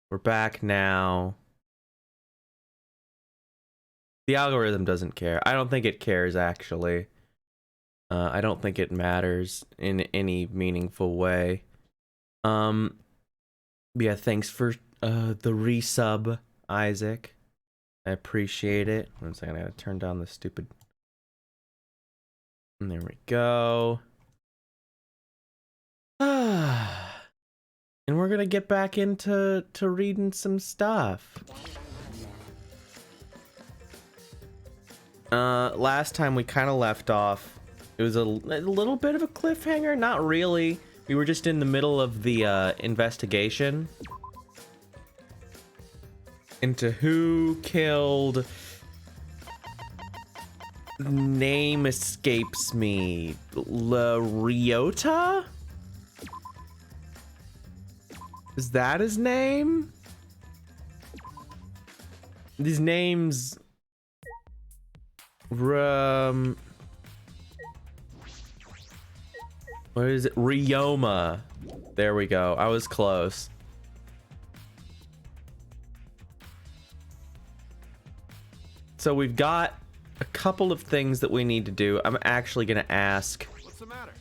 We're back now. The algorithm doesn't care. I don't think it cares, actually. I don't think it matters in any meaningful way. Yeah, thanks for the resub, Isaac. I appreciate it. 1 second, I gotta turn down the stupid... And there we go. And we're gonna get back into reading some stuff. Last time we kind of left off, it was a little bit of a cliffhanger. Not really. We were just in the middle of the investigation into who killed... Name escapes me. Ryota? Is that his name? These names... what is it? Ryoma. There we go. I was close. So we've got a couple of things that we need to do. I'm actually going to ask. What's the matter?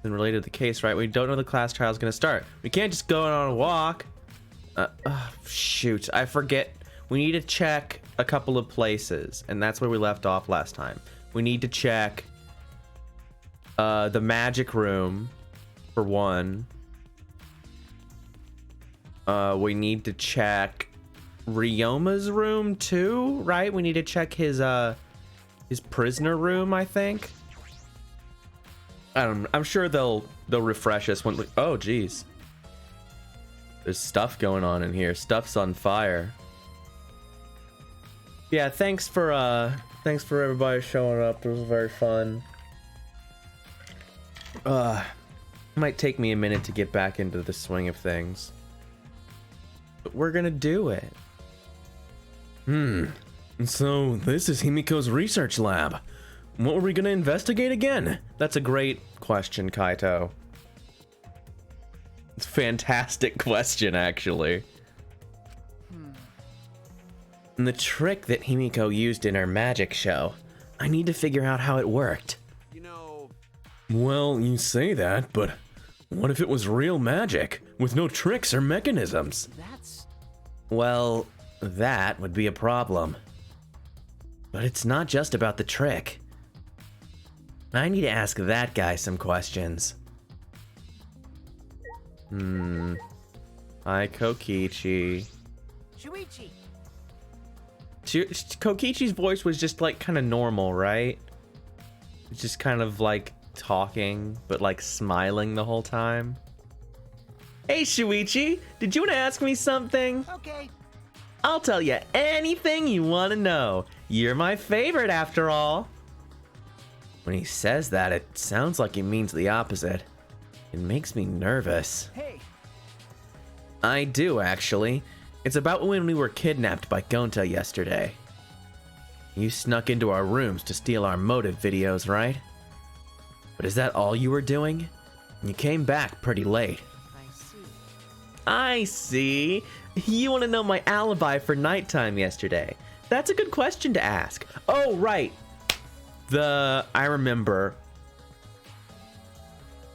And related to the case, right? We don't know the class trial is going to start. We can't just go on a walk. Shoot. I forget. We need to check a couple of places. And that's where we left off last time. We need to check the magic room, for one. We need to check Ryoma's room too, right? We need to check his prisoner room, I think. I'm sure they'll refresh us when we... Oh, geez. There's stuff going on in here. Stuff's on fire. Yeah, thanks for everybody showing up. It was very fun. It might take me a minute to get back into the swing of things. But we're gonna do it. So this is Himiko's research lab. What were we gonna investigate again? That's a great question, Kaito. It's a fantastic question, actually. And the trick that Himiko used in her magic show, I need to figure out how it worked. You know... Well, you say that, but what if it was real magic, with no tricks or mechanisms? That's... Well, that would be a problem. But it's not just about the trick. I need to ask that guy some questions. Hi, Kokichi. Shuichi! Kokichi's voice was just like kind of normal, right? Just kind of like talking, but like smiling the whole time. Hey, Shuichi, did you want to ask me something? Okay. I'll tell you anything you want to know. You're my favorite, after all. When he says that, it sounds like he means the opposite. It makes me nervous. Hey! I do, actually. It's about when we were kidnapped by Gonta yesterday. You snuck into our rooms to steal our motive videos, right? But is that all you were doing? You came back pretty late. I see. You want to know my alibi for nighttime yesterday. That's a good question to ask. Oh, right. I remember.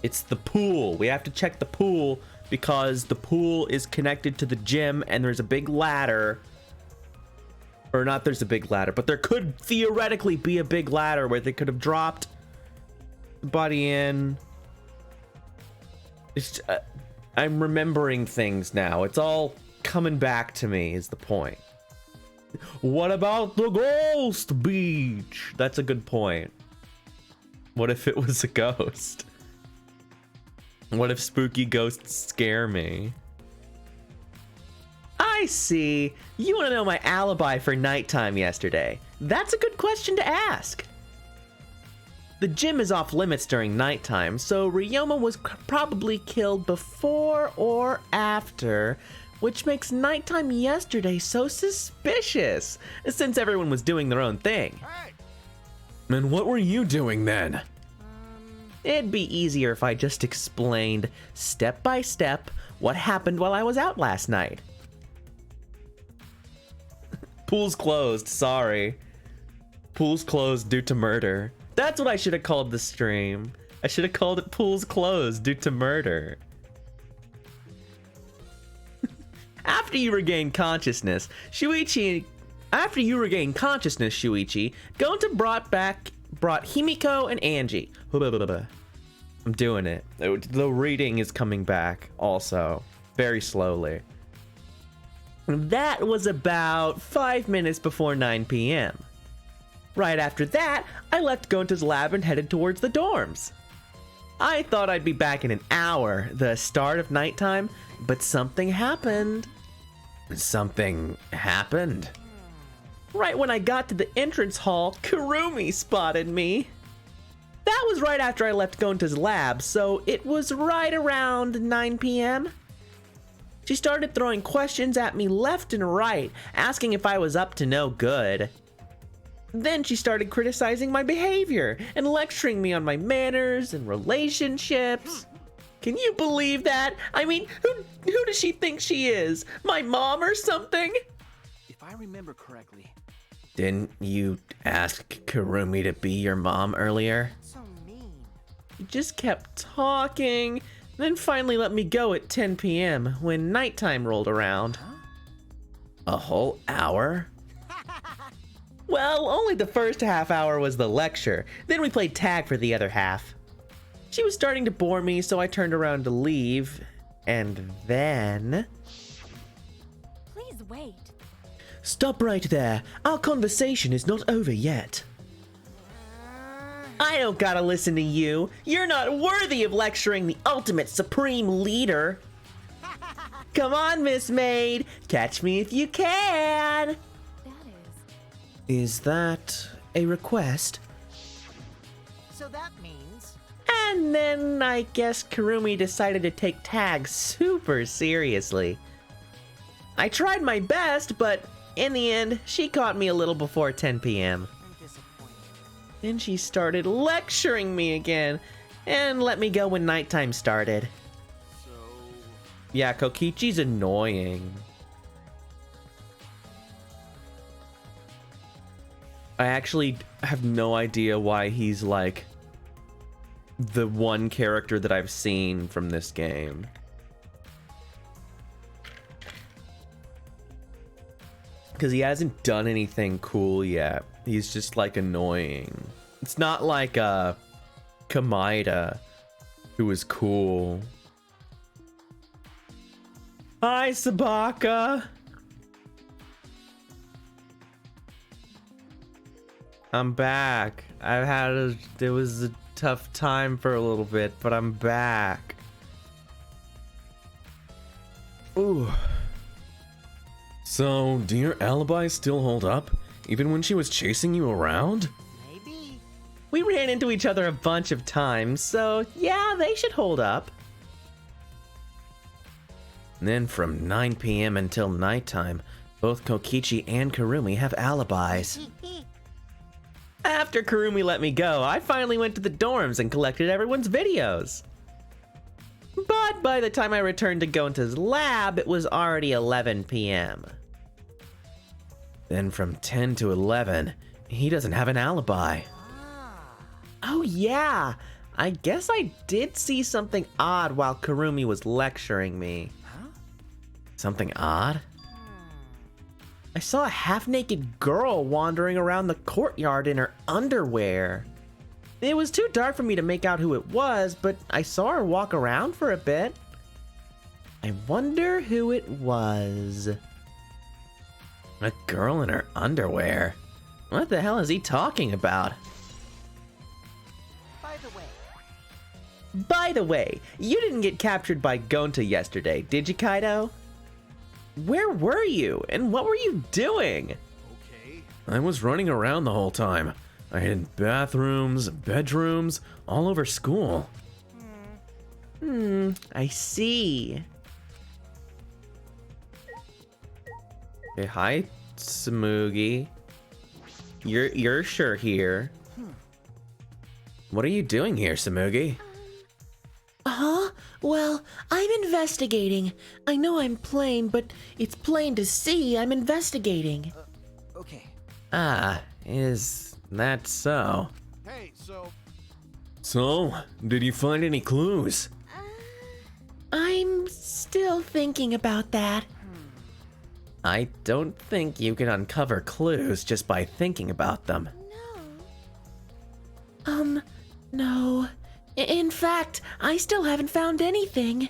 It's the pool. We have to check the pool because the pool is connected to the gym and there's a big ladder. Or not there's a big ladder, but there could theoretically be a big ladder where they could have dropped the body in. It's I'm remembering things now. It's all coming back to me is the point. What about the ghost beach? That's a good point. What if it was a ghost? What if spooky ghosts scare me? I see. You want to know my alibi for nighttime yesterday. That's a good question to ask. The gym is off limits during nighttime, so Ryoma was probably killed before or after, which makes nighttime yesterday so suspicious, since everyone was doing their own thing. Hey! And what were you doing then? It'd be easier if I just explained, step by step, what happened while I was out last night. Pool's closed, sorry. Pool's closed due to murder. That's what I should have called the stream. I should have called it Pool's closed due to murder. After you regain consciousness, Shuichi, Gonta brought Himiko and Angie. I'm doing it. The reading is coming back also, very slowly. That was about 5 minutes before 9 p.m. Right after that, I left Gonta's lab and headed towards the dorms. I thought I'd be back in an hour, the start of nighttime, but something happened. Something happened? Right when I got to the entrance hall, Kurumi spotted me. That was right after I left Gonta's lab, so it was right around 9 p.m. She started throwing questions at me left and right, asking if I was up to no good. Then she started criticizing my behavior and lecturing me on my manners and relationships. Can you believe that? I mean, who does she think she is? My mom or something? If I remember correctly. Didn't you ask Kurumi to be your mom earlier? So mean. She just kept talking, then finally let me go at 10 p.m. when nighttime rolled around. A whole hour? Well, only the first half hour was the lecture. Then we played tag for the other half. She was starting to bore me, so I turned around to leave. And then... Please wait. Stop right there. Our conversation is not over yet. I don't gotta listen to you. You're not worthy of lecturing the ultimate supreme leader. Come on, Miss Maid. Catch me if you can. That Is that a request? So that means. And then I guess Kurumi decided to take tag super seriously. I tried my best, but in the end, she caught me a little before 10 p.m. I'm disappointed. Then she started lecturing me again and let me go when nighttime started. So. Yeah, Kokichi's annoying. I actually have no idea why he's like the one character that I've seen from this game. Because he hasn't done anything cool yet. He's just like annoying. It's not like Kamaida, who is cool. Hi, Sabaka. I'm back. It was a tough time for a little bit, but I'm back. Ooh. So, do your alibis still hold up? Even when she was chasing you around? Maybe. We ran into each other a bunch of times, so yeah, they should hold up. And then from 9 p.m. until nighttime, both Kokichi and Kurumi have alibis. After Kurumi let me go, I finally went to the dorms and collected everyone's videos. But by the time I returned to Gonta's lab, it was already 11 p.m. Then from 10 to 11, he doesn't have an alibi. Oh yeah, I guess I did see something odd while Kurumi was lecturing me. Something odd? I saw a half-naked girl wandering around the courtyard in her underwear. It was too dark for me to make out who it was, but I saw her walk around for a bit. I wonder who it was. A girl in her underwear? What the hell is he talking about? By the way, you didn't get captured by Gonta yesterday, did you, Kaido? Where were you, and what were you doing? Okay. I was running around the whole time. I hid bathrooms, bedrooms, all over school. I see. Hey, hi, Tsumugi. You're sure here. What are you doing here, Samugi? Huh? Well, I'm investigating. I know I'm plain, but it's plain to see I'm investigating. Okay. Ah, is that so? Hey, so So, did you find any clues? I'm still thinking about that. I don't think you can uncover clues just by thinking about them. No. In fact, I still haven't found anything.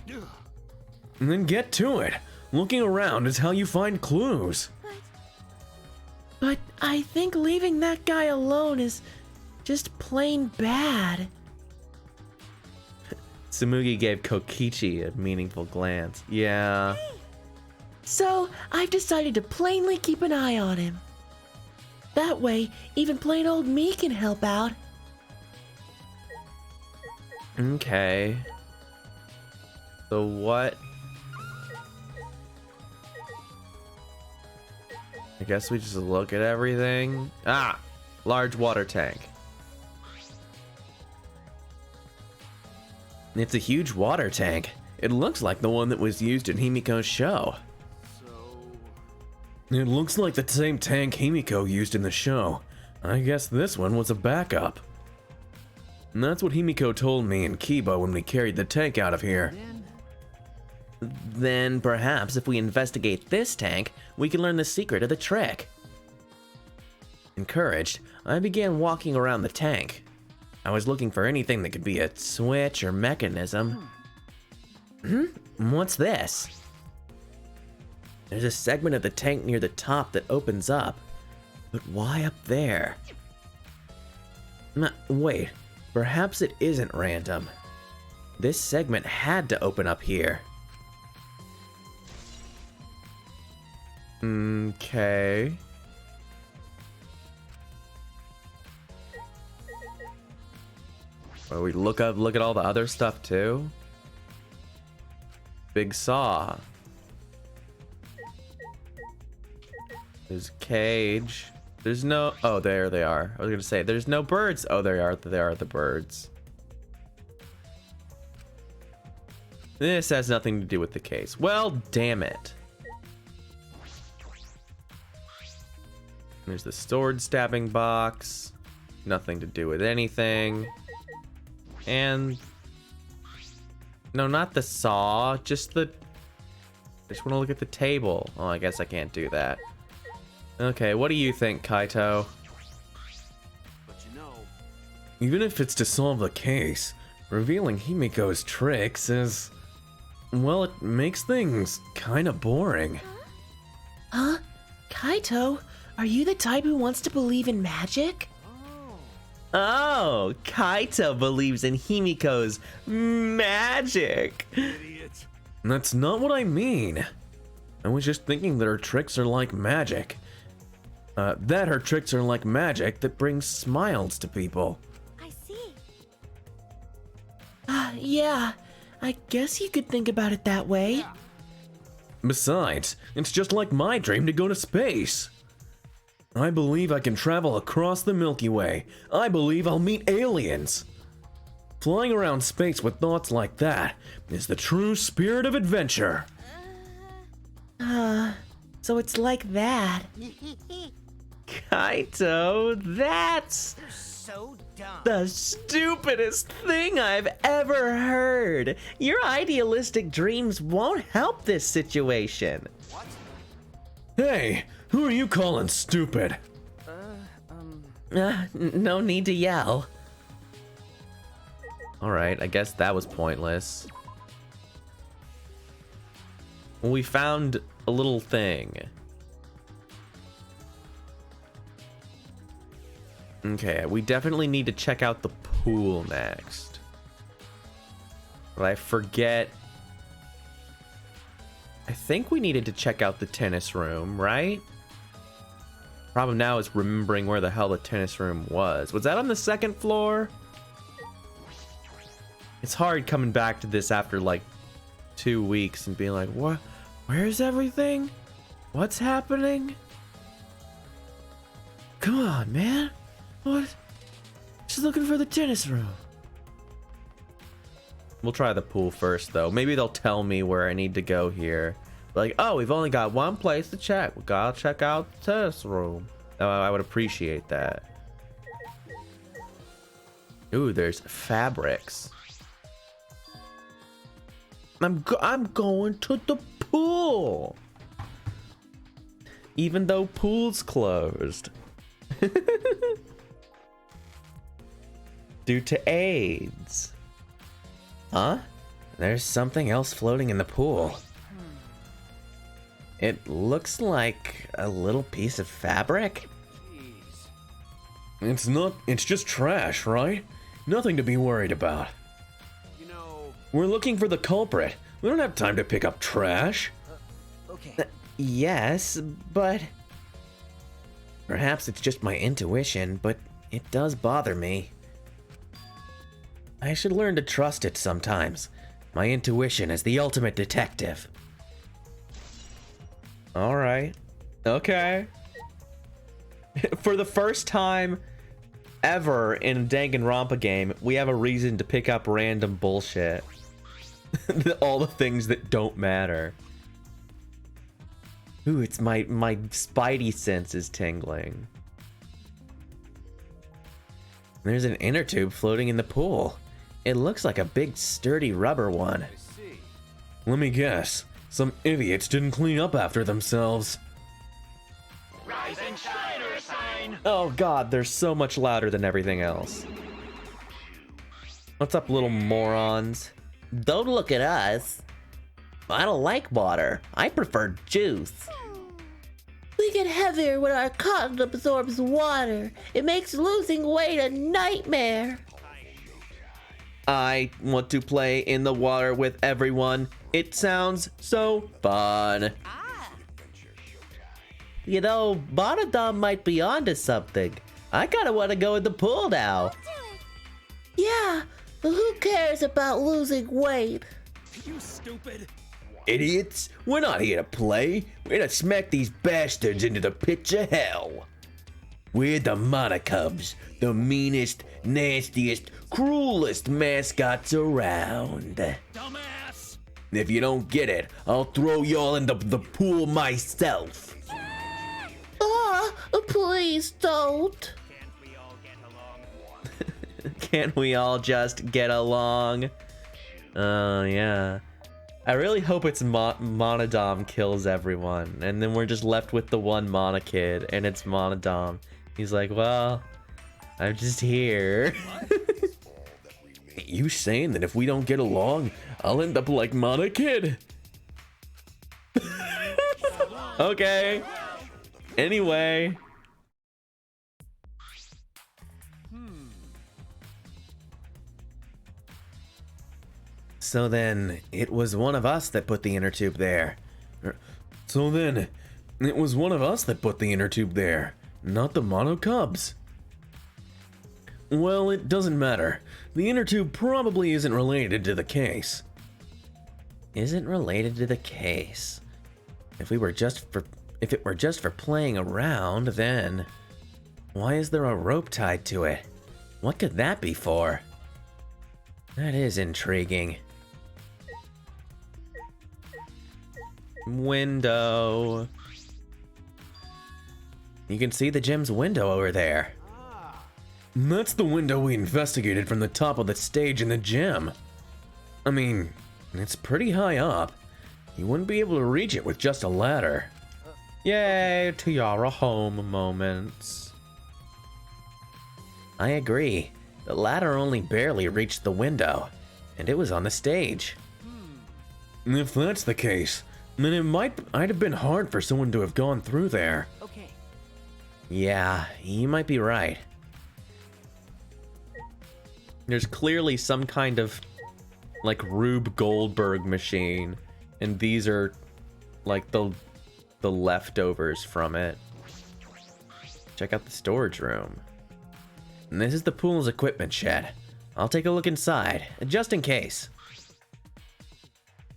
Then get to it. Looking around is how you find clues. But I think leaving that guy alone is just plain bad. Tsumugi gave Kokichi a meaningful glance. Yeah. So I've decided to plainly keep an eye on him. That way, even plain old me can help out. Okay. So what? I guess we just look at everything. Ah! Large water tank. It's a huge water tank. It looks like the one that was used in Himiko's show. so It looks like the same tank Himiko used in the show. I guess this one was a backup. And that's what Himiko told me and Kiba when we carried the tank out of here. Then perhaps if we investigate this tank, we can learn the secret of the trick. Encouraged, I began walking around the tank. I was looking for anything that could be a switch or mechanism. What's this? There's a segment of the tank near the top that opens up. But why up there? Wait, perhaps it isn't random. This segment had to open up here. Okay. Well, we look at all the other stuff too. Big saw. There's a cage. There's no. Oh, there they are. I was gonna say there's no birds. Oh, there are. There are the birds. This has nothing to do with the case. Well, damn it. There's the sword stabbing box. Nothing to do with anything. And no, not the saw, just the. I just want to look at the table. Oh, I guess I can't do that. Okay, what do you think, Kaito? but you know, Even if it's to solve the case, revealing Himiko's tricks is. Well, it makes things kinda boring. Huh? Kaito, are you the type who wants to believe in magic? Oh, Kaito believes in Himiko's magic. idiot. That's not what I mean. I was just thinking that her tricks are like magic. That her tricks are like magic that brings smiles to people. I see. Yeah, I guess you could think about it that way. Besides, it's just like my dream to go to space. I believe I can travel across the Milky Way. I believe I'll meet aliens. Flying around space with thoughts like that is the true spirit of adventure. So it's like that. Kaito, that's So dumb. the stupidest thing I've ever heard. Your idealistic dreams won't help this situation. Hey, who are you calling stupid? No need to yell. Alright, I guess that was pointless. Well, we found a little thing. Okay, we definitely need to check out the pool next. But I forget. I think we needed to check out the tennis room, right? Problem now is remembering where the hell the tennis room was. Was that on the second floor? It's hard coming back to this after like 2 weeks and being like, what? Where's everything? What's happening? Come on, man. What? Just looking for the tennis room. We'll try the pool first, though. Maybe they'll tell me where I need to go here. Like, oh, we've only got one place to check. We gotta check out the tennis room. I would appreciate that. Ooh, there's fabrics. I'm going to the pool. Even though pool's closed. Due to AIDS. Huh? There's something else floating in the pool. It looks like a little piece of fabric. Jeez. It's just trash, right? Nothing to be worried about. You know, We're looking for the culprit. We don't have time to pick up trash. okay. Yes, but... Perhaps it's just my intuition, but it does bother me. I should learn to trust it sometimes. My intuition is the ultimate detective. Alright. Okay. For the first time ever in a Danganronpa game, we have a reason to pick up random bullshit. All the things that don't matter. Ooh, it's my spidey sense is tingling. There's an inner tube floating in the pool. It looks like a big sturdy rubber one. I see. Let me guess. Some idiots didn't clean up after themselves. Rise and shine, or sign. Oh god, they're so much louder than everything else. What's up, little morons? Don't look at us. I don't like water. I prefer juice. We get heavier when our cotton absorbs water. It makes losing weight a nightmare. I want to play in the water with everyone. It sounds so fun. You know, Monodon might be onto something. I kinda wanna go in the pool now. Yeah, but who cares about losing weight? You stupid. Idiots! We're not here to play. We're here to smack these bastards into the pits of hell. We're the Monocubs, the meanest, nastiest, cruelest mascots around. Dumbass. If you don't get it, I'll throw y'all into the pool myself. Please don't. Can't we all get along? Can't we all just get along? Oh, yeah. I really hope it's Monodom kills everyone, and then we're just left with the one Mona kid, and it's Monodom. He's like, well, I'm just here. You saying that if we don't get along, I'll end up like Mana Kid? Okay. Anyway. So then, it was one of us that put the inner tube there. So then, it was one of us that put the inner tube there, not the Mono Cubs. Well, it doesn't matter. The inner tube probably isn't related to the case. Isn't related to the case. If it were just for playing around, then why is there a rope tied to it? What could that be for? That is intriguing. Window. You can see the gym's window over there. That's the window we investigated from the top of the stage in the gym. I mean, it's pretty high up. You wouldn't be able to reach it with just a ladder. Yay, Tiara home moments. I agree. The ladder only barely reached the window, and it was on the stage. If that's the case, then I'd have been hard for someone to have gone through there. Okay. Yeah, you might be right. There's clearly some kind of, like, Rube Goldberg machine, and these are, like, the leftovers from it. Check out the storage room. And this is the pool's equipment shed. I'll take a look inside, just in case.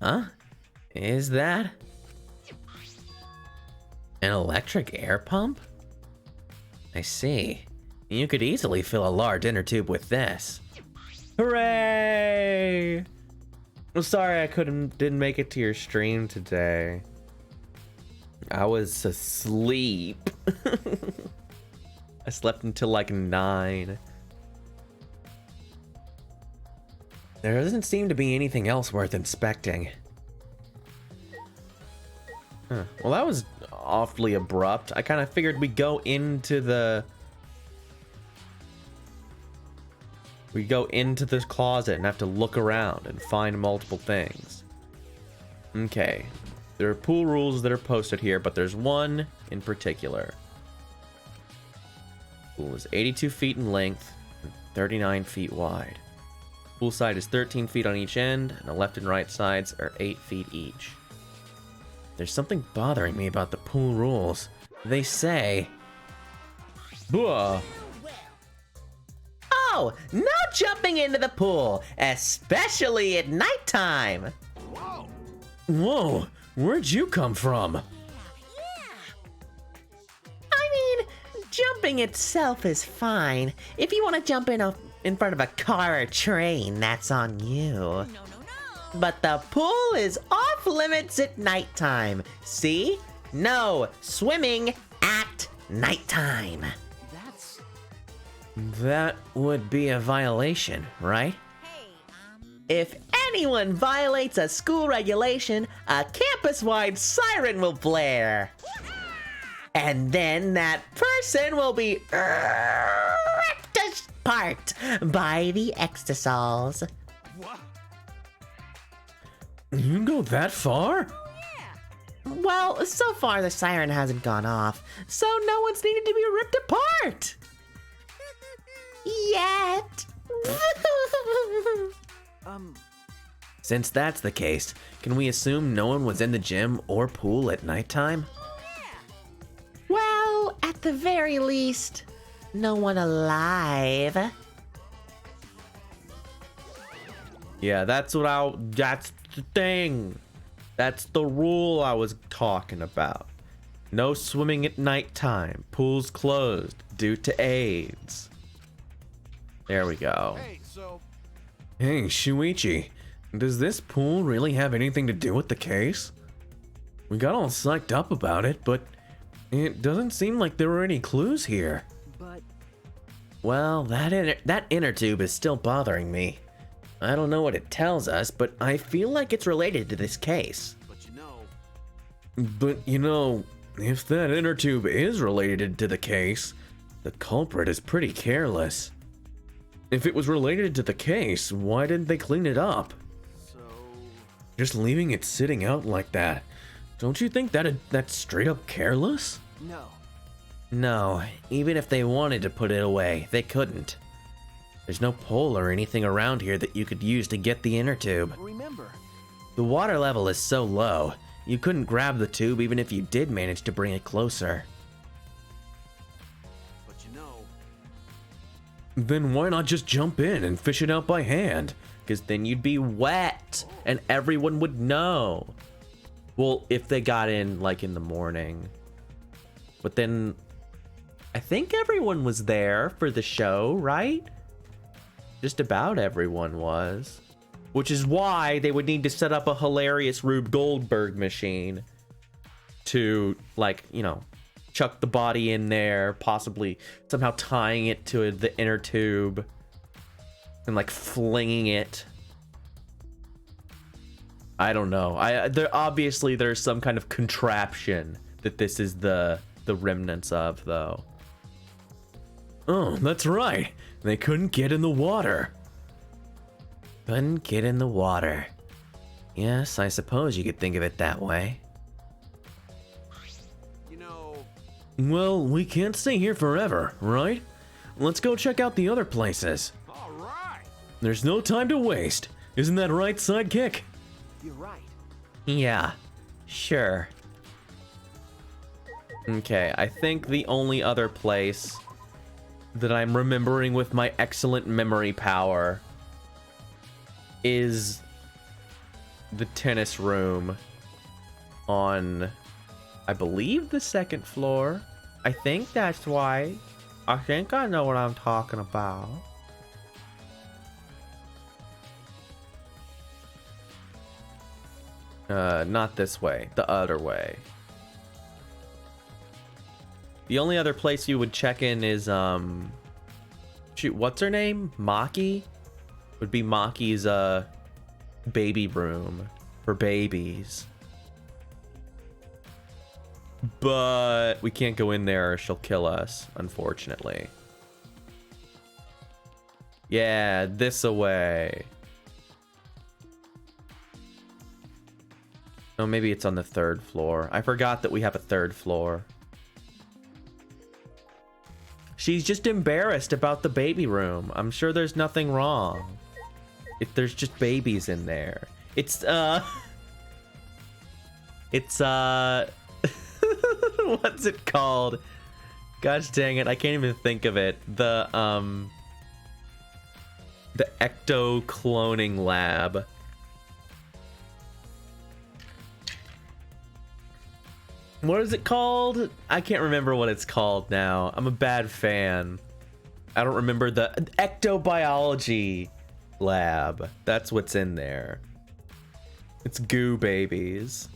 Huh? Is that an electric air pump? I see. You could easily fill a large inner tube with this. Hooray! I'm sorry I didn't make it to your stream today. I was asleep. I slept until like 9. There doesn't seem to be anything else worth inspecting. Huh. Well, that was awfully abrupt. I kind of figured we'd go into the... We go into this closet and have to look around and find multiple things. Okay. There are pool rules that are posted here, but there's one in particular. Pool is 82 feet in length and 39 feet wide. Pool side is 13 feet on each end, and the left and right sides are 8 feet each. There's something bothering me about the pool rules. They say... Buh. Oh, no jumping into the pool, especially at nighttime. Whoa, where'd you come from? I mean, jumping itself is fine. If you want to jump in front of a car or train, that's on you. No. But the pool is off limits at nighttime. See? No swimming at nighttime. That would be a violation, right? If anyone violates a school regulation, a campus-wide siren will blare. And then that person will be ripped apart by the Extasols. You can go that far? Well, so far the siren hasn't gone off, so no one's needed to be ripped apart. Yet. Since that's the case, can we assume no one was in the gym or pool at nighttime? Well, at the very least, no one alive. Yeah, that's the thing. That's the rule I was talking about. No swimming at nighttime. Pools closed due to AIDS. There we go. Hey, Shuichi, does this pool really have anything to do with the case? We got all psyched up about it, but it doesn't seem like there were any clues here. Well, that inner tube is still bothering me. I don't know what it tells us, but I feel like it's related to this case. But you know, if that inner tube is related to the case, the culprit is pretty careless. If it was related to the case, why didn't they clean it up? Just leaving it sitting out like that, don't you think that's straight up careless? No, even if they wanted to put it away, they couldn't. There's no pole or anything around here that you could use to get the inner tube. The water level is so low, you couldn't grab the tube even if you did manage to bring it closer. Then why not just jump in and fish it out by hand? Because then you'd be wet, and everyone would know. Well, if they got in, like, in the morning. But then, I think everyone was there for the show, right? Just about everyone was. Which is why they would need to set up a hilarious Rube Goldberg machine to, like, you know, chuck the body in there, possibly somehow tying it to the inner tube and like flinging it. I don't know. Obviously there's some kind of contraption that this is the remnants of, though. Oh, that's right. They couldn't get in the water. Couldn't get in the water. Yes, I suppose you could think of it that way. Well, we can't stay here forever, right? Let's go check out the other places. All right. There's no time to waste. Isn't that right, sidekick? Yeah, sure. Okay, I think the only other place that I'm remembering with my excellent memory power is the tennis room on, I believe, the second floor. I think that's why. I think I know what I'm talking about. Not this way, the other way. The only other place you would check in is, shoot, what's her name? Maki? Would be Maki's, baby room for babies. But we can't go in there or she'll kill us, unfortunately. Yeah, this away. Oh, maybe it's on the 3rd floor. I forgot that we have a 3rd floor. She's just embarrassed about the baby room. I'm sure there's nothing wrong. If there's just babies in there. It's, what's it called? Gosh dang it, I can't even think of it. The ecto cloning lab. What is it called? I can't remember what it's called now. I'm a bad fan. I don't remember the ectobiology lab. That's what's in there. It's goo babies.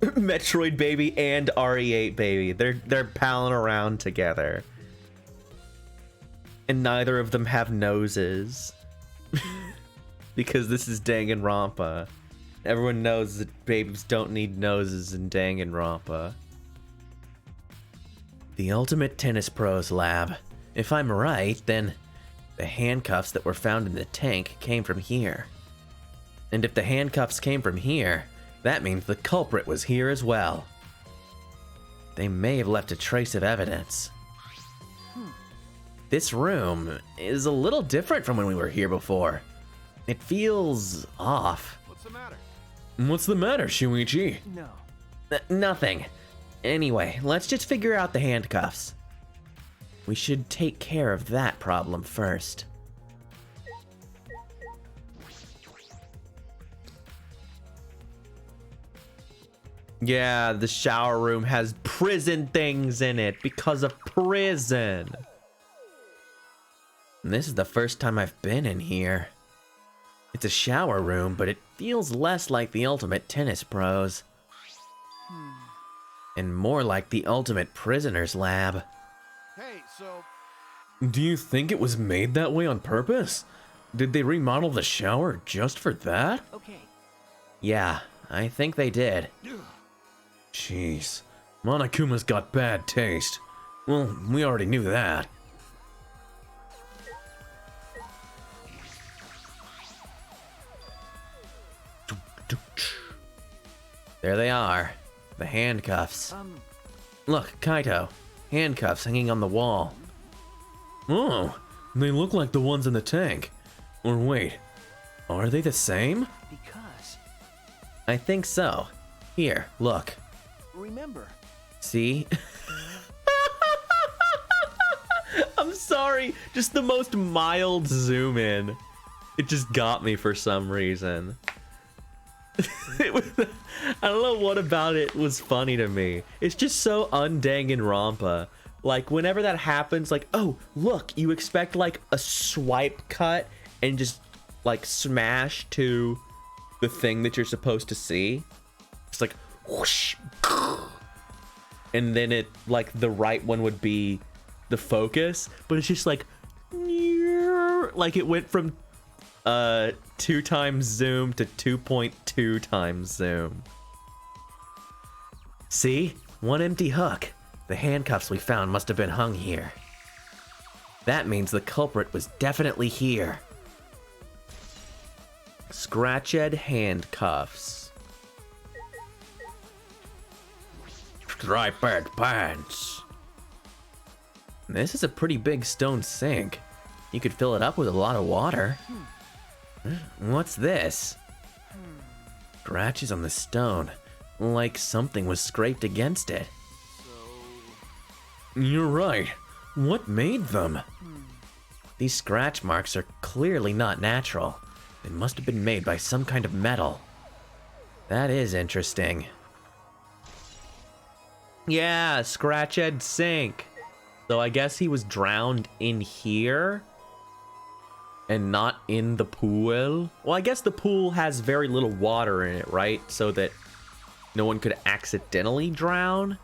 Metroid baby and RE8 baby. They're palling around together. And neither of them have noses. Because this is Danganronpa. Everyone knows that babies don't need noses in Danganronpa. The Ultimate Tennis Pros lab. If I'm right, then the handcuffs that were found in the tank came from here. And if the handcuffs came from here, that means the culprit was here as well. They may have left a trace of evidence. This room is a little different from when we were here before. It feels off. What's the matter? What's the matter, Shuichi? No. Nothing. Anyway, let's just figure out the handcuffs. We should take care of that problem first. Yeah, the shower room has prison things in it because of prison. And this is the first time I've been in here. It's a shower room, but it feels less like the Ultimate Tennis Pros. And more like the Ultimate Prisoners Lab. Hey, so Do you think it was made that way on purpose? Did they remodel the shower just for that? okay. Yeah, I think they did. Jeez, Monokuma's got bad taste. Well, we already knew that. There they are, the handcuffs. Look, Kaito, handcuffs hanging on the wall. Oh, they look like the ones in the tank. Or wait, are they the same? Because I think so. Here, look. remember, See? I'm sorry, just the most mild zoom in. It just got me for some reason. I don't know what about it was funny to me. It's just so un-Danganronpa. Like, whenever that happens, like, oh, look, you expect, like, a swipe cut and just, like, smash to the thing that you're supposed to see. It's like, whoosh. And then it, like, the right one would be the focus. But it's just like it went from 2 times zoom to 2.2 times zoom. See? One empty hook. The handcuffs we found must have been hung here. That means the culprit was definitely here. Scratched handcuffs. Striped pants. This is a pretty big stone sink. You could fill it up with a lot of water. What's this? Scratches on the stone, like something was scraped against it. You're right. What made them? These scratch marks are clearly not natural. They must have been made by some kind of metal. That is interesting. Yeah, scratched sink. So I guess he was drowned in here and not in the pool. Well, I guess the pool has very little water in it, right? So that no one could accidentally drown.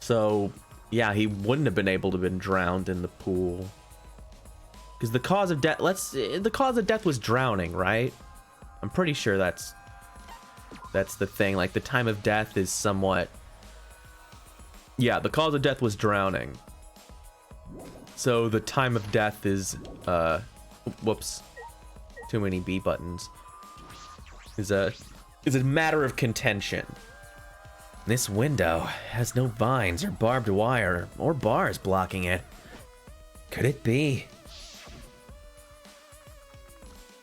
So, yeah, he wouldn't have been able to have been drowned in the pool. Because the cause of death, the cause of death was drowning, right? I'm pretty sure that's the thing. Like, the time of death is somewhat... Yeah, the cause of death was drowning. So the time of death is, whoops. Too many B buttons. Is a matter of contention. This window has no vines or barbed wire or bars blocking it. Could it be?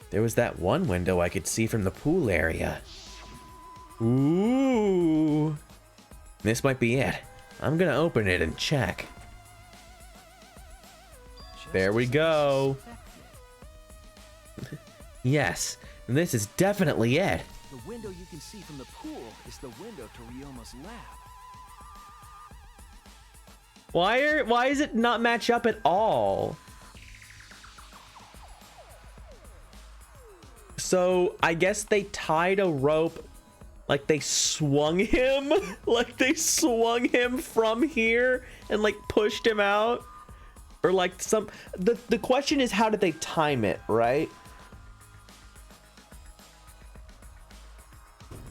There was that one window I could see from the pool area. Ooh. This might be it. I'm gonna open it and check. There we go. Yes, this is definitely it. The window you can see from the pool is the window to Ryoma's lab. Why is it not match up at all? So I guess they tied a rope, like they swung him, like they swung him from here and like pushed him out, or like the question is, how did they time it, right?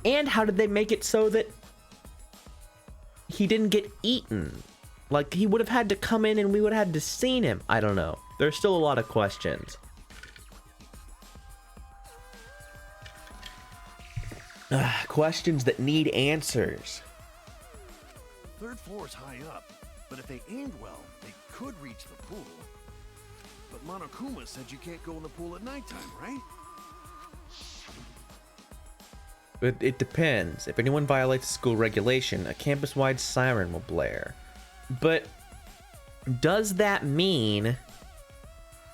And how did they make it so that he didn't get eaten? Like, he would have had to come in and we would have had to seen him. I don't know. There's still a lot of questions. Questions that need answers. Third floor is high up, but if they aimed well, they could reach the pool. But Monokuma said you can't go in the pool at nighttime, right? But it depends. If anyone violates school regulation, a campus-wide siren will blare. But does that mean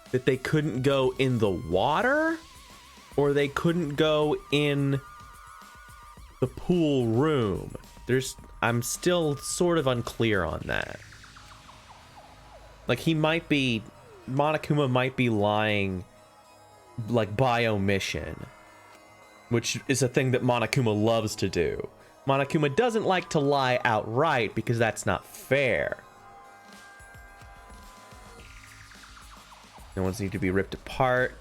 that they couldn't go in the water? Or they couldn't go in the pool room? I'm still sort of unclear on that. Like, Monokuma might be lying, like, by omission. Which is a thing that Monokuma loves to do. Monokuma doesn't like to lie outright because that's not fair. No one's need to be ripped apart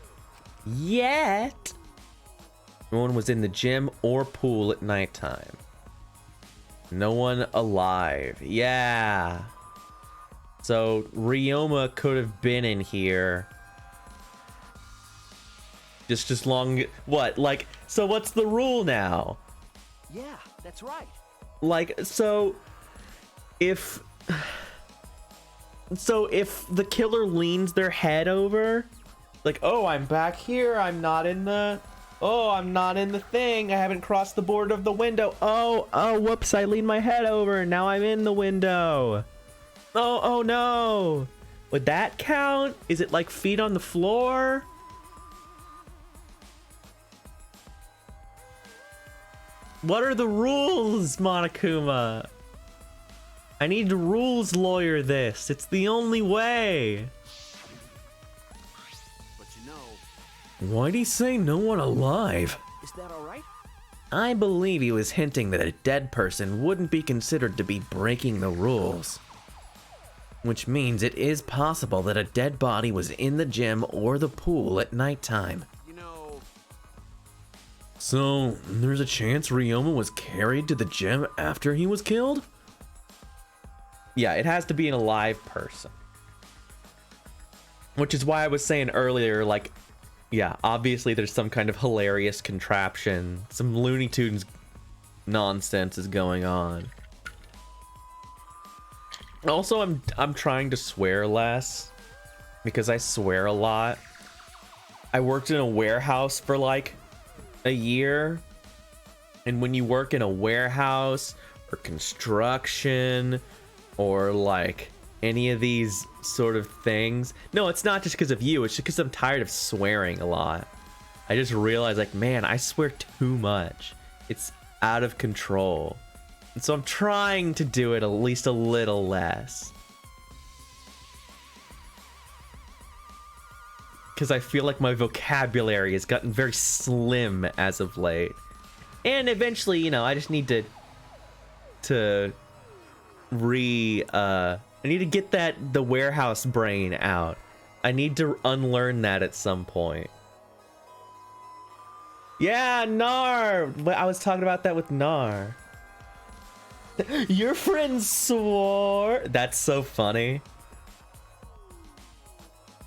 yet. No one was in the gym or pool at nighttime. No one alive. Yeah. So Ryoma could have been in here. Just as long... What? Like, so what's the rule now? Yeah, that's right. Like, so... If the killer leans their head over... Like, oh, I'm back here. I'm not in the... Oh, I'm not in the thing. I haven't crossed the board of the window. Oh, whoops. I leaned my head over and now I'm in the window. Oh no. Would that count? Is it like feet on the floor? What are the rules, Monokuma? I need to rules lawyer this. It's the only way. But you know... Why'd he say no one alive? Is that alright? I believe he was hinting that a dead person wouldn't be considered to be breaking the rules. Which means it is possible that a dead body was in the gym or the pool at nighttime. You know... So, there's a chance Ryoma was carried to the gym after he was killed? Yeah, it has to be an alive person. Which is why I was saying earlier, like, yeah, obviously there's some kind of hilarious contraption. Some Looney Tunes nonsense is going on. Also, I'm trying to swear less because I swear a lot. I worked in a warehouse for like a year, and when you work in a warehouse or construction or like any of these sort of things, no, it's not just because of you, it's just because I'm tired of swearing a lot. I just realized, like, man, I swear too much. It's out of control. And so I'm trying to do it at least a little less. Because I feel like my vocabulary has gotten very slim as of late. And eventually, you know, I just need to I need to get the warehouse brain out. I need to unlearn that at some point. Yeah, Nar! I was talking about that with Nar. Your friend swore. That's so funny.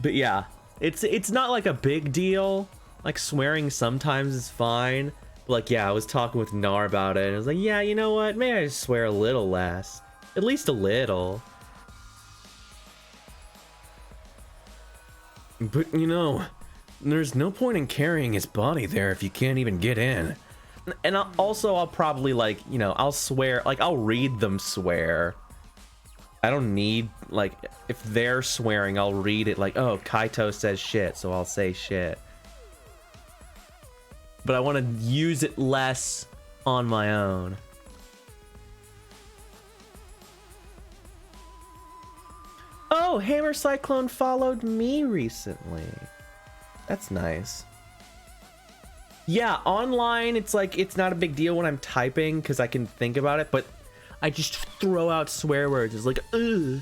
But yeah, it's not like a big deal. Like swearing sometimes is fine. But like, yeah, I was talking with Nar about it, and I was like, yeah, you know what? Maybe I just swear a little less. At least a little. But you know, there's no point in carrying his body there if you can't even get in. And I'll probably, like, you know, I'll swear, like, I'll read them swear. I don't need, like, if they're swearing, I'll read it like, oh, Kaito says shit, so I'll say shit. But I want to use it less on my own. Oh, Hammer Cyclone followed me recently. That's nice. Yeah, online, it's like, it's not a big deal when I'm typing because I can think about it, but I just throw out swear words. It's like, ugh.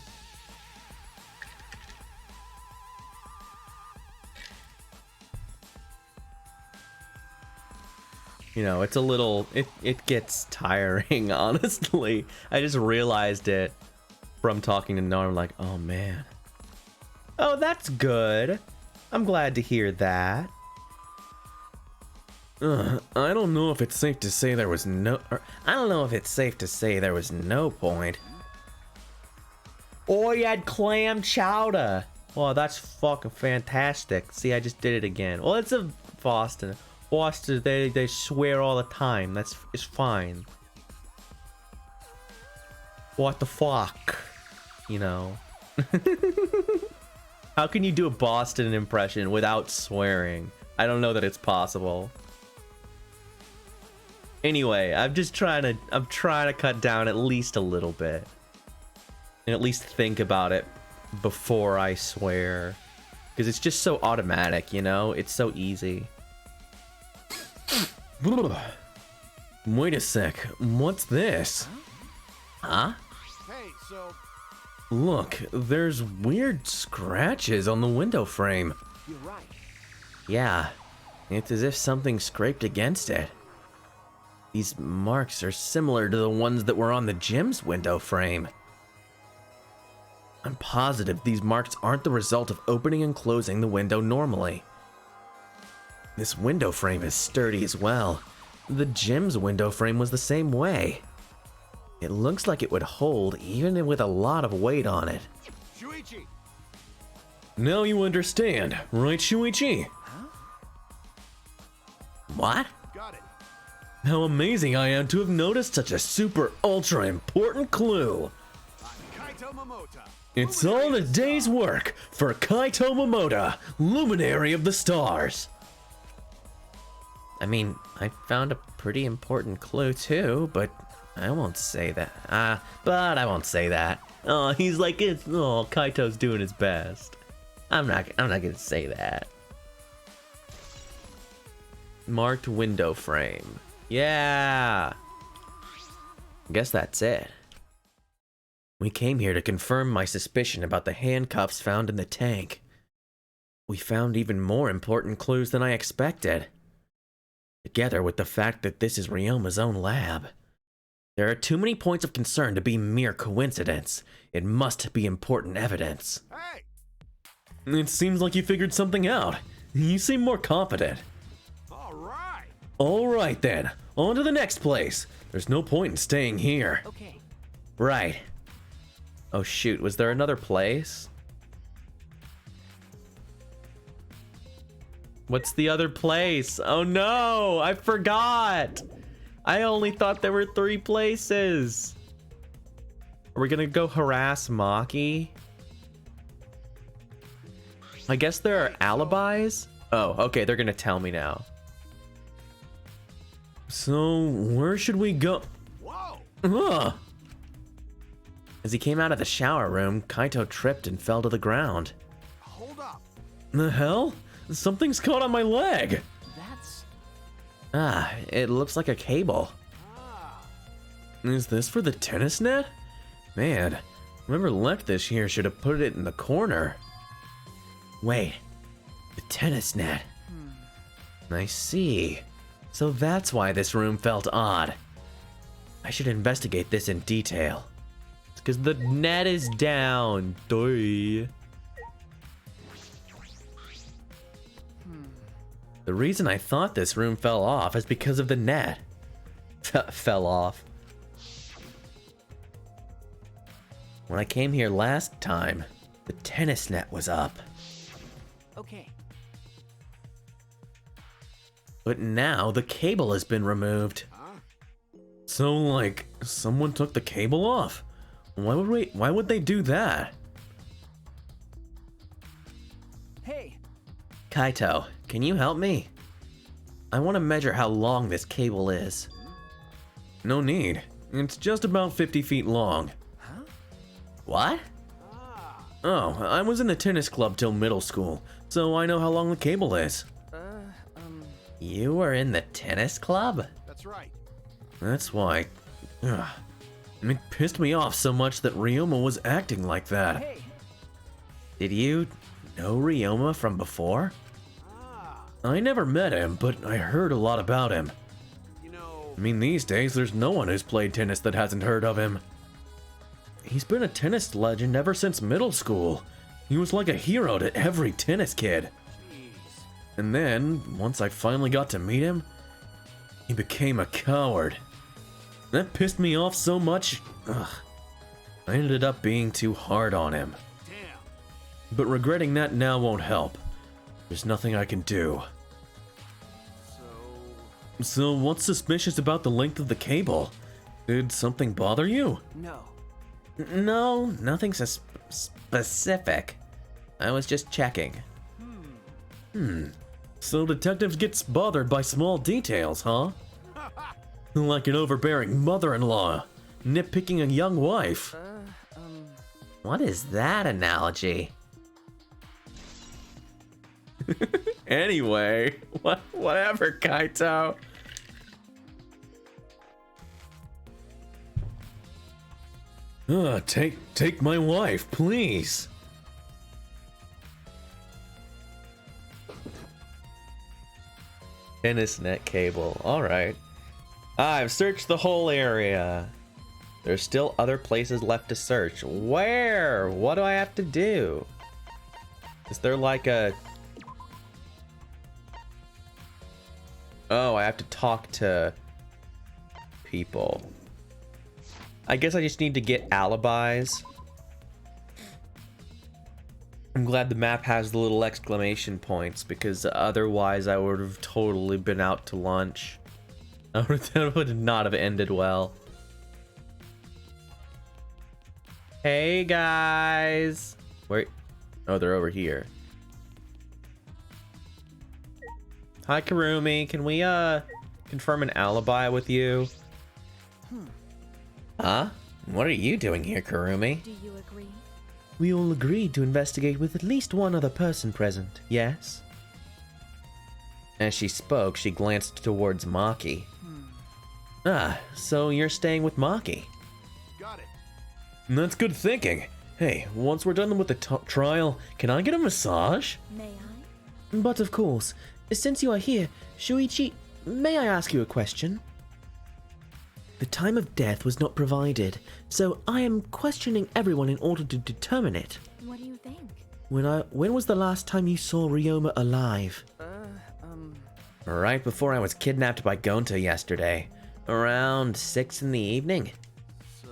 You know, it's a little, it gets tiring, honestly. I just realized it from talking to Nar. I'm like, oh man. Oh, that's good. I'm glad to hear that. I don't know if it's safe to say there was no... I don't know if it's safe to say there was no point. Oh, you had clam chowder. Oh, that's fucking fantastic. See, I just did it again. Well, it's a Boston. Boston, they swear all the time. It's fine. What the fuck? You know. How can you do a Boston impression without swearing? I don't know that it's possible. Anyway, I'm trying to cut down at least a little bit. And at least think about it before I swear. Because it's just so automatic, you know? It's so easy. Wait a sec, what's this? Huh? Hey, so Look, there's weird scratches on the window frame. you're right. Yeah, it's as if something scraped against it. These marks are similar to the ones that were on the gym's window frame. I'm positive these marks aren't the result of opening and closing the window normally. This window frame is sturdy as well. The gym's window frame was the same way. It looks like it would hold even with a lot of weight on it. Shuichi! Now you understand, right, Shuichi? What? Got it. How amazing I am to have noticed such a super ultra important clue. Kaito Momota. It's all a day's work for Kaito Momota, Luminary of the Stars. I mean, I found a pretty important clue too, but I won't say that. But I won't say that. Oh, he's like, Kaito's doing his best. I'm not gonna say that. Marked window frame. Yeah. Guess that's it. We came here to confirm my suspicion about the handcuffs found in the tank. We found even more important clues than I expected. Together with the fact that this is Ryoma's own lab. There are too many points of concern to be mere coincidence. It must be important evidence. Hey! It seems like you figured something out. You seem more confident. Alright! Alright then, on to the next place. There's no point in staying here. Okay. Right. Oh shoot, was there another place? What's the other place? Oh no, I forgot. I only thought there were 3 places. Are we gonna go harass Maki? I guess there are alibis? Oh, okay, they're gonna tell me now. So, where should we go? Whoa! Ugh. As he came out of the shower room, Kaito tripped and fell to the ground. Hold up. The hell? Something's caught on my leg. It looks like a cable. Ah, Is this for the tennis net? Man, whoever left this here should have put it in the corner. Wait, the tennis net. I see. So that's why this room felt odd. I should investigate this in detail. It's because the net is down. Duh. The reason I thought this room fell off is because of the net. Fell off. When I came here last time, the tennis net was up. Okay. But now the cable has been removed. So, like, someone took the cable off? Why would they do that? Hey, Kaito, can you help me? I want to measure how long this cable is. No need. It's just about 50 feet long. What? Oh, I was in a tennis club till middle school, so I know how long the cable is. You were in the tennis club? That's right. That's why. Ugh. It pissed me off so much that Ryoma was acting like that. hey. Did you know Ryoma from before? I never met him, but I heard a lot about him. You know, I mean, these days there's no one who's played tennis that hasn't heard of him. He's been a tennis legend ever since middle school. He was like a hero to every tennis kid. And then, once I finally got to meet him, he became a coward. That pissed me off so much, I ended up being too hard on him. damn. But regretting that now won't help. There's nothing I can do. So what's suspicious about the length of the cable? Did something bother you? No. No, nothing specific. I was just checking. So detectives gets bothered by small details, huh? Like an overbearing mother-in-law, nitpicking a young wife. What is that analogy? Anyway, whatever, Kaito. Take my wife, please. Tennis net cable. Alright. I've searched the whole area. There's still other places left to search. Where? What do I have to do? Is there like a... Oh, I have to talk to people. I guess I just need to get alibis. I'm glad the map has the little exclamation points, because otherwise I would have totally been out to lunch. That would not have ended well. Hey guys! Where? Oh, they're over here. Hi Karumi, can we confirm an alibi with you? Huh? What are you doing here, Karumi? Do you agree? We all agreed to investigate with at least one other person present, yes? As she spoke, she glanced towards Maki. Ah, so you're staying with Maki? Got it. That's good thinking. Hey, once we're done with the trial, can I get a massage? May I? But of course, since you are here, Shuichi, may I ask you a question? The time of death was not provided, so I am questioning everyone in order to determine it. What do you think? When was the last time you saw Ryoma alive? Right before I was kidnapped by Gonta yesterday. Around 6 in the evening. So,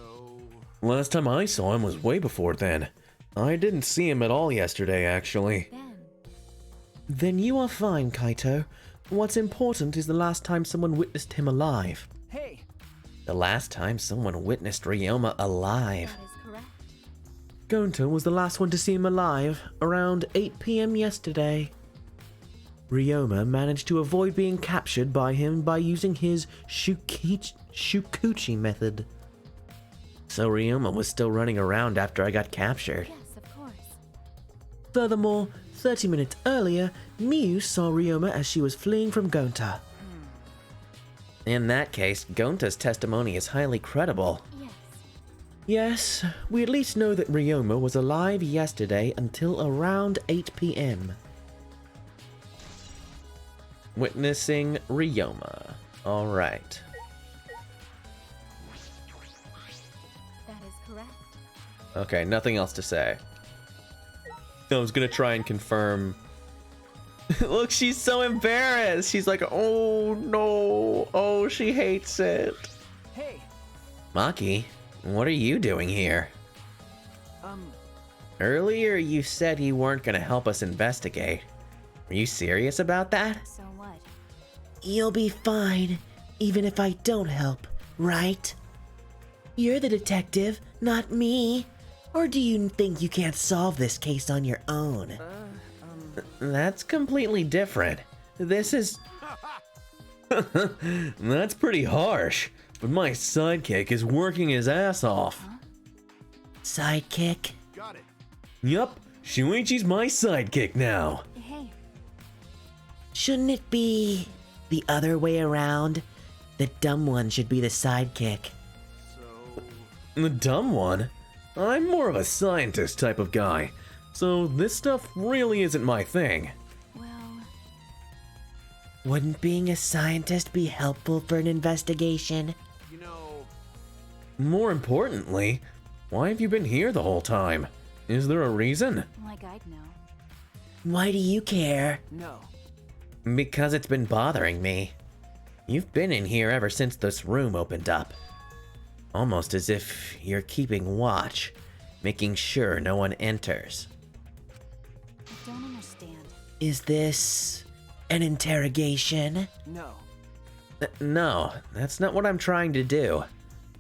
Last time I saw him was way before then. I didn't see him at all yesterday, actually. Then you are fine, Kaito. What's important is the last time someone witnessed him alive. Hey. The last time someone witnessed Ryoma alive. That is correct. Gonta was the last one to see him alive, around 8 p.m. yesterday. Ryoma managed to avoid being captured by him by using his Shukuchi method. So Ryoma was still running around after I got captured. Yes, of course. Furthermore, 30 minutes earlier, Miu saw Ryoma as she was fleeing from Gonta. In that case, Gonta's testimony is highly credible. Yes. Yes, we at least know that Ryoma was alive yesterday until around 8 p.m. Witnessing Ryoma. Alright. That is correct. Okay, nothing else to say. I was gonna try and confirm. Look, she's so embarrassed. She's like, oh no. Oh, she hates it. Hey, Maki, what are you doing here? Earlier you said you weren't gonna help us investigate. Are you serious about that? So what? You'll be fine, even if I don't help, right? You're the detective, not me. Or do you think you can't solve this case on your own? That's completely different. This is... That's pretty harsh, but my sidekick is working his ass off. Sidekick? Got it. Yup, Shuichi's my sidekick now. Hey, Shouldn't it be the other way around? The dumb one should be the sidekick. So, The dumb one? I'm more of a scientist type of guy, so this stuff really isn't my thing. well, Wouldn't being a scientist be helpful for an investigation? you know, More importantly, why have you been here the whole time? Is there a reason? like I'd know. Why do you care? no. Because it's been bothering me. You've been in here ever since this room opened up. Almost as if you're keeping watch, making sure no one enters. I don't understand. Is this an interrogation? No. No, that's not what I'm trying to do.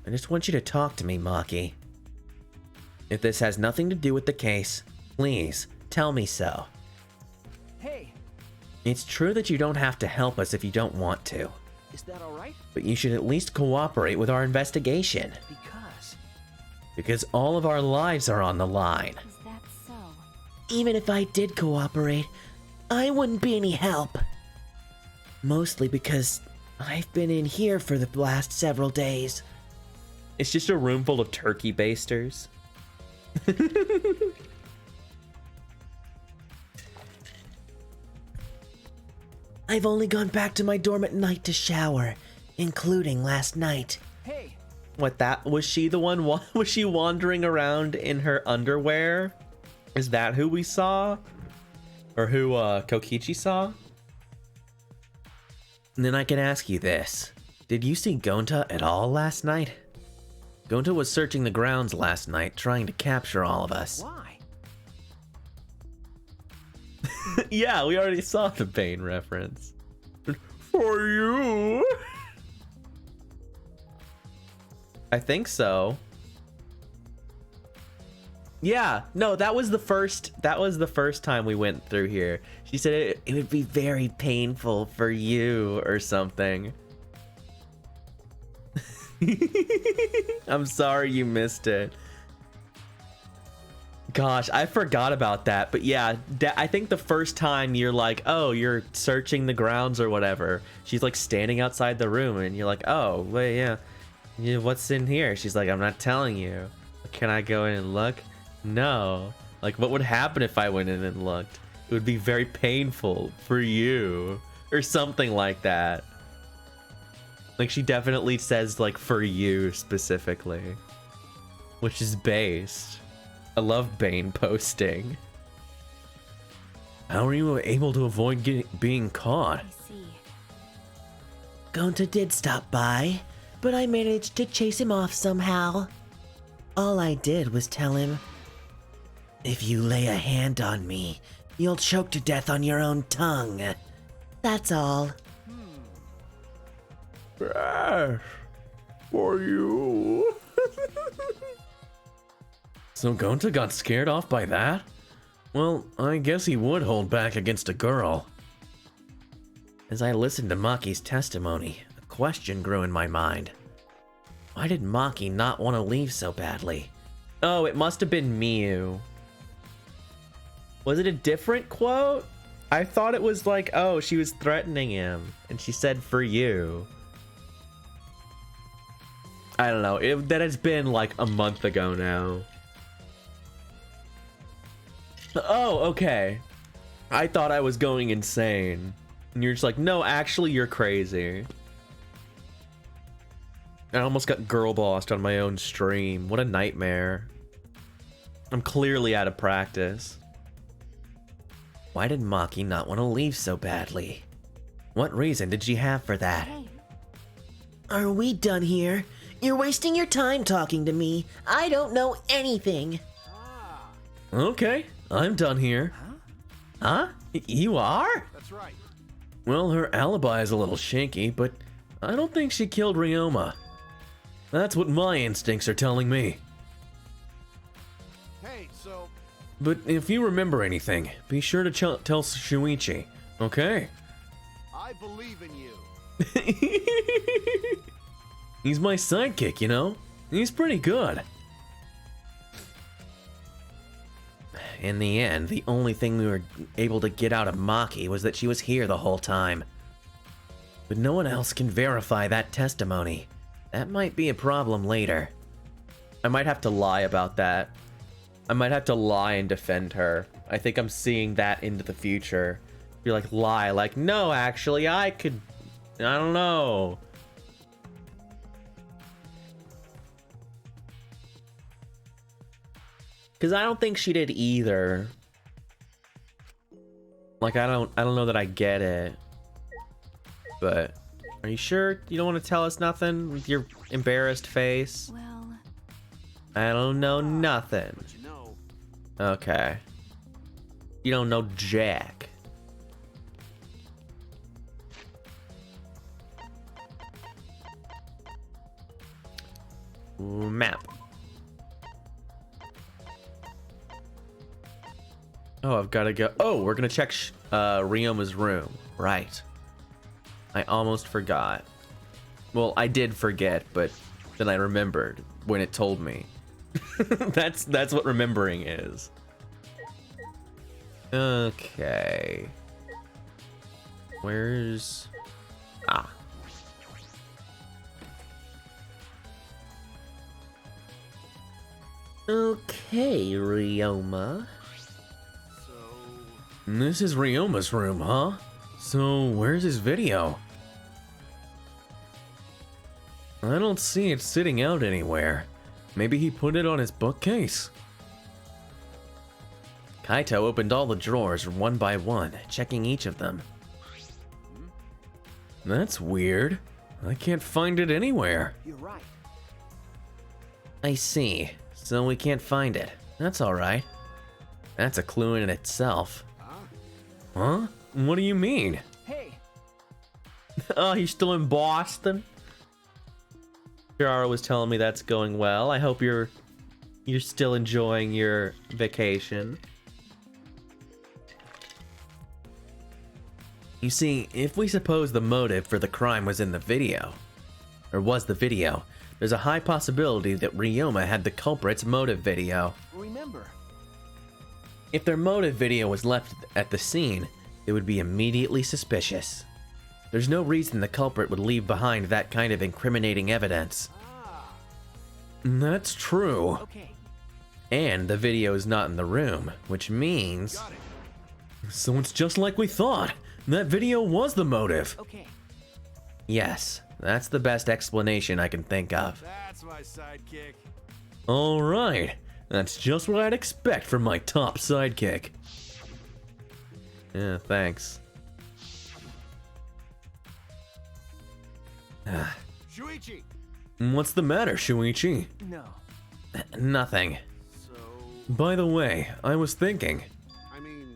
I just want you to talk to me, Maki. If this has nothing to do with the case, please tell me so. Hey, It's true that you don't have to help us if you don't want to, is that alright? but you should at least cooperate with our investigation, because all of our lives are on the line. Is that so? Even if I did cooperate, I wouldn't be any help. Mostly because I've been in here for the last several days. It's just a room full of turkey basters. I've only gone back to my dorm at night to shower, including last night. Hey, What, that was she the one? Was she wandering around in her underwear? Is that who we saw? Or who Kokichi saw? And then I can ask you this. Did you see Gonta at all last night? Gonta was searching the grounds last night, trying to capture all of us. why? Yeah, we already saw the Bane reference. For you. I think so. Yeah, no, that was the first time we went through here. She said it would be very painful for you or something. I'm sorry you missed it. Gosh, I forgot about that. But yeah, I think the first time you're like, oh, you're searching the grounds or whatever. She's like standing outside the room and you're like, oh, wait, yeah, what's in here? She's like, I'm not telling you. Can I go in and look? No. Like, what would happen if I went in and looked? It would be very painful for you or something like that. Like, she definitely says, like, for you specifically, which is based. I love Bane posting. How are you able to avoid being caught? I see. Gonta did stop by, but I managed to chase him off somehow. All I did was tell him, if you lay a hand on me, you'll choke to death on your own tongue. That's all. Yes, for you. So Gonta got scared off by that? Well, I guess he would hold back against a girl. As I listened to Maki's testimony, a question grew in my mind. Why did Maki not want to leave so badly? Oh, it must have been Miu. Was it a different quote? I thought it was like, oh, she was threatening him, and she said, for you. I don't know. That has been like a month ago now. Oh, okay. I thought I was going insane. And you're just like, no, actually, you're crazy. I almost got girl bossed on my own stream. What a nightmare. I'm clearly out of practice. Why did Maki not want to leave so badly? What reason did she have for that? Hey, Are we done here? You're wasting your time talking to me. I don't know anything. Okay, I'm done here. Huh? You are? That's right. Well, her alibi is a little shaky, but I don't think she killed Ryoma. That's what my instincts are telling me. Hey, so But if you remember anything, be sure to tell Shuichi, okay? I believe in you. He's my sidekick, you know? He's pretty good. In the end, the only thing we were able to get out of Maki was that she was here the whole time. But no one else can verify that testimony. That might be a problem later. I might have to lie about that. I might have to lie and defend her. I think I'm seeing that into the future. Be like, lie, like, no, actually, I don't know. Because I don't think she did either. Like, I don't know that I get it. But, are you sure you don't want to tell us nothing with your embarrassed face? well, I don't know nothing. But you know, Okay. You don't know jack. Ooh, map. Oh, I've got to go. Oh, we're gonna check Ryoma's room. Right. I almost forgot. Well, I did forget, but then I remembered when it told me. That's what remembering is. Okay. Where's... Ah. Okay, Ryoma. so This is Ryoma's room, huh? So, where's his video? I don't see it sitting out anywhere. Maybe he put it on his bookcase. Kaito opened all the drawers one by one, checking each of them. That's weird. I can't find it anywhere. You're right. I see. So we can't find it. That's alright. That's a clue in itself. Huh? What do you mean? Hey, Oh, he's still in Boston? Kirara was telling me that's going well. I hope you're still enjoying your vacation. You see, if we suppose the motive for the crime was in the video, or was the video, there's a high possibility that Ryoma had the culprit's motive video. remember. If their motive video was left at the scene, it would be immediately suspicious. There's no reason the culprit would leave behind that kind of incriminating evidence. That's true. Okay. And the video is not in the room, which means... got it. So it's just like we thought. That video was the motive. Okay. Yes, that's the best explanation I can think of. That's my sidekick. Alright. That's just what I'd expect from my top sidekick. Yeah, thanks. Shuichi. What's the matter, Shuichi? No. Nothing. So, By the way, I was thinking, I mean,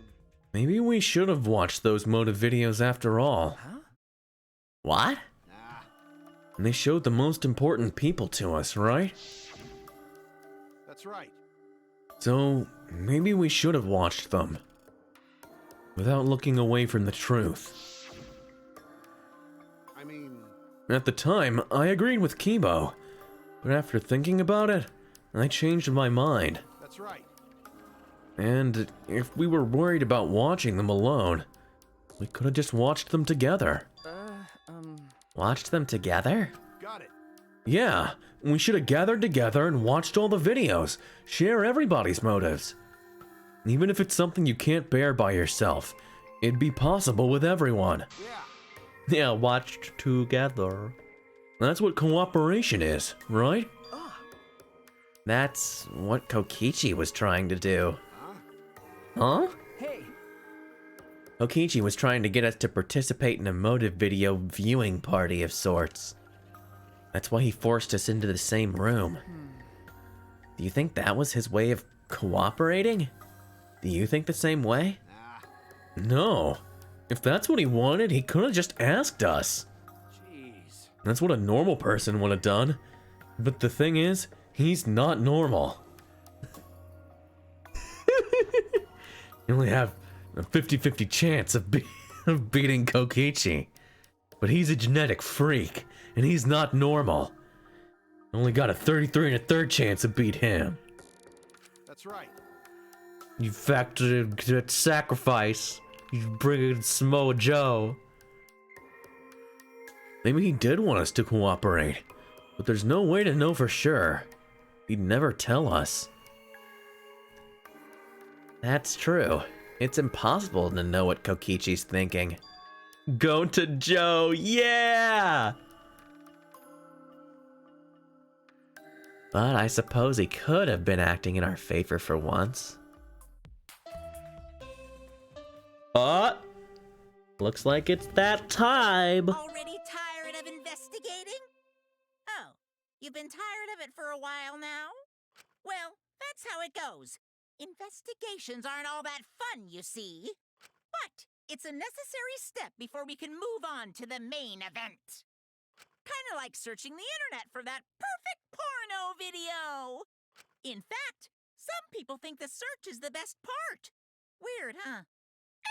maybe we should have watched those motive videos after all. Huh? What? nah. They showed the most important people to us, right? That's right. So, maybe we should have watched them. Without looking away from the truth. I mean, At the time, I agreed with Kibo. But after thinking about it, I changed my mind. that's right. And if we were worried about watching them alone, we could have just watched them together. Watched them together? Got it. Yeah, we should have gathered together and watched all the videos. Share everybody's motives. Even if it's something you can't bear by yourself, it'd be possible with everyone. Yeah, watched together. That's what cooperation is, right? That's what Kokichi was trying to do. Huh? Hey, Kokichi was trying to get us to participate in a motive video viewing party of sorts. That's why he forced us into the same room. Do you think that was his way of cooperating? Do you think the same way? No. If that's what he wanted, he could have just asked us. Jeez. That's what a normal person would have done. But the thing is, he's not normal. You only have a 50-50 chance of beating Kokichi. But he's a genetic freak, and he's not normal. Only got a 33 1/3 chance to beat him. That's right. You factored that sacrifice. You bring in Samoa Joe. Maybe he did want us to cooperate, but there's no way to know for sure. He'd never tell us. That's true. It's impossible to know what Kokichi's thinking. Go to Joe, yeah! But I suppose he could have been acting in our favor for once. But looks like it's that time. Already tired of investigating? Oh, you've been tired of it for a while now? Well, that's how it goes. Investigations aren't all that fun, you see. But it's a necessary step before we can move on to the main event. Kinda like searching the internet for that perfect porno video. In fact, some people think the search is the best part. Weird, huh?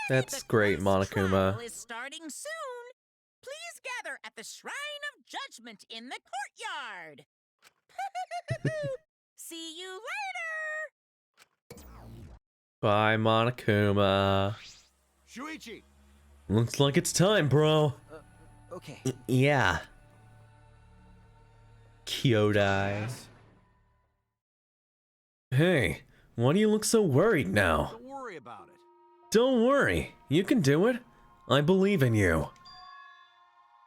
That's The great, quiz Monokuma. trial is starting soon. Please gather at the Shrine of Judgment in the courtyard. See you later. Bye, Monokuma. Shuichi! Looks like it's time, bro. okay. Yeah. Kyodai. Hey, why do you look so worried now? Don't worry about it. Don't worry, you can do it. I believe in you.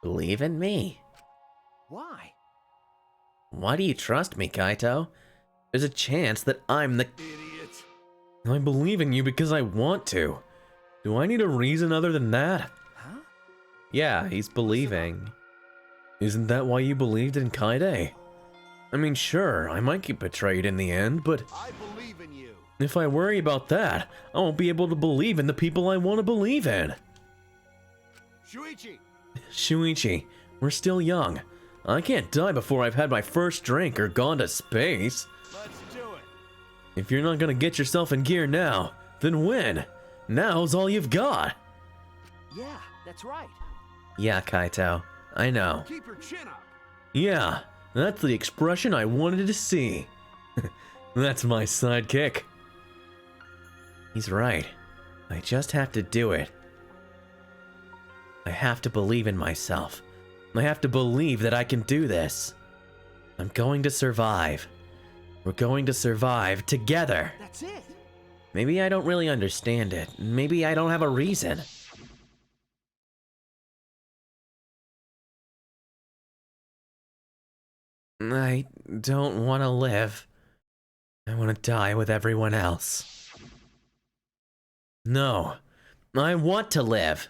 Believe in me. Why? Why do you trust me, Kaito? There's a chance that I'm the... Idiot. I believe in you because I want to. Do I need a reason other than that? Huh? Yeah, he's believing. Isn't that why you believed in Kaide? I mean, sure, I might get betrayed in the end, but I believe in you. if I worry about that, I won't be able to believe in the people I want to believe in. Shuichi! Shuichi, we're still young. I can't die before I've had my first drink or gone to space. Let's do it. If you're not gonna get yourself in gear now, then when? Now's all you've got. Yeah, that's right. Yeah, Kaito. I know. Keep your chin up. Yeah, that's the expression I wanted to see. That's my sidekick. He's right. I just have to do it. I have to believe in myself. I have to believe that I can do this. I'm going to survive. We're going to survive together. That's it. Maybe I don't really understand it. Maybe I don't have a reason. I don't want to live. I want to die with everyone else. No, I want to live.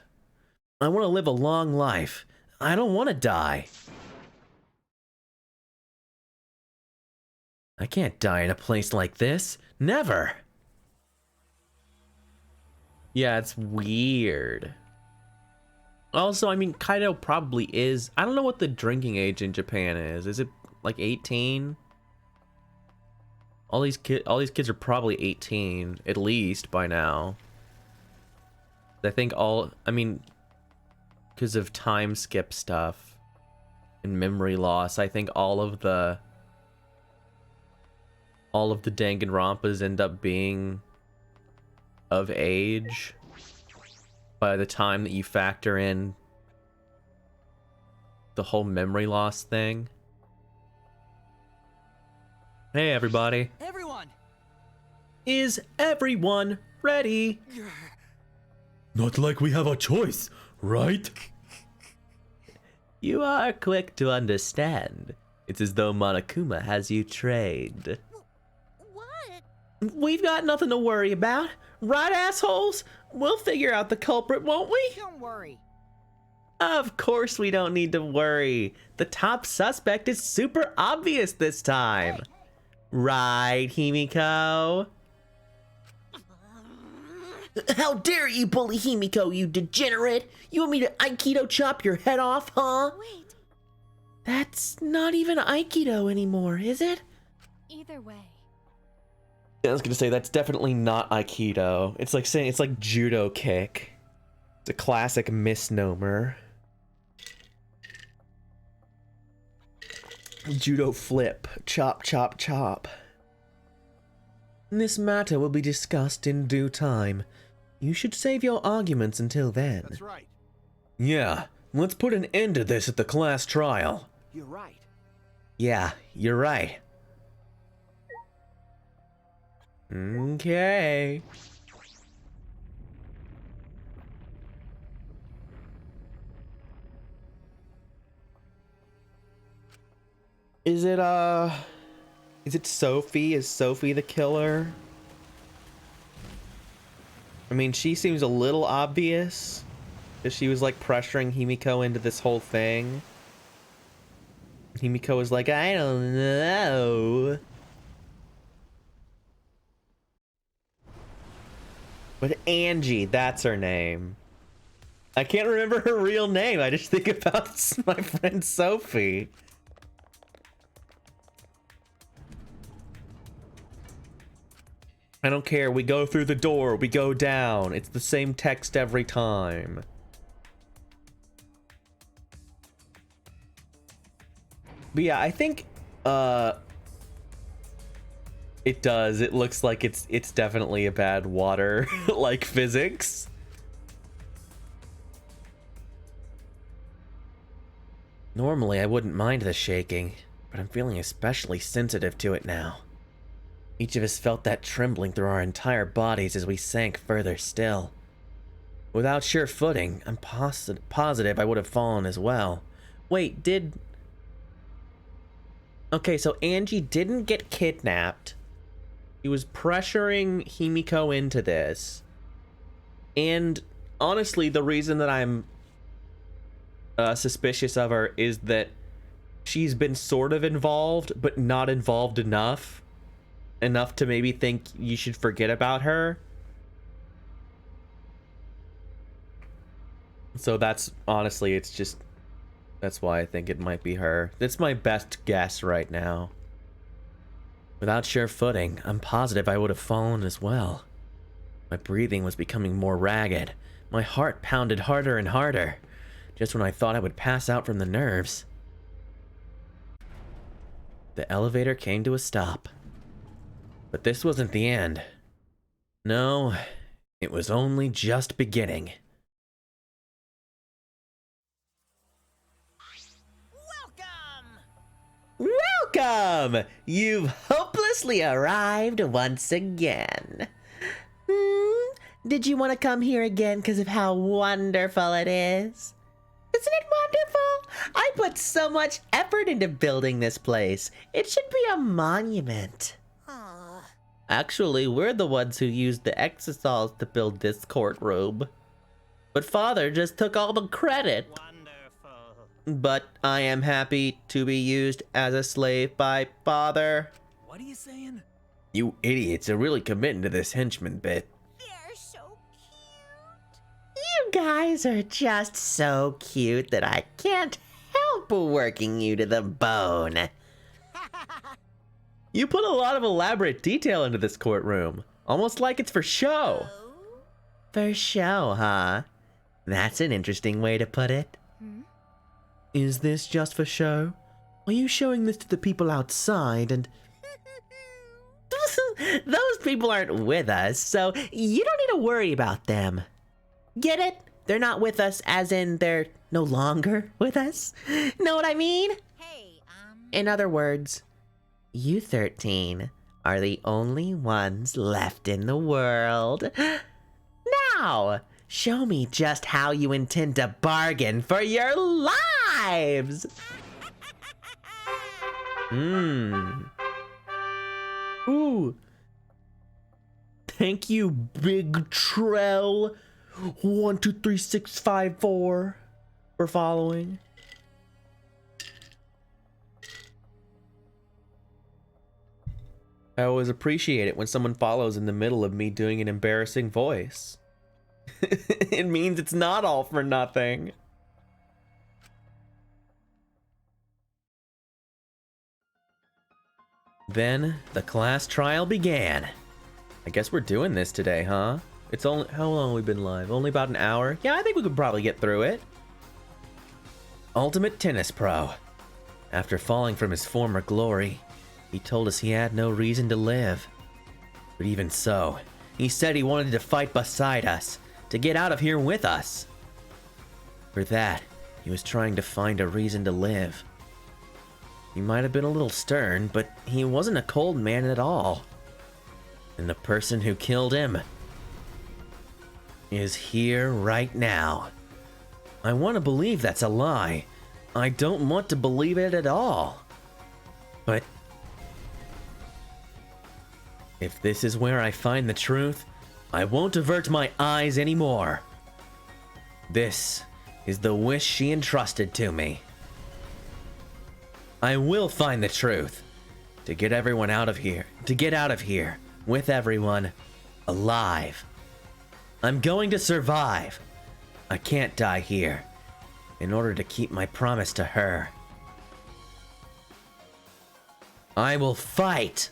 I want to live a long life. I don't want to die. I can't die in a place like this. Never. Yeah, it's weird. Also, I mean, Kaido probably is... I don't know what the drinking age in Japan is. Is it like 18? All these kids are probably 18, at least, by now. I think I mean, because of time skip stuff and memory loss, I think all of the Danganronpas end up being of age by the time that you factor in the whole memory loss thing. Hey, everybody. Everyone! Is everyone ready? Not like we have a choice, right? You are quick to understand. It's as though Monokuma has you trained. What? We've got nothing to worry about. Right, assholes? We'll figure out the culprit, won't we? Don't worry. Of course we don't need to worry. The top suspect is super obvious this time. Right, Himiko? How dare you bully Himiko, you degenerate! You want me to Aikido chop your head off, huh? Wait, That's not even Aikido anymore, is it? either way. I was gonna say, that's definitely not Aikido. It's like saying it's like judo kick. It's a classic misnomer. Judo flip. Chop, chop, chop. This matter will be discussed in due time. You should save your arguments until then. That's right. Yeah, let's put an end to this at the class trial. You're right. Yeah, you're right. Okay. Is it Sophie? Is Sophie the killer? I mean, she seems a little obvious. Because she was like pressuring Himiko into this whole thing. Himiko was like, I don't know. But Angie, that's her name. I can't remember her real name. I just think about my friend Sophie. I don't care. We go through the door. We go down. It's the same text every time. But yeah, I think it does. It looks like it's definitely a bad water like physics. Normally I wouldn't mind the shaking, but I'm feeling especially sensitive to it now. Each of us felt that trembling through our entire bodies as we sank further still. Without sure footing, I'm positive I would have fallen as well. Wait, Okay, so Angie didn't get kidnapped. He was pressuring Himiko into this. And honestly, the reason that I'm suspicious of her is that she's been sort of involved, but not involved enough to maybe think you should forget about her. So that's honestly, that's why I think it might be her. That's my best guess right now. Without sure footing, I'm positive I would have fallen as well. My breathing was becoming more ragged. My heart pounded harder and harder, just when I thought I would pass out from the nerves. The elevator came to a stop. But this wasn't the end. No, it was only just beginning. Welcome! You've hopelessly arrived once again. Did you want to come here again because of how wonderful it is? Isn't it wonderful? I put so much effort into building this place. It should be a monument. Actually, we're the ones who used the exosols to build this courtroom. But Father just took all the credit. Wonderful. But I am happy to be used as a slave by Father. What are you saying? You idiots are really committing to this henchman bit. They're so cute. You guys are just so cute that I can't help working you to the bone. You put a lot of elaborate detail into this courtroom. Almost like it's for show. For show, huh? That's an interesting way to put it. Is this just for show? Are you showing this to the people outside and... Those people aren't with us, so you don't need to worry about them. Get it? They're not with us as in they're no longer with us. Know what I mean? Hey, In other words, You 13 are the only ones left in the world. Now, show me just how you intend to bargain for your lives! Ooh. Thank you, Big Trell. 123654 for following. I always appreciate it when someone follows in the middle of me doing an embarrassing voice. It means it's not all for nothing. Then the class trial began. I guess we're doing this today, huh? It's only, how long have we been live? Only about an hour? Yeah, I think we could probably get through it. Ultimate Tennis Pro. After falling from his former glory, he told us he had no reason to live. But even so, he said he wanted to fight beside us, to get out of here with us. For that, he was trying to find a reason to live. He might have been a little stern, but he wasn't a cold man at all. And the person who killed him is here right now. I want to believe that's a lie. I don't want to believe it at all. But if this is where I find the truth, I won't avert my eyes anymore. This is the wish she entrusted to me. I will find the truth. To get everyone out of here. To get out of here. With everyone. Alive. I'm going to survive. I can't die here. In order to keep my promise to her. I will fight.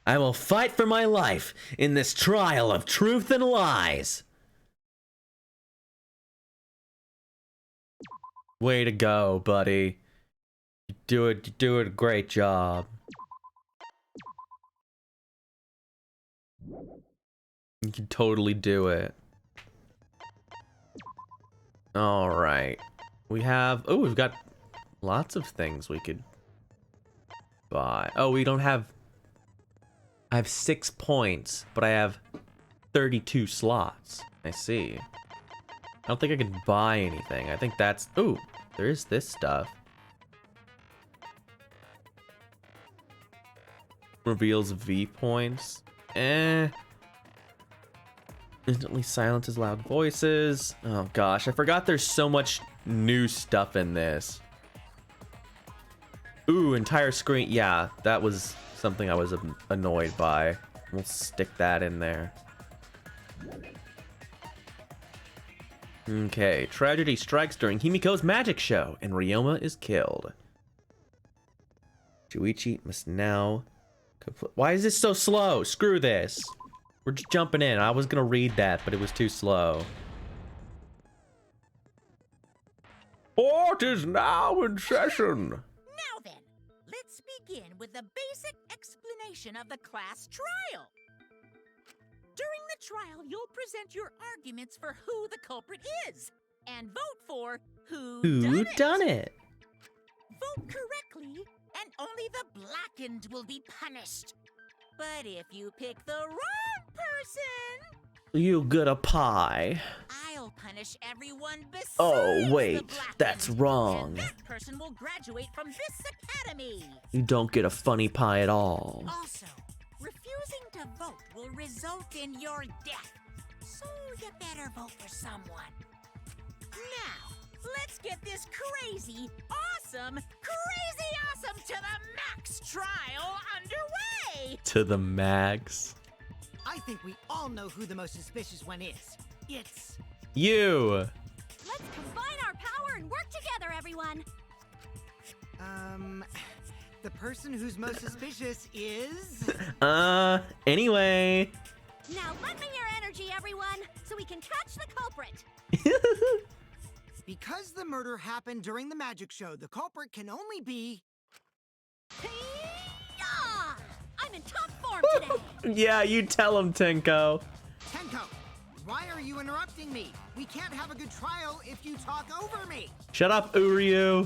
I will fight for my life in this trial of truth and lies. Way to go, buddy. You do it a great job. You can totally do it. All right. We have, oh, we've got lots of things we could buy. Oh, we don't have, I have 6 points, but I have 32 slots. I see. I don't think I can buy anything. I think that's, ooh, there is this stuff. Reveals V points. Instantly silences loud voices. Oh gosh, I forgot there's so much new stuff in this. Ooh, entire screen. Yeah, that was something I was annoyed by. We'll stick that in there. Okay, tragedy strikes during Himiko's magic show, and Ryoma is killed. Shuichi must now... Why is this so slow? Screw this. We're just jumping in. I was gonna read that, but it was too slow. Court is now in session. Now then, let's begin with the basic explanation of the class trial. During the trial, you'll present your arguments for who the culprit is, and vote for who done it. Vote correctly, and only the blackened will be punished. But if you pick the wrong person, You get a pie. I'll punish everyone besides Oh, wait, the blackened, that's wrong. And that person will graduate from this academy. You don't get a funny pie at all. Also, refusing to vote will result in your death. So you better vote for someone. Now, let's get this crazy awesome to the max trial underway! To the max. I think we all know who the most suspicious one is. It's... You. Let's combine our power and work together, everyone. The person who's most suspicious is... Anyway. Now lend me your energy, everyone, so we can catch the culprit. Because the murder happened during the magic show, the culprit can only be... Yeah! I'm in top form today. Yeah, you tell him, Tenko. Tenko, why are you interrupting me? We can't have a good trial if you talk over me. Shut up, Uryu.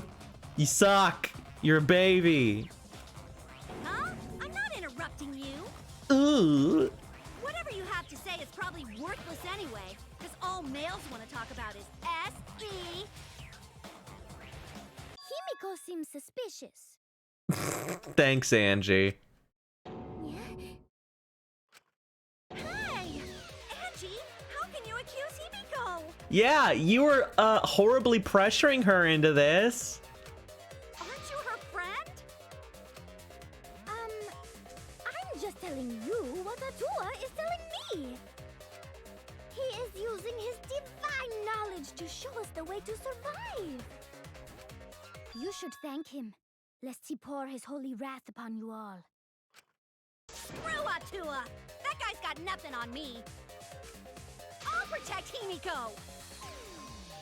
You suck. You're a baby. Huh? interrupting you. Ooh. Whatever you have to say is probably worthless anyway, because all males want to talk about is SB. Himiko seems suspicious. Thanks, Angie. Hey! Angie, how can you accuse Himiko? Yeah, you were horribly pressuring her into this. Aren't you her friend? I'm just telling you what Atua is telling me. He is using his divine knowledge to show us the way to survive. You should thank him, lest he pour his holy wrath upon you all. Screw Atua! That guy's got nothing on me. I'll protect Himiko!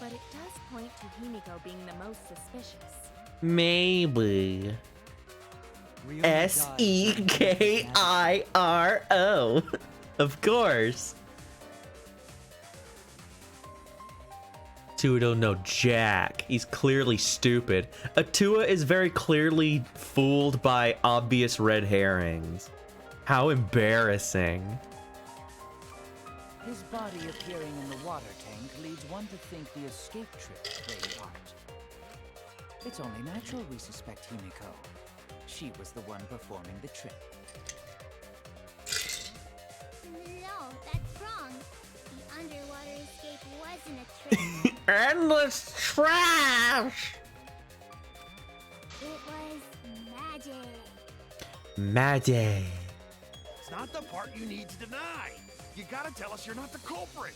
But it does point to Himiko being the most suspicious. Maybe. Sekiro. Of course. Atua don't know jack. He's clearly stupid. Atua is very clearly fooled by obvious red herrings. How embarrassing. His body appearing in the water tank leads one to think the escape trick played a part. It's only natural we suspect Himiko. She was the one performing the trick. No, that's wrong. The underwater escape wasn't a trick. Endless trash! It was magic. Magic. It's not the part you need to deny. You gotta tell us you're not the culprit.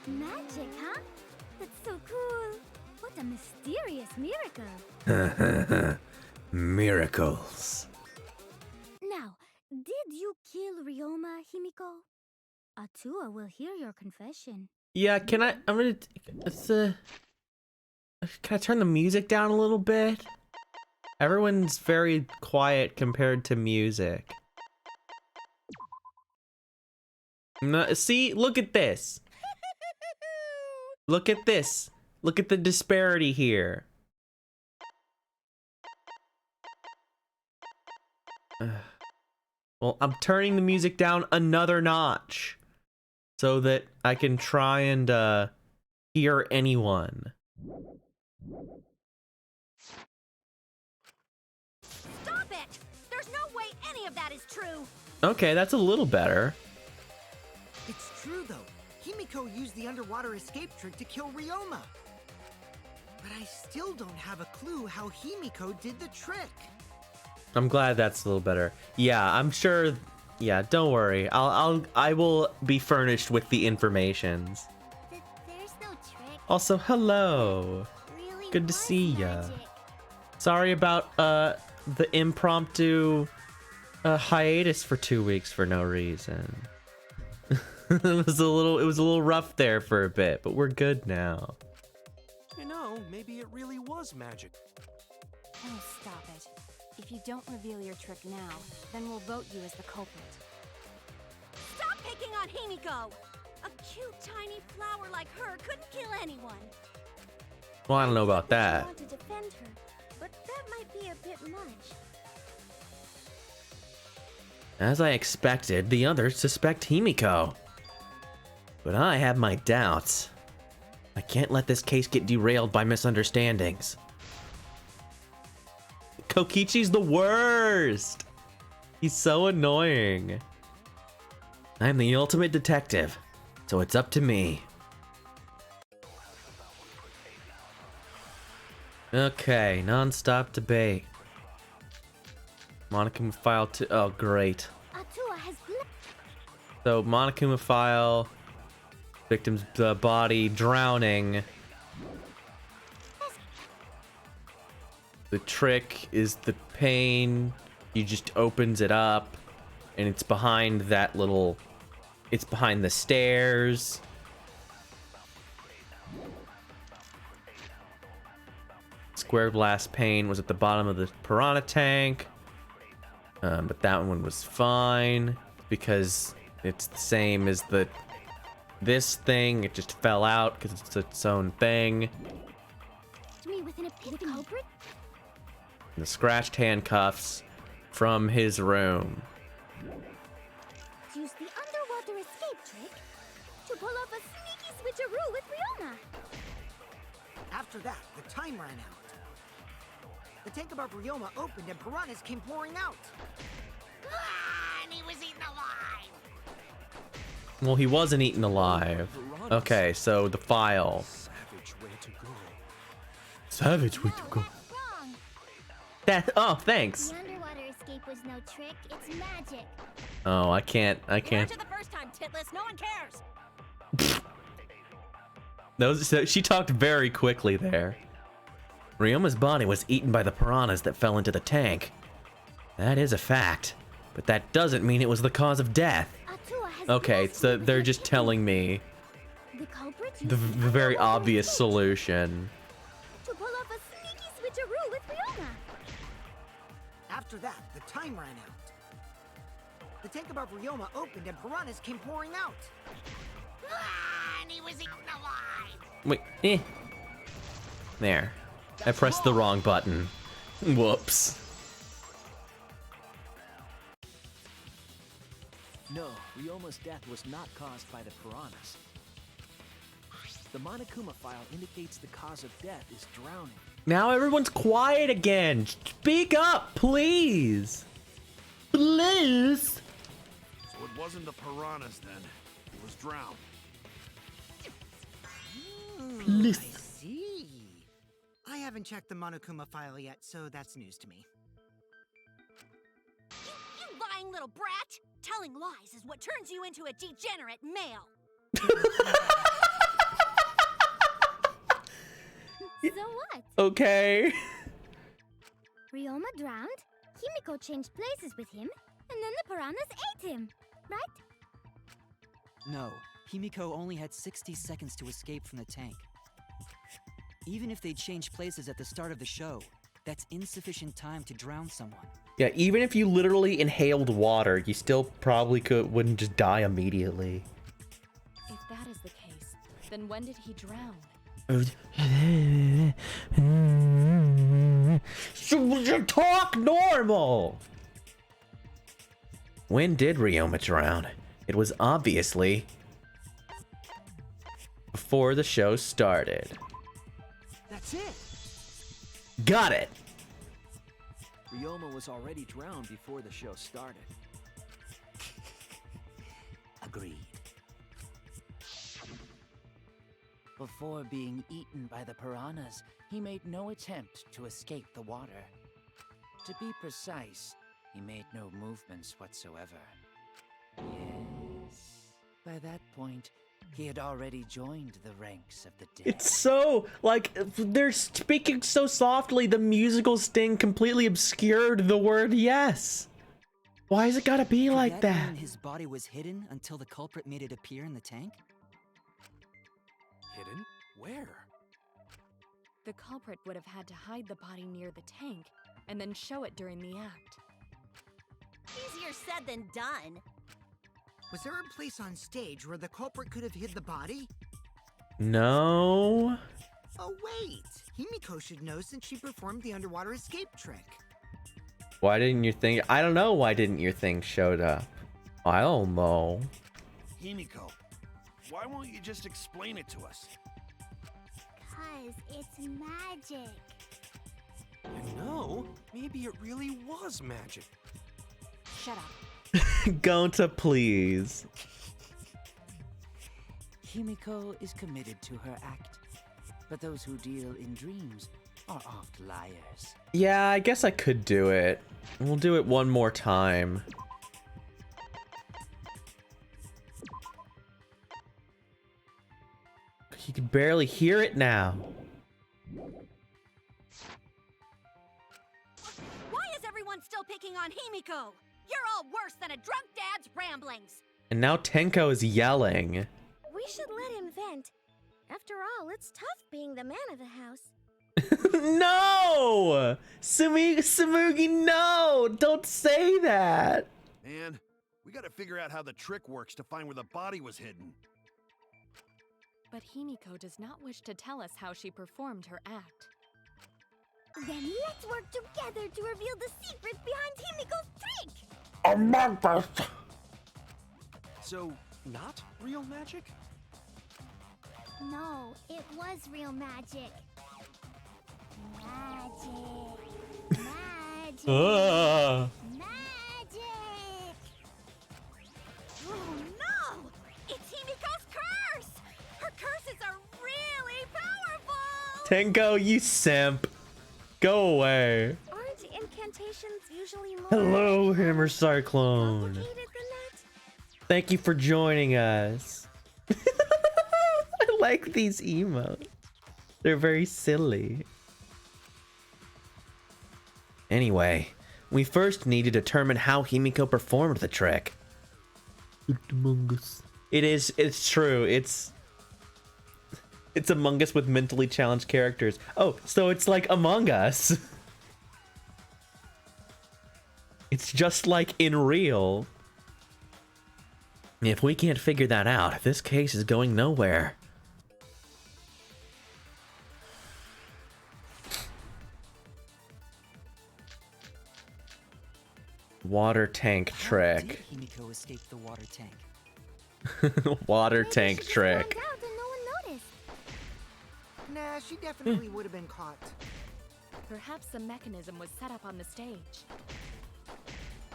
Magic, huh? That's so cool. What a mysterious miracle. Miracles. Now, did you kill Ryoma, Himiko? Atua will hear your confession. Yeah, can I? I'm gonna. Can I turn the music down a little bit? Everyone's very quiet compared to music. No, see, look at this. Look at this. Look at the disparity here. Well, I'm turning the music down another notch so that I can try and hear anyone. Stop it! There's no way any of that is true. Okay, that's a little better. It's true, though. Himiko used the underwater escape trick to kill Ryoma. But I still don't have a clue how Himiko did the trick. I'm glad that's a little better. Yeah, I'm sure. Yeah, don't worry. I will be furnished with the informations. There's no trick. Also, hello. Really Good to was see ya. magic. Sorry about the impromptu hiatus for 2 weeks for no reason. It was a little rough there for a bit, but we're good now. You know, maybe it really was magic. Oh, stop it. If you don't reveal your trick now, then we'll vote you as the culprit. Stop picking on Himiko! A cute tiny flower like her couldn't kill anyone. Well, I don't know about I that. want to defend her, but that might be a bit much. As I expected, the others suspect Himiko. But I have my doubts. I can't let this case get derailed by misunderstandings. Kokichi's the worst! He's so annoying. I'm the ultimate detective, so it's up to me. Okay, non-stop debate. Monokuma file 2. Oh, great. Atua has So, Monokuma file, victim's body drowning. The trick is the pain. He just opens it up, and it's behind that little. It's behind the stairs. Square blast pain was at the bottom of the piranha tank. But that one was fine because it's the same as this thing. It just fell out because it's its own thing. me with an epitome culprit. And the scratched handcuffs from his room. Use the underwater escape trick to pull off a sneaky switcheroo with Riona. After that, the time ran out. The tank above Ryoma opened and piranhas came pouring out. And he was eaten alive. Well, he wasn't eaten alive. Okay, so the file. Savage way to go. Savage way to go. Wrong. Oh, thanks. The underwater escape was no trick, it's magic. Oh, I can't. You answered the first time, Titless. No one cares. So she talked very quickly there. Ryoma's body was eaten by the piranhas that fell into the tank. That is a fact, but that doesn't mean it was the cause of death. Atua has Okay, blessed so you with they're the just key. telling me The culprit the used very underwater obvious escape solution. to pull off a sneaky switcheroo with Riona. After that, the time ran out. The tank above Ryoma opened and piranhas came pouring out. And he was eaten alive. Wait, There. I pressed the wrong button. Whoops. No, Ryoma's death was not caused by the piranhas. The Monokuma file indicates the cause of death is drowning. Now everyone's quiet again. Speak up, please. Please. So it wasn't the piranhas then. It was drowned. I see. I haven't checked the Monokuma file yet, so that's news to me. You lying little brat! Telling lies is what turns you into a degenerate male. So what? Okay. Ryoma drowned, Himiko changed places with him, and then the piranhas ate him, right? No, Himiko only had 60 seconds to escape from the tank. Even if they changed places at the start of the show, that's insufficient time to drown someone. Yeah, even if you literally inhaled water, you still probably wouldn't just die immediately. If that is the case, then when did he drown? Talk normal! When did Ryoma drown? It was obviously before the show started. That's it. Got it! Ryoma was already drowned before the show started. Agreed. Before being eaten by the piranhas, he made no attempt to escape the water. To be precise, he made no movements whatsoever. Yes. By that point, he had already joined the ranks of the dead. It's so, like, they're speaking so softly, the musical sting completely obscured the word yes. Why is it gotta be Could like that? mean his body was hidden until the culprit made it appear in the tank? Hidden? Where? The culprit would have had to hide the body near the tank and then show it during the act. Easier said than done. Was there a place on stage where the culprit could have hid the body? No. Oh wait, Himiko should know since she performed the underwater escape trick. Why didn't your thing? I don't know. Why didn't your thing showed up? I don't know. Himiko, why won't you just explain it to us? 'Cause it's magic. You know, maybe it really was magic. Shut up. Gonta, please. Himiko is committed to her act, but those who deal in dreams are oft liars. Yeah, I guess I could do it. We'll do it one more time. You can barely hear it now. Why is everyone still picking on Himiko? You're all worse than a drunk dad's ramblings. And now Tenko is yelling. We should let him vent. After all, it's tough being the man of the house. No! Samugi, no! Don't say that! Man, we gotta figure out how the trick works to find where the body was hidden. But Himiko does not wish to tell us how she performed her act. Then let's work together to reveal the secret behind Himiko's trick! Among Us. So, not real magic? No, it was real magic. Magic. Magic. Magic. Oh no! It's Himiko's curse! Her curses are really powerful! Tenko, you simp. Go away. Aren't incantations usually more Hello, Hammer Cyclone. complicated than that? Thank you for joining us. I like these emotes. They're very silly. Anyway, we first need to determine how Himiko performed the trick. It's true. It's Among Us with mentally challenged characters. Oh, so it's like Among Us. It's just like in real. If we can't figure that out, this case is going nowhere. Water tank How trick. did Himiko escape the water tank? Water Maybe tank she just trick. found out and no one noticed. Nah, she definitely would have been caught. Perhaps the mechanism was set up on the stage.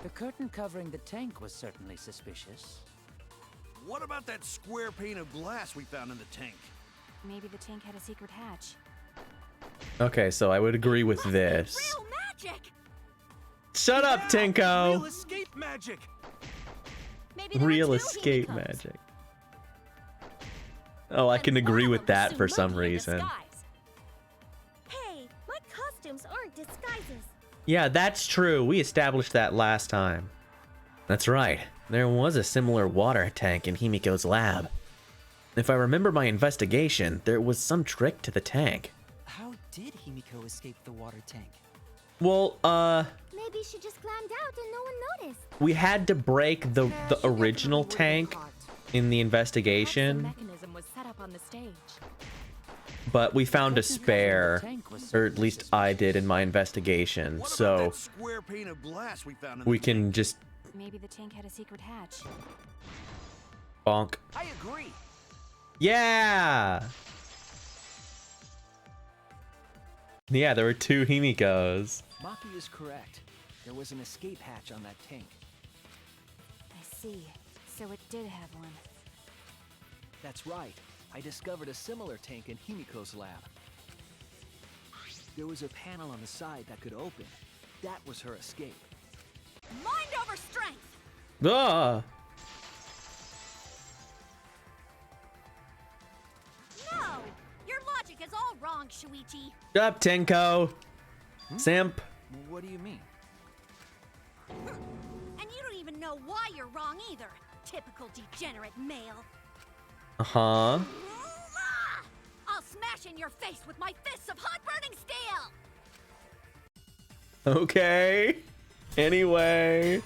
The curtain covering the tank was certainly suspicious. What about that square pane of glass we found in the tank? Maybe the tank had a secret hatch. Okay, so I would agree with this. Real magic! Shut up, Real Tenko! escape magic! Maybe there Real were two escape Himikos. magic. Oh, I can And agree one with of them that was for too some lucky in reason. disguise. Hey, my costumes aren't disguises. Yeah, that's true. We established that last time. That's right. There was a similar water tank in Himiko's lab. If I remember my investigation, there was some trick to the tank. How did Himiko escape the water tank? Well, Maybe she just climbed out and no one noticed. we had to break the Nah, the she definitely original would've been tank caught. in the Perhaps the investigation, mechanism was set up on the stage. but we found a Curtain covering the spare, tank was or at certainly least I suspicious. did in my investigation. What about So that square pane of glass we found in we the tank? can just Maybe the tank had a secret hatch. bonk. I agree. Yeah. Yeah, there were two Himikos. Maki is correct. There was an escape hatch on that tank. I see. So it did have one. That's right. I discovered a similar tank in Himiko's lab. There was a panel on the side that could open. That was her escape. Mind over strength! Ah. No! Your logic is all wrong, Shuichi. Shut up, Tenko. Simp. What do you mean? And you don't even know why you're wrong either. Typical degenerate male. Uh-huh. Ah! I'll smash in your face with my fists of hot burning steel! Okay. Anyway.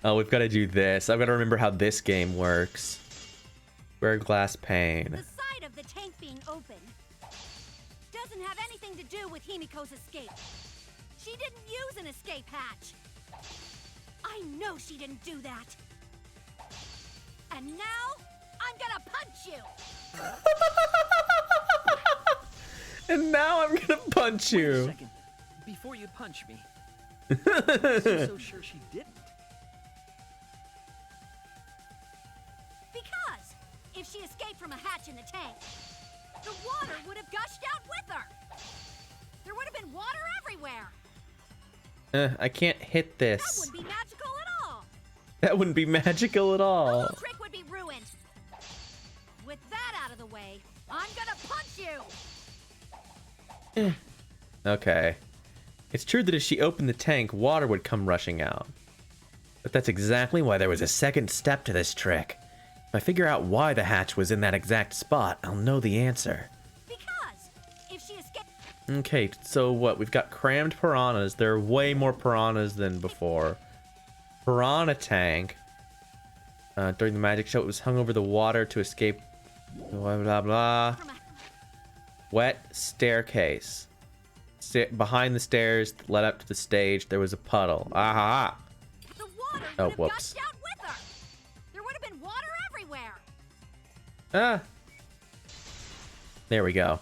Oh, we've got to do this. I've got to remember how this game works. Square glass pane. The side of the tank being open doesn't have anything to do with Himiko's escape. She didn't use an escape hatch. I know she didn't do that. And now, I'm gonna punch you! And now I'm gonna punch Wait a you. second. Before you punch me. I'm so sure she didn't. Because if she escaped from a hatch in the tank, the water would have gushed out with her. There would have been water everywhere. I can't hit That this. wouldn't be magical at all. That wouldn't be magical at The all. whole trick would be ruined. With that out of the way, I'm gonna punch you. Okay. It's true that if she opened the tank, water would come rushing out. But that's exactly why there was a second step to this trick. If I figure out why the hatch was in that exact spot, I'll know the answer. Because if she escaped, Okay, so what? We've got crammed piranhas. There are way more piranhas than before. Piranha tank. During the magic show, it was hung over the water to escape. Blah, blah, blah. from a Wet staircase. behind the stairs that led up to the stage, there was a puddle. Aha! The water Oh, would have whoops. gushed out with her. There would have been water everywhere. Ah. There we go.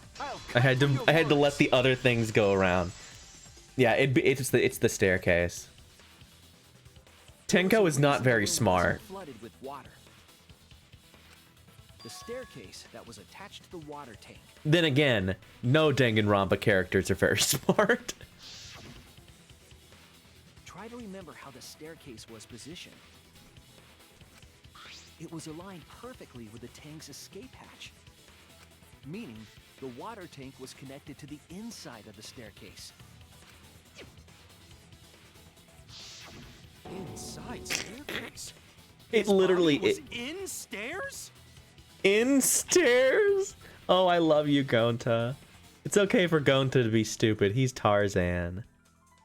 I had to let the other things go around. Yeah, it's the staircase. Tenko is not very smart. Flooded with water. The staircase that was attached to the water tank. Then again, no Danganronpa characters are very smart. Try to remember how the staircase was positioned. It was aligned perfectly with the tank's escape hatch, meaning the water tank was connected to the inside of the staircase. Inside staircase. It literally Was in stairs? in stairs. Oh, I love you, Gonta. It's okay for Gonta to be stupid. He's Tarzan.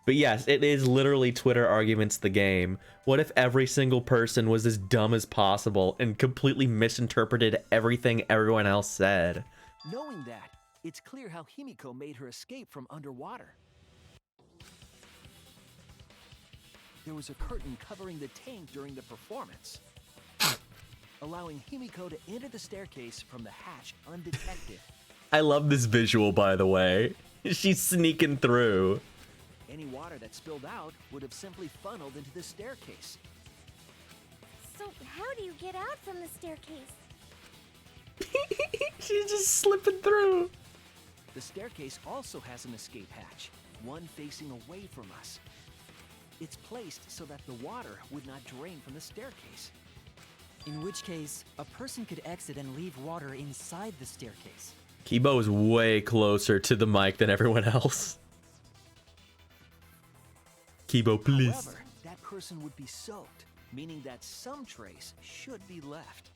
But yes, it is literally Twitter arguments the game. What if every single person was as dumb as possible and completely misinterpreted everything everyone else said? Knowing that, it's clear how Himiko made her escape from underwater. There was a curtain covering the tank during the performance, allowing Himiko to enter the staircase from the hatch undetected. I love this visual, by the way. She's sneaking through. Any water that spilled out would have simply funneled into the staircase. So how do you get out from the staircase? She's just slipping through. The staircase also has an escape hatch, one facing away from us. It's placed so that the water would not drain from the staircase. In which case, a person could exit and leave water inside the staircase. Kibo is way closer to the mic than everyone else. Kibo, please. However, that person would be soaked, meaning that some trace should be left.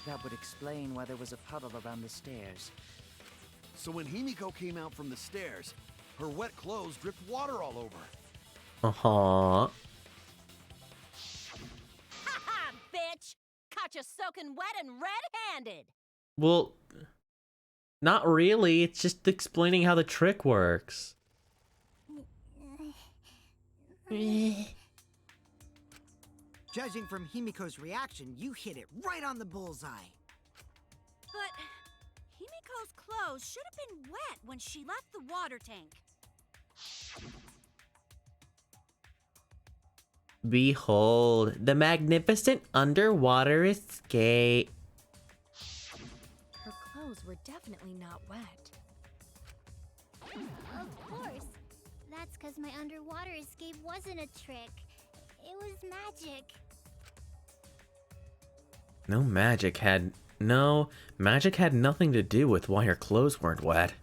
That would explain why there was a puddle around the stairs. So when Himiko came out from the stairs, her wet clothes dripped water all over. Uh-huh. Ha-ha, bitch! Caught you soaking wet and red-handed. Well, not really. It's just explaining how the trick works. Judging from Himiko's reaction, you hit it right on the bullseye. But Himiko's clothes should have been wet when she left the water tank. Behold, the magnificent underwater escape. Her clothes were definitely not wet. Of course. That's because my underwater escape wasn't a trick. It was magic. Magic had nothing to do with why her clothes weren't wet.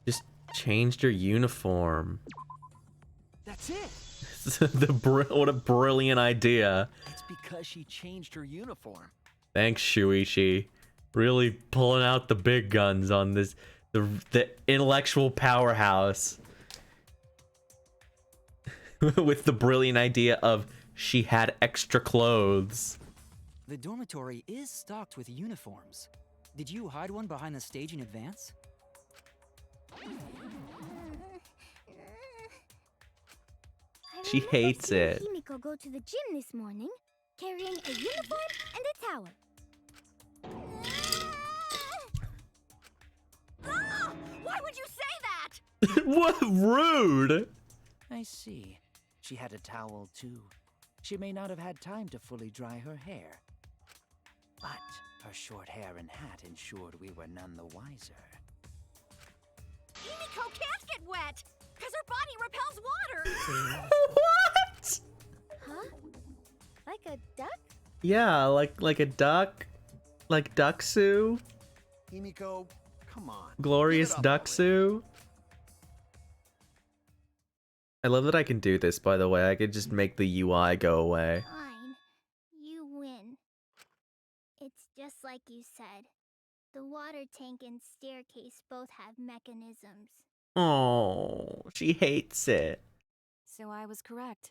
Just changed her uniform. That's it! What a brilliant idea. It's because she changed her uniform. Thanks, Shuichi. Really pulling out the big guns on this, the intellectual powerhouse. With the brilliant idea of she had extra clothes. The dormitory is stocked with uniforms. Did you hide one behind the stage in advance? She hates it. Himiko go to the gym this morning, carrying a uniform and a towel. Ah! Why would you say that? What rude! I see. She had a towel too. She may not have had time to fully dry her hair. But her short hair and hat ensured we were none the wiser. Himiko can't get wet, because her body repels water. What? Huh? Like a duck? Yeah, like a duck, like Ducksu, Himiko, come on. glorious Give it up Ducksu. I love that I can do this, by the way. I could just make the UI go away. Fine. You win. It's just like you said. The water tank and staircase both have mechanisms. Oh, she hates it. So I was correct.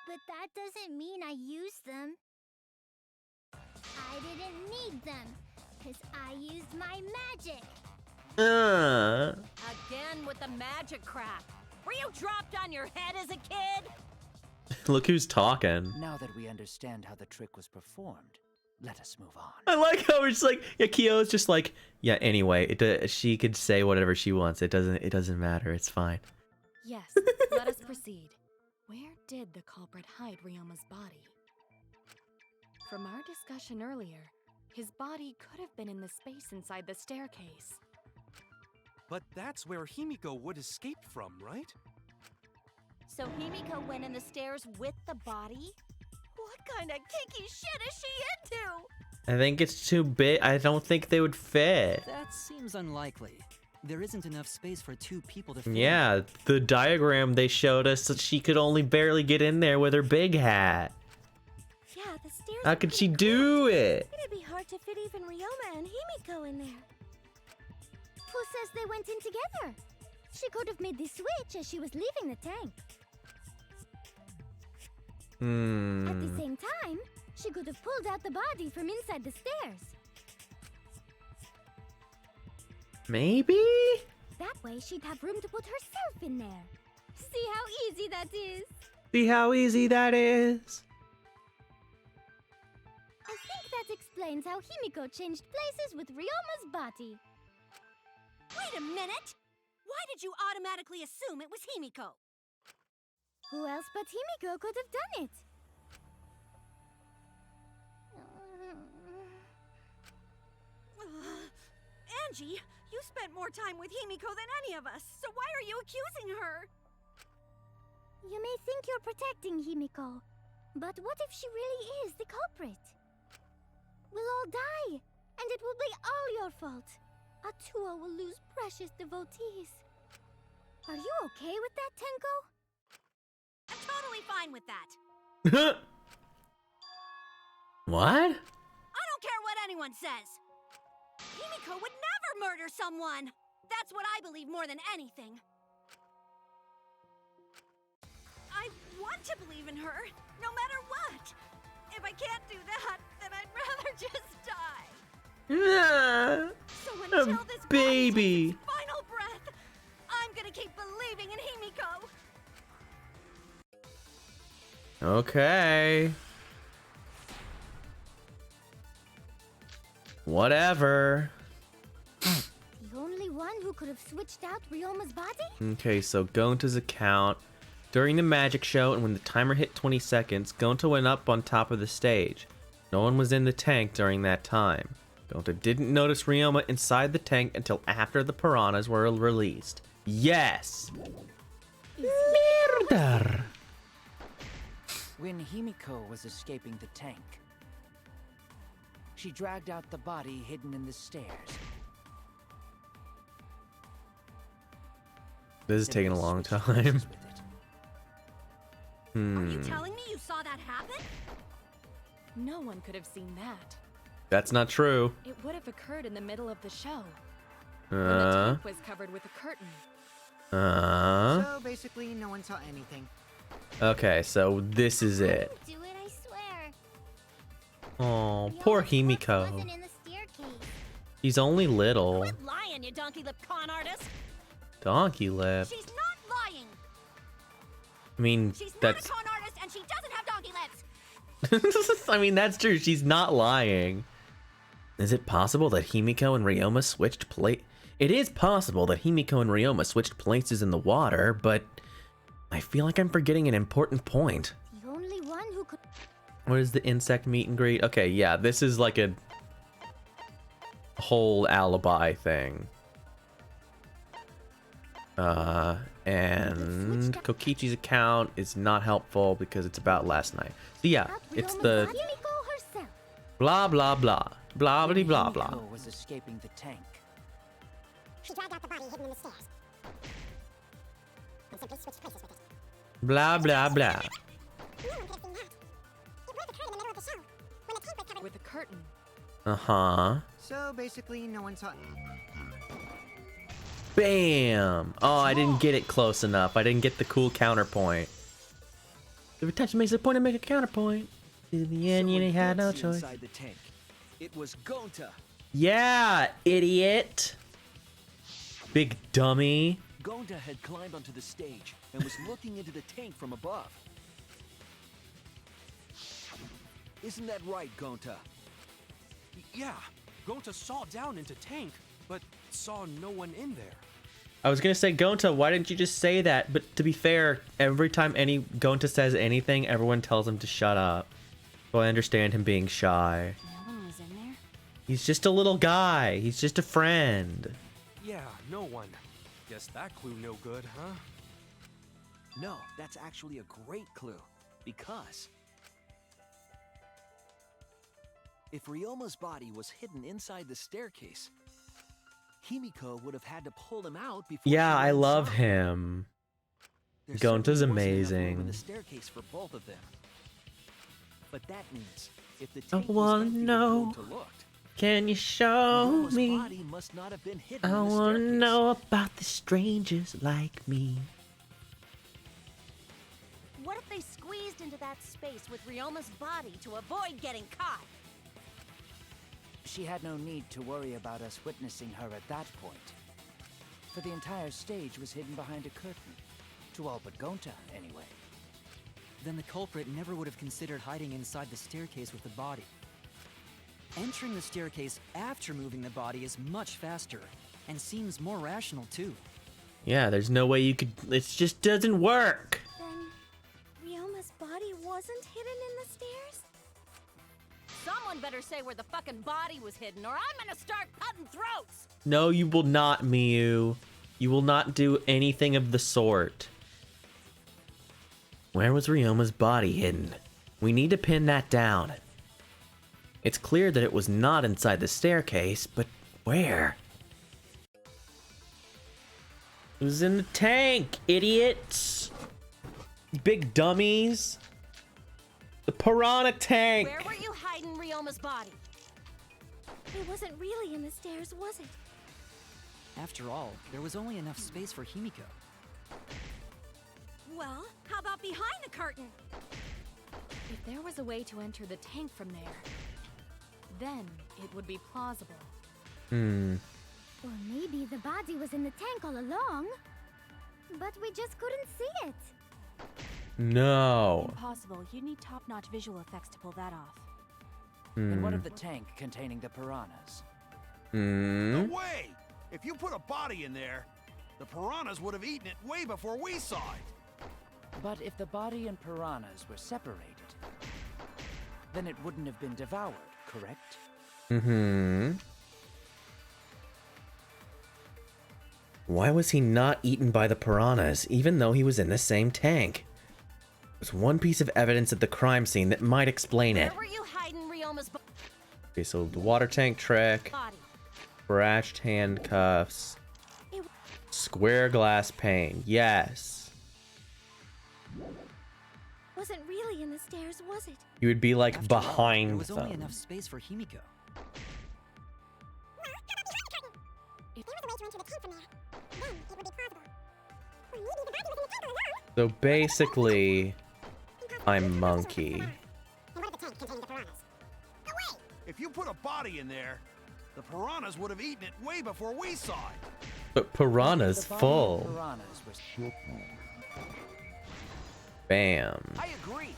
But that doesn't mean I use them. I didn't need them, because I used my magic. Again with the magic crap. Were you dropped on your head as a kid? Look who's talking. Now that we understand how the trick was performed, let us move on. I like how it's like, yeah, Kyo's just like, yeah, anyway, she could say whatever she wants. It doesn't matter. It's fine. Yes, let us proceed. Where did the culprit hide Ryoma's body? From our discussion earlier, his body could have been in the space inside the staircase. But that's where Himiko would escape from, right? So Himiko went in the stairs with the body? What kind of kinky shit is she into? I think it's too big. I don't think they would fit. That seems unlikely. There isn't enough space for two people to fit. Yeah, the diagram they showed us that she could only barely get in there with her big hat. Yeah, the stairs. How could she do it? It'd be hard to fit even Ryoma and Himiko in there. Who says they went in together? She could have made the switch as she was leaving the tank. At the same time, she could have pulled out the body from inside the stairs. Maybe? That way she'd have room to put herself in there. See how easy that is? See how easy that is? I think that explains how Himiko changed places with Ryoma's body. Wait a minute! Why did you automatically assume it was Himiko? Who else but Himiko could have done it? Angie, you spent more time with Himiko than any of us, so why are you accusing her? You may think you're protecting Himiko, but what if she really is the culprit? We'll all die, and it will be all your fault. Atua will lose precious devotees. Are you okay with that, Tenko? I'm totally fine with that. What? I don't care what anyone says. Himiko would never murder someone. That's what I believe more than anything. I want to believe in her, no matter what. If I can't do that, then I'd rather just die. So until this baby. body takes its final breath, I'm gonna keep believing in Himiko. Okay. Whatever. The only one who could have switched out Ryoma's body? Okay, so Gonta's account. During the magic show and when the timer hit 20 seconds, Gonta went up on top of the stage. No one was in the tank during that time. Gonta didn't notice Ryoma inside the tank until after the piranhas were released. Yes! Murder! When Himiko was escaping the tank, she dragged out the body hidden in the stairs. This is taking a long time. Are you telling me you saw that happen? No one could have seen that. That's not true. It would have occurred in the middle of the show. When the tank was covered with a curtain. So basically, no one saw anything. Okay, so this is it. Do it, I swear. Oh, poor Himiko. Wasn't in the staircase. He's only little. Quit lying, you donkey-lipped con artist. Donkey lip. She's not lying. I mean, She's not that's. a con artist, and she doesn't have donkey lips. I mean, that's true. She's not lying. Is it possible that Himiko and Ryoma switched It is possible that Himiko and Ryoma switched places in the water, but I feel like I'm forgetting an important point. The only one who could. What is the insect meet and greet? Okay, yeah, this is like a whole alibi thing. And Kokichi's account is not helpful because it's about last night. So yeah, it's the Himiko herself. blah blah blah blah blah blah blah. Himiko was escaping the tank. She dragged out the body hidden in the stairs. And simply switched places with it. Blah blah blah. No one could have seen that. It would have occurred in the middle of the show, when the tank was covered with a curtain. Uh-huh. So basically, no one saw. Bam! Oh, I didn't get it close enough. I didn't get the cool counterpoint. Every time she makes a point, I make a counterpoint. In the end, you had no choice. Inside the tank. It was Gonta. Yeah, idiot. Big dummy. Gonta had climbed onto the stage and was looking into the tank from above. Isn't that right, Gonta? Yeah, Gonta saw down into tank, but saw no one in there. I was gonna say, Gonta, why didn't you just say that? But to be fair, every time any Gonta says anything, everyone tells him to shut up. So I understand him being shy. No one was in there? He's just a little guy. He's just a friend. Yeah, no one. Guess that clue no good, huh? No, that's actually a great clue. Because if Ryoma's body was hidden inside the staircase, Himiko would have had to pull him out before. Yeah, she I went love inside. him. There Gonta's certainly wasn't enough room amazing. in the staircase for both of them. But that means if the I tank was wanna empty when know. Gonta looked, Can you show Ryoma's me? body must not have been hidden I in the wanna staircase. know about the strangers like me. What if they squeezed into that space with Ryoma's body to avoid getting caught? She had no need to worry about us witnessing her at that point. For the entire stage was hidden behind a curtain. To all but Gonta, anyway. Then the culprit never would have considered hiding inside the staircase with the body. Entering the staircase after moving the body is much faster, and seems more rational too. Yeah, there's no way you could. It just doesn't work. Then Ryoma's body wasn't hidden in the stairs? Someone better say where the fucking body was hidden, or I'm gonna start cutting throats! No, you will not, Miyu. You will not do anything of the sort. Where was Ryoma's body hidden? We need to pin that down. It's clear that it was not inside the staircase, but where? It was in the tank, idiots! You big dummies! The piranha tank! Where were you hiding Ryoma's body? It wasn't really in the stairs, was it? After all, there was only enough space for Himiko. Well, how about behind the curtain? If there was a way to enter the tank from there, then it would be plausible. Or maybe the body was in the tank all along, but we just couldn't see it. No. Impossible. You'd need top-notch visual effects to pull that off. And what of the tank containing the piranhas? No way! If you put a body in there, the piranhas would have eaten it way before we saw it. But if the body and piranhas were separated, then it wouldn't have been devoured, correct? Why was he not eaten by the piranhas, even though he was in the same tank? There's one piece of evidence at the crime scene that might explain it. Where were you hiding Ryoma's Okay, so the water tank trick, body? scratched handcuffs, square glass pane. Yes. Wasn't really in the stairs, was it? You would be like After all, there behind was only them. enough space for Himiko. So basically, I'm Monkey. If you put a body in there, the piranhas would have eaten it way before we saw it. But Piranha's The body and full. piranhas was... Bam. I agree.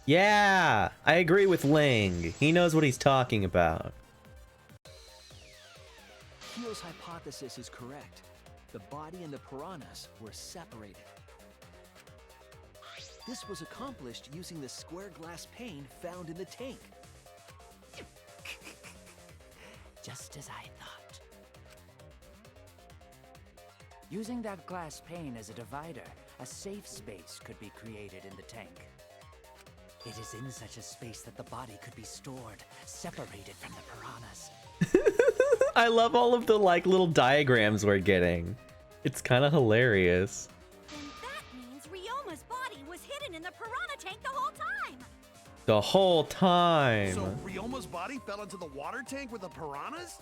Yeah, I agree with Ling. He knows what he's talking about. Kyo's hypothesis is correct. The body and the piranhas were separated. This was accomplished using the square glass pane found in the tank. Just as I thought. Using that glass pane as a divider, a safe space could be created in the tank. It is in such a space that the body could be stored, separated from the piranhas. I love all of the like little diagrams we're getting. It's kind of hilarious. Then that means Ryoma's body was hidden in the piranha tank the whole time! The whole time. So Ryoma's body fell into the water tank with the piranhas?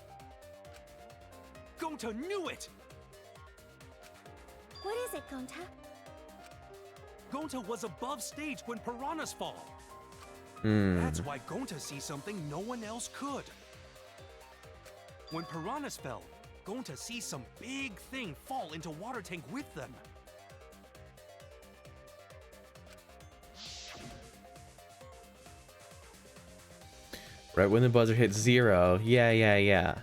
Gonta knew it! What is it, Gonta? Gonta was above stage when piranhas fall. Hmm. That's why Gonta sees something no one else could. When piranhas fell, going to see some big thing fall into water tank with them. Right when the buzzer hit 0. Yeah.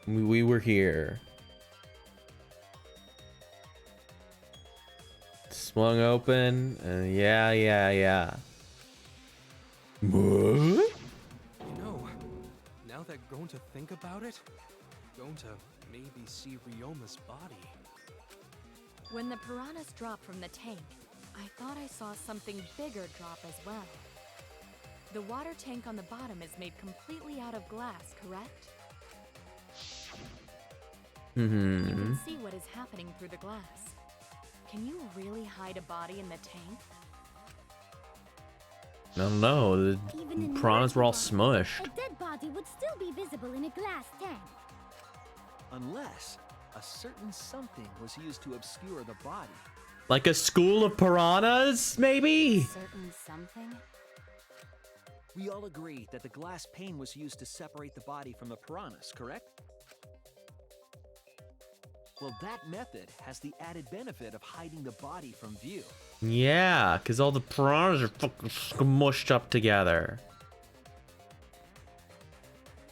We were here. Swung open. Yeah. What? You know, now that going to think about it, going to maybe see Ryoma's body. When the piranhas dropped from the tank, I thought I saw something bigger drop as well. The water tank on the bottom is made completely out of glass, correct? You can see what is happening through the glass. Can you really hide a body in the tank? I don't know. The piranhas were all smushed. A dead body would still be visible in a glass tank. Unless a certain something was used to obscure the body. Like a school of piranhas, maybe? Certain something? We all agree that the glass pane was used to separate the body from the piranhas, correct? Well, that method has the added benefit of hiding the body from view. Yeah, because all the piranhas are fucking smushed up together.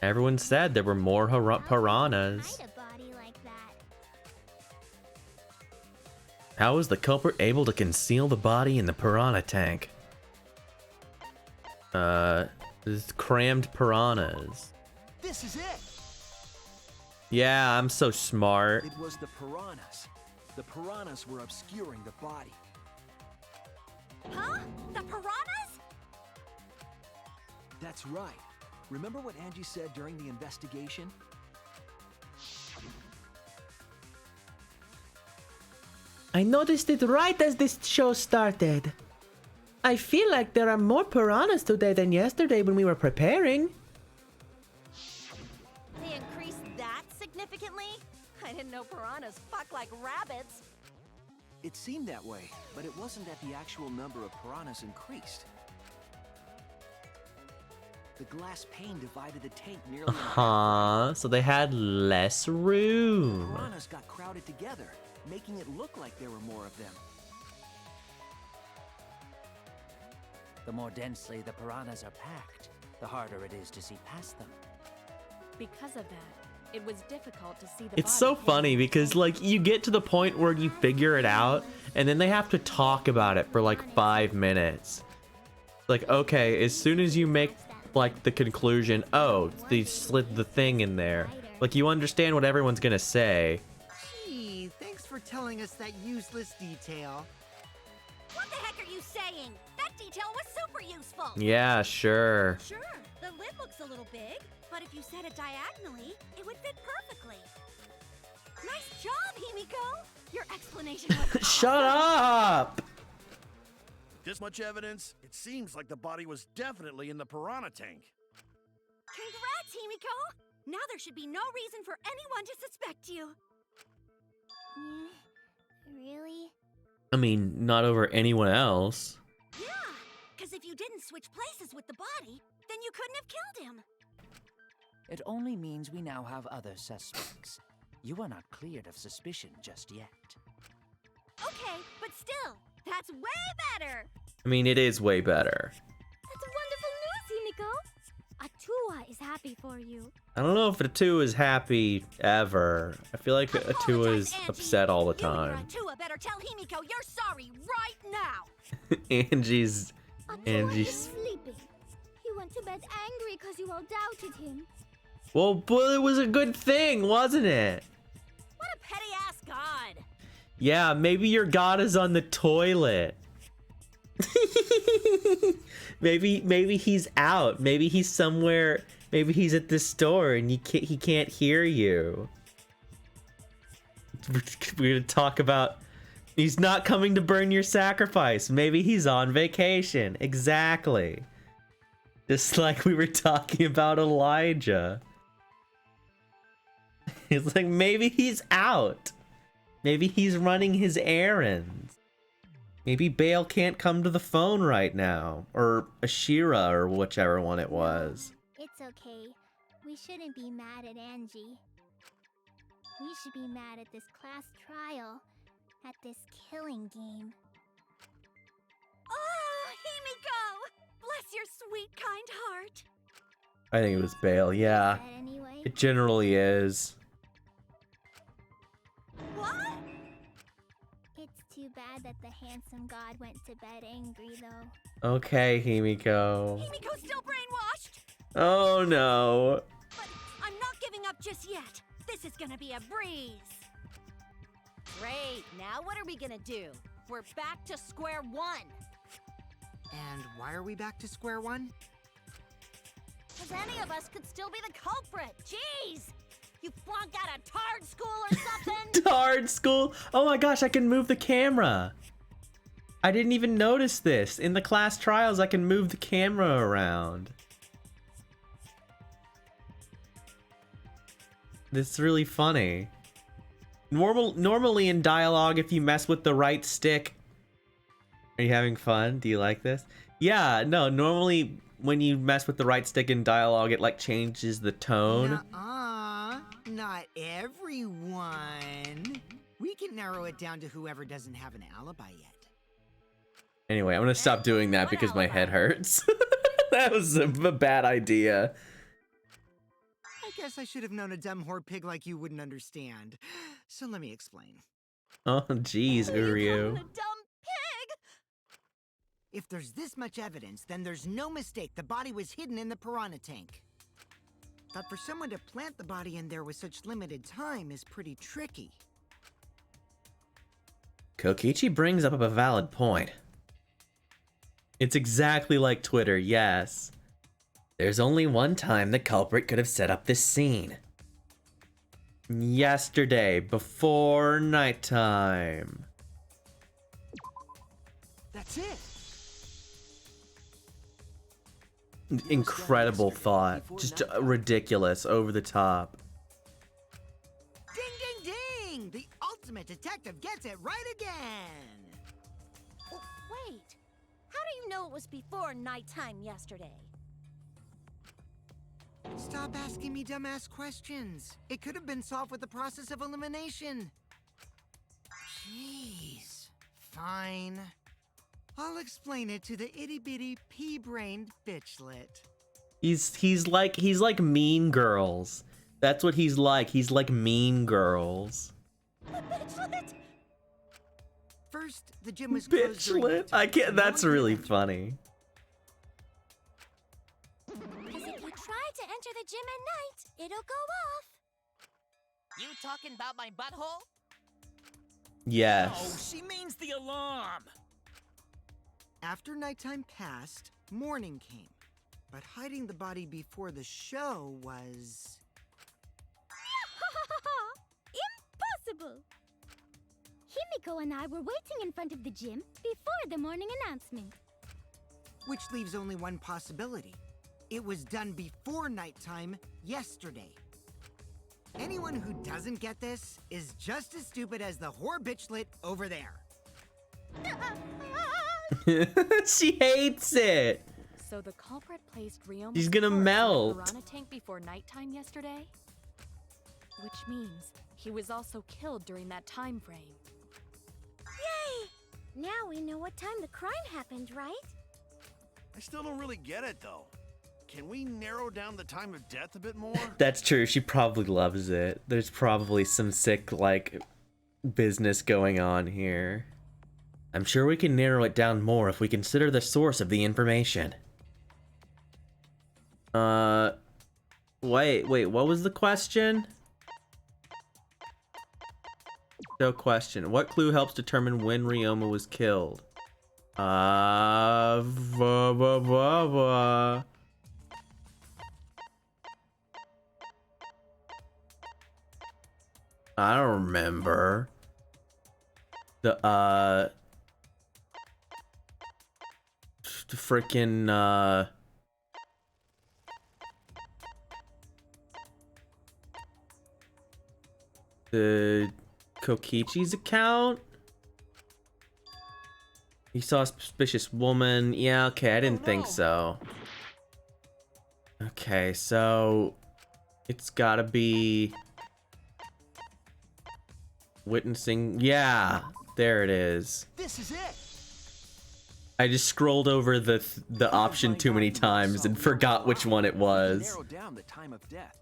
Everyone said there were more piranhas. Hide a body like that. How was the culprit able to conceal the body in the piranha tank? This crammed piranhas. This is it! Yeah, I'm so smart. It was the piranhas. The piranhas were obscuring the body. Huh? The piranhas? That's right. Remember what Angie said during the investigation? I noticed it right as this show started. I feel like there are more piranhas today than yesterday when we were preparing. They increased that significantly? I didn't know piranhas fuck like rabbits. It seemed that way, but it wasn't that the actual number of piranhas increased. The glass pane divided the tank nearly in half. So they had less room. Piranhas got crowded together, making it look like there were more of them. The more densely the piranhas are packed, the harder it is to see past them. Because of that, it was difficult to see the It's body so hidden funny in the because like you get to the point where you figure it out and then they have to talk about it for like 5 minutes. Like, okay, as soon as you make like the conclusion, oh, they slid the thing in there. Like you understand what everyone's gonna say. Gee, thanks for telling us that useless detail. What the heck are you saying? That detail was super useful. Yeah, sure. Sure, the lid looks a little big, but if you set it diagonally, it would fit perfectly. Nice job, Himiko! Your explanation was Shut up! This much evidence, it seems like the body was definitely in the piranha tank. Congrats, Himiko! Now there should be no reason for anyone to suspect you. Really? I mean, not over anyone else. Yeah, because if you didn't switch places with the body, then you couldn't have killed him. It only means we now have other suspects. You are not cleared of suspicion just yet. Okay, but still, that's way better. I mean, it is way better. That's wonderful news, Himiko. Atua is happy for you. I don't know if Atua is happy ever. I feel like Atua is upset all the time. Atua better tell Himiko you're sorry right now. Angie's Atua is sleeping. He went to bed angry because you all doubted him. Well, it was a good thing, wasn't it? What a petty ass god. Yeah, maybe your god is on the toilet. maybe he's out. Maybe he's somewhere. Maybe he's at the store and he can't hear you. We're gonna talk about. He's not coming to burn your sacrifice. Maybe he's on vacation. Exactly. Just like we were talking about Elijah. It's like maybe he's out. Maybe he's running his errands. Maybe Bale can't come to the phone right now. Or Ashira or whichever one it was. It's okay. We shouldn't be mad at Angie. We should be mad at this class trial. At this killing game. Oh, Himiko! Bless your sweet, kind heart. I think it was Bale, yeah. That anyway? It generally is. What? It's too bad that the handsome god went to bed angry, though. Okay, Himiko. Himiko's still brainwashed! Oh no. But I'm not giving up just yet. This is gonna be a breeze. Great, now what are we gonna do? We're back to square one. And why are we back to square one? Because any of us could still be the culprit. Jeez! You flunked out of Tard School or something? Tard School? Oh my gosh, I can move the camera. I didn't even notice this. In the class trials, I can move the camera around. This is really funny. Normally in dialogue, if you mess with the right stick... Are you having fun? Do you like this? Yeah, no, normally when you mess with the right stick in dialogue, it like changes the tone. Not everyone. We can narrow it down to whoever doesn't have an alibi yet. Anyway, I'm gonna stop doing that because my head hurts. That was a bad idea. I guess I should have known a dumb whore pig like you wouldn't understand. So let me explain. Oh, jeez, Uryu. If there's this much evidence, then there's no mistake the body was hidden in the piranha tank. But for someone to plant the body in there with such limited time is pretty tricky. Kokichi brings up a valid point. It's exactly like Twitter, yes. There's only one time the culprit could have set up this scene. Yesterday, before nighttime. That's it. Incredible thought. Just ridiculous, over the top. Ding, ding, ding! The ultimate detective gets it right again! Oh, wait. How do you know it was before nighttime yesterday? Stop asking me dumbass questions. It could have been solved with the process of elimination. Jeez. Fine. I'll explain it to the itty-bitty pea-brained bitchlet. He's like Mean Girls. That's what he's like. He's like Mean Girls. Bitchlet! First, the gym was closed during Bitchlet? I can't. That's really funny. Because if you try to enter the gym at night, it'll go off. You talking about my butthole? Yes. Oh, she means the alarm. After nighttime passed, morning came. But hiding the body before the show was... Impossible! Himiko and I were waiting in front of the gym before the morning announcement. Which leaves only one possibility. It was done before nighttime yesterday. Anyone who doesn't get this is just as stupid as the whore bitchlet over there. She hates it. So the culprit placed Ryoma's She's gonna corpse in the melt. piranha tank before nighttime yesterday? Which means he was also killed during that time frame. Yay! Now we know what time the crime happened, right? I still don't really get it, though. Can we narrow down the time of death a bit more? That's true. She probably loves it. There's probably some sick, like, business going on here. I'm sure we can narrow it down more if we consider the source of the information. Wait, what was the question? No question. What clue helps determine when Ryoma was killed? I don't remember. The freaking the Kokichi's account. He saw a suspicious woman. Yeah, okay, I didn't think so. Okay. Okay, so it's gotta be witnessing. Yeah, there it is. This is it. I just scrolled over the option too many times and forgot which one it was. Narrow down the time of death.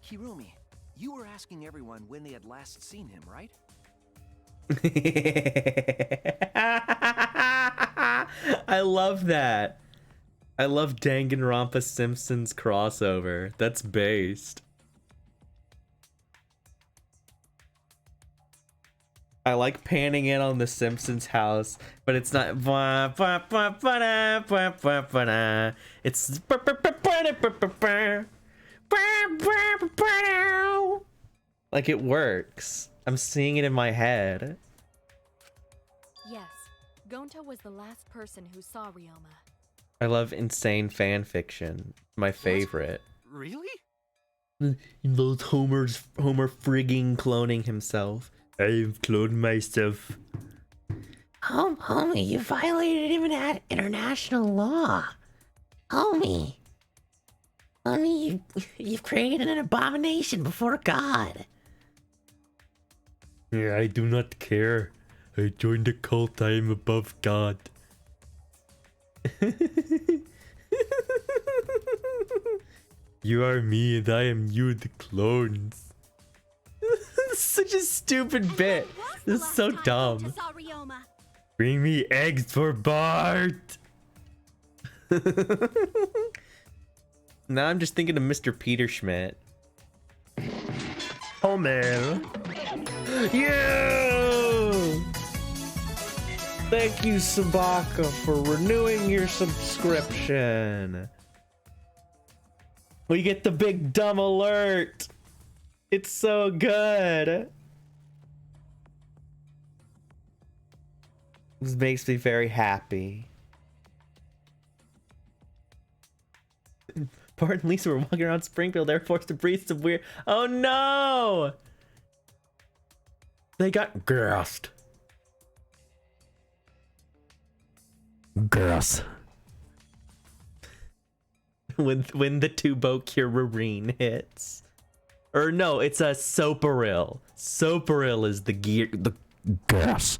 Kirumi, you were asking everyone when they had last seen him, right? I love that. I love Danganronpa Simpsons crossover. That's based. I like panning in on the Simpsons house, but it's not. It's like it works. I'm seeing it in my head. Yes, Gonta was the last person who saw Ryoma. I love insane fan fiction. My favorite. Really? Those Homer frigging cloning himself. I've cloned myself. Homie, you violated even international law. Homie, you've created an abomination before God. Yeah, I do not care. I joined a cult. I am above God. You are me and I am you, the clones. Such a stupid bit. This is so dumb. Bring me eggs for Bart. Now I'm just thinking of Mr. Peter Schmidt. Homer. Yeah! Thank you, Sabaka, for renewing your subscription. We get the big dumb alert. It's so good. This makes me very happy. Bart and Lisa were walking around Springfield. They were forced to breathe some weird. Oh no! They got gassed. Gas. when the tubocurarine hits. Or no, it's a soparil. Soparil is the gas.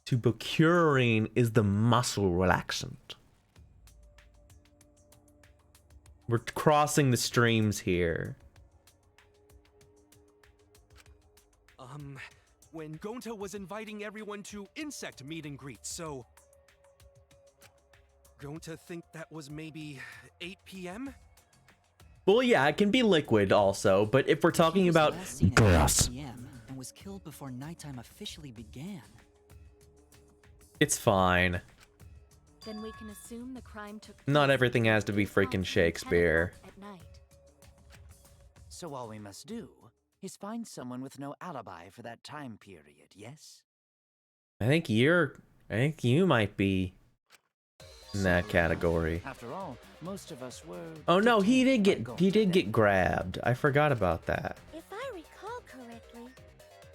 Tubocurarine is the muscle relaxant. We're crossing the streams here. When Gonta was inviting everyone to insect meet and greet, so... Gonta think that was maybe 8 p.m.? Well, yeah, it can be liquid also, but if we're talking about gas, and was killed before nighttime officially began. It's fine. Then we can assume the crime took place. Not everything has to be freaking Shakespeare. At night. So all we must do is find someone with no alibi for that time period, yes? I think you might be in that category. After all, most of us were. Oh no, he did get grabbed. I forgot about that. If I recall correctly,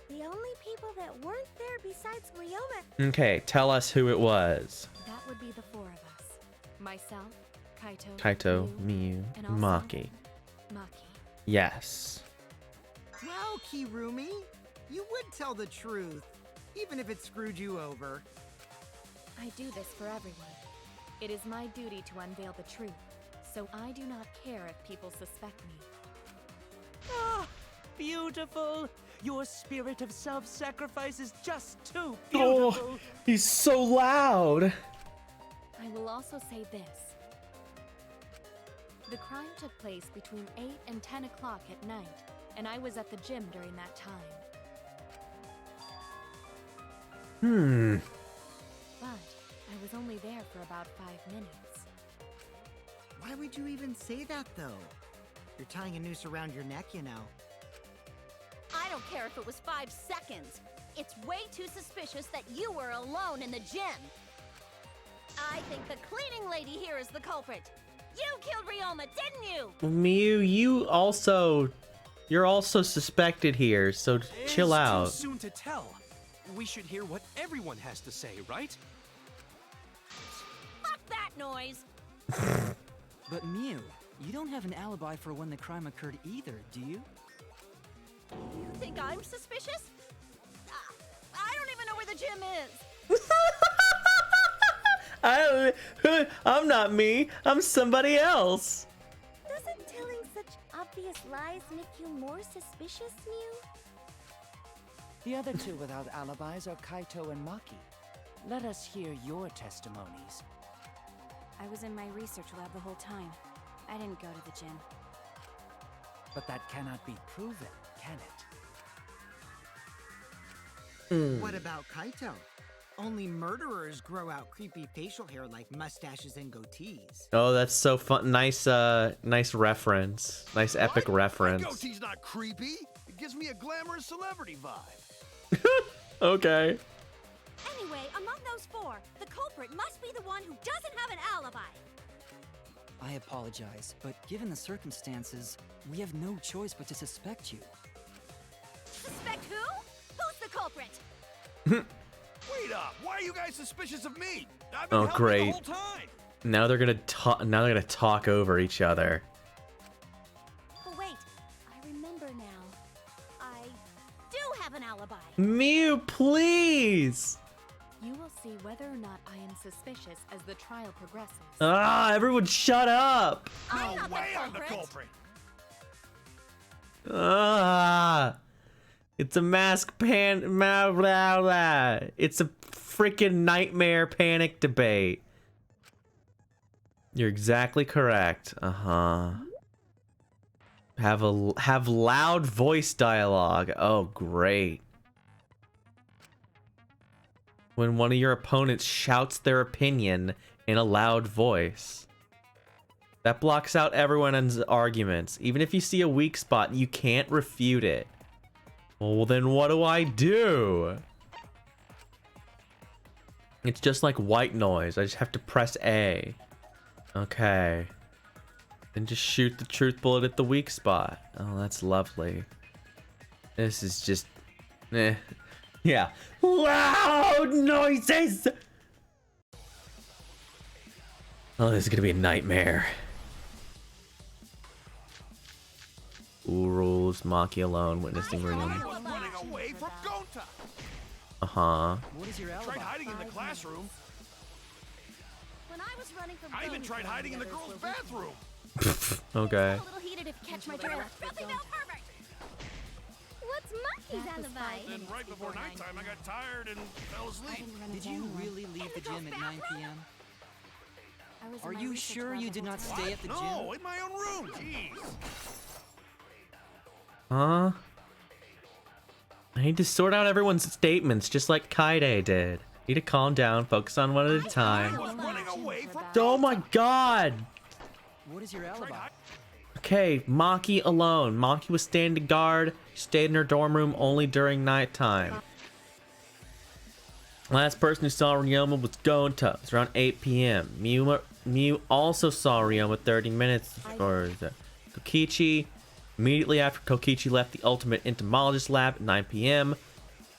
the only people that weren't there besides Ryoma. Okay, tell us who it was. That would be the four of us. Myself, Kaito, Miyu, and also Maki. Maki. Yes. Well, Kirumi, you would tell the truth, even if it screwed you over. I do this for everyone. It is my duty to unveil the truth, so I do not care if people suspect me. Ah, beautiful! Your spirit of self-sacrifice is just too beautiful! Oh, he's so loud! I will also say this. The crime took place between 8 and 10 o'clock at night, and I was at the gym during that time. But I was only there for about 5 minutes. Why would you even say that, though? You're tying a noose around your neck, you know. I don't care if it was 5 seconds. It's way too suspicious that you were alone in the gym. I think the cleaning lady here is the culprit. You killed Ryoma, didn't you? Miyu, you're also suspected here, so chill out. It's too soon to tell. We should hear what everyone has to say, right? Fuck that! noise. But Mew, you don't have an alibi for when the crime occurred either, do you? You think I'm suspicious? I don't even know where the gym is. I'm not me. I'm somebody else. Doesn't telling such obvious lies make you more suspicious, Mew? The other two without alibis are Kaito and Maki. Let us hear your testimonies. I was in my research lab the whole time. I didn't go to the gym. But that cannot be proven, can it? What about Kaito? Only murderers grow out creepy facial hair like mustaches and goatees. Oh, that's so fun. Nice, nice reference. Nice epic My reference. goatee's not creepy. It gives me a glamorous celebrity vibe. Okay. Anyway, among those four, the culprit must be the one who doesn't have an alibi. I apologize, but given the circumstances, we have no choice but to suspect you. Suspect who? Who's the culprit? Wait up! Why are you guys suspicious of me? I've been Oh, helping great. the whole time. Now they're gonna talk. Now they're gonna talk over each other. Oh wait, I remember now. I do have an alibi. Mew, please. You will see whether or not I am suspicious as the trial progresses. Ah, everyone, shut up. No way I'm the culprit. Ah, it's a mask blah, blah, blah. It's a freaking nightmare panic debate. You're exactly correct. Have loud voice dialogue. Oh, great. When one of your opponents shouts their opinion in a loud voice. That blocks out everyone's arguments. Even if you see a weak spot, you can't refute it. Well, then what do I do? It's just like white noise. I just have to press A. Okay. Then just shoot the truth bullet at the weak spot. Oh, that's lovely. This is just... eh. Yeah. Loud noises! Oh, this is gonna be a nightmare. Who rules Maki alone, witnessing room? Running away from Gonta. What is your alibi? Tried hiding in the classroom. When I was running from I even tried hiding in the girls' bathroom. Okay. a little heated if you catch my drift. What's Maki's alibi? Then right before nighttime, I got tired and fell asleep. Did you really leave the gym at 9 p.m.? I was in Are my you research sure lab you the did whole not time. stay at the gym? No, in my own room. Jeez. Huh? I need to sort out everyone's statements just like Kaide did. Need to calm down, focus on one at a time. Running away from Oh my god! What is your alibi? Okay, Maki alone. Maki was standing guard, stayed in her dorm room only during nighttime. Last person who saw Ryoma was Gonta. It was around 8 p.m. Mew also saw Ryoma 30 minutes before Kokichi. Immediately after Kokichi left the Ultimate Entomologist Lab at 9 p.m.,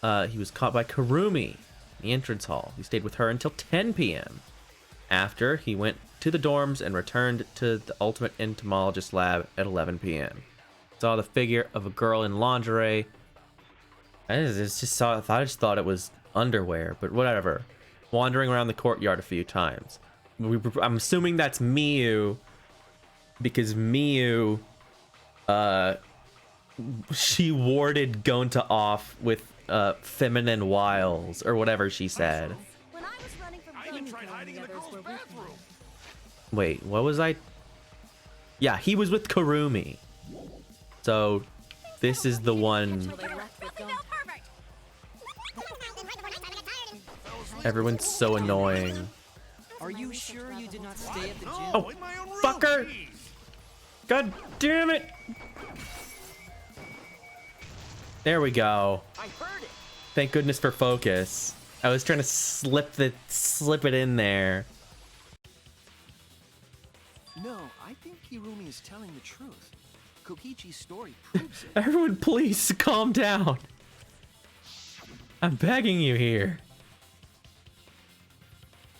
he was caught by Kurumi in the entrance hall. He stayed with her until 10 p.m. After, he went to the dorms and returned to the Ultimate Entomologist Lab at 11 p.m. Saw the figure of a girl in lingerie. I just thought it was underwear, but whatever. Wandering around the courtyard a few times. I'm assuming that's Miyu, because Miyu, she warded Gonta off with feminine wiles or whatever she said. When I was running from I even tried hiding in the girls' bathroom. Wait, what was I? Yeah, he was with Kurumi. So this is the one. Everyone's so annoying. Are you sure you did not stay at the gym? Oh, fucker! God damn it! There we go. Thank goodness for focus. I was trying to slip it in there. No, I think Hirumi is telling the truth. Kokichi's story proves it. Everyone, please calm down. I'm begging you here.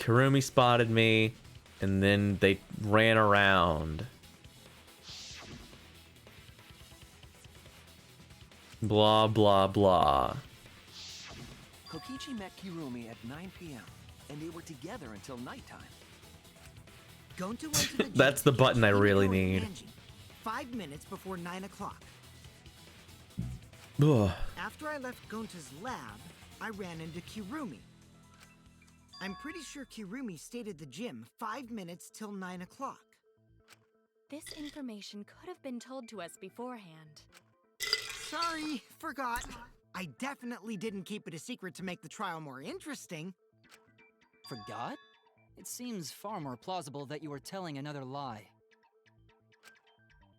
Kurumi spotted me And then they ran around. Blah, blah, blah. Kokichi met Kirumi at 9 p.m. and they were together until nighttime. Gonta went to the gym That's the to button I catch really Himiko and need. Angie, 5 minutes before 9 o'clock. Ugh. After I left Gonta's lab, I ran into Kirumi. I'm pretty sure Kirumi stayed at the gym 5 minutes till 9 o'clock. This information could have been told to us beforehand. Sorry, forgot. I definitely didn't keep it a secret to make the trial more interesting. Forgot? It seems far more plausible that you were telling another lie.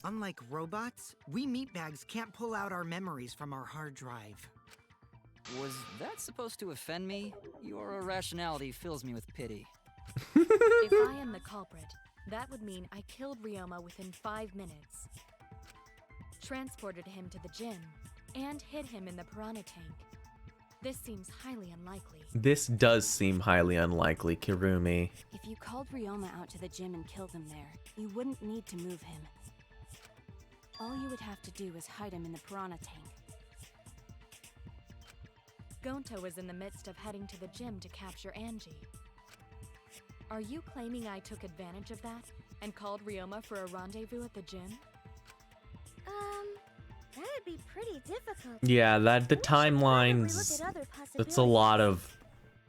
Unlike robots, we meatbags can't pull out our memories from our hard drive. Was that supposed to offend me? Your irrationality fills me with pity. If I am the culprit, that would mean I killed Ryoma within 5 minutes, transported him to the gym, and hid him in the piranha tank. This seems highly unlikely. This does seem highly unlikely, Kirumi. If you called Ryoma out to the gym and killed him there, you wouldn't need to move him. All you would have to do is hide him in the piranha tank. Gonta was in the midst of heading to the gym to capture Angie. Are you claiming I took advantage of that and called Ryoma for a rendezvous at the gym? That'd be pretty difficult. Yeah, the timelines, that's a lot of,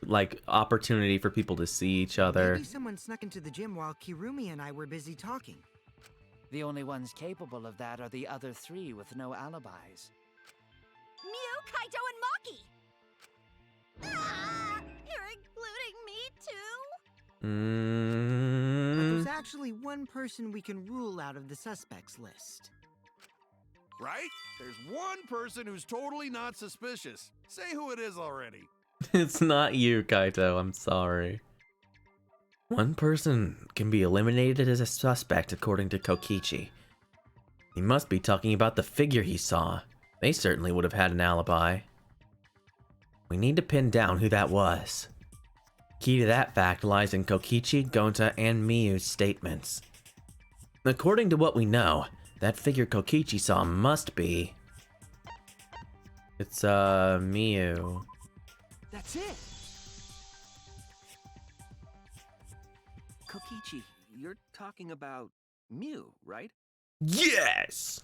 like, opportunity for people to see each other. Maybe someone snuck into the gym while Kirumi and I were busy talking. The only ones capable of that are the other three with no alibis. Mew, Kaito, and Maki! Ah, you're including me too? But there's actually one person we can rule out of the suspects list. Right? There's one person who's totally not suspicious. Say who it is already. It's not you, Kaito. I'm sorry. One person can be eliminated as a suspect according to Kokichi. He must be talking about the figure he saw. They certainly would have had an alibi. We need to pin down who that was. Key to that fact lies in Kokichi, Gonta, and Miyu's statements. According to what we know, that figure Kokichi saw must be... It's, Miyu. That's it! Kokichi, you're talking about Mew, right? Yes!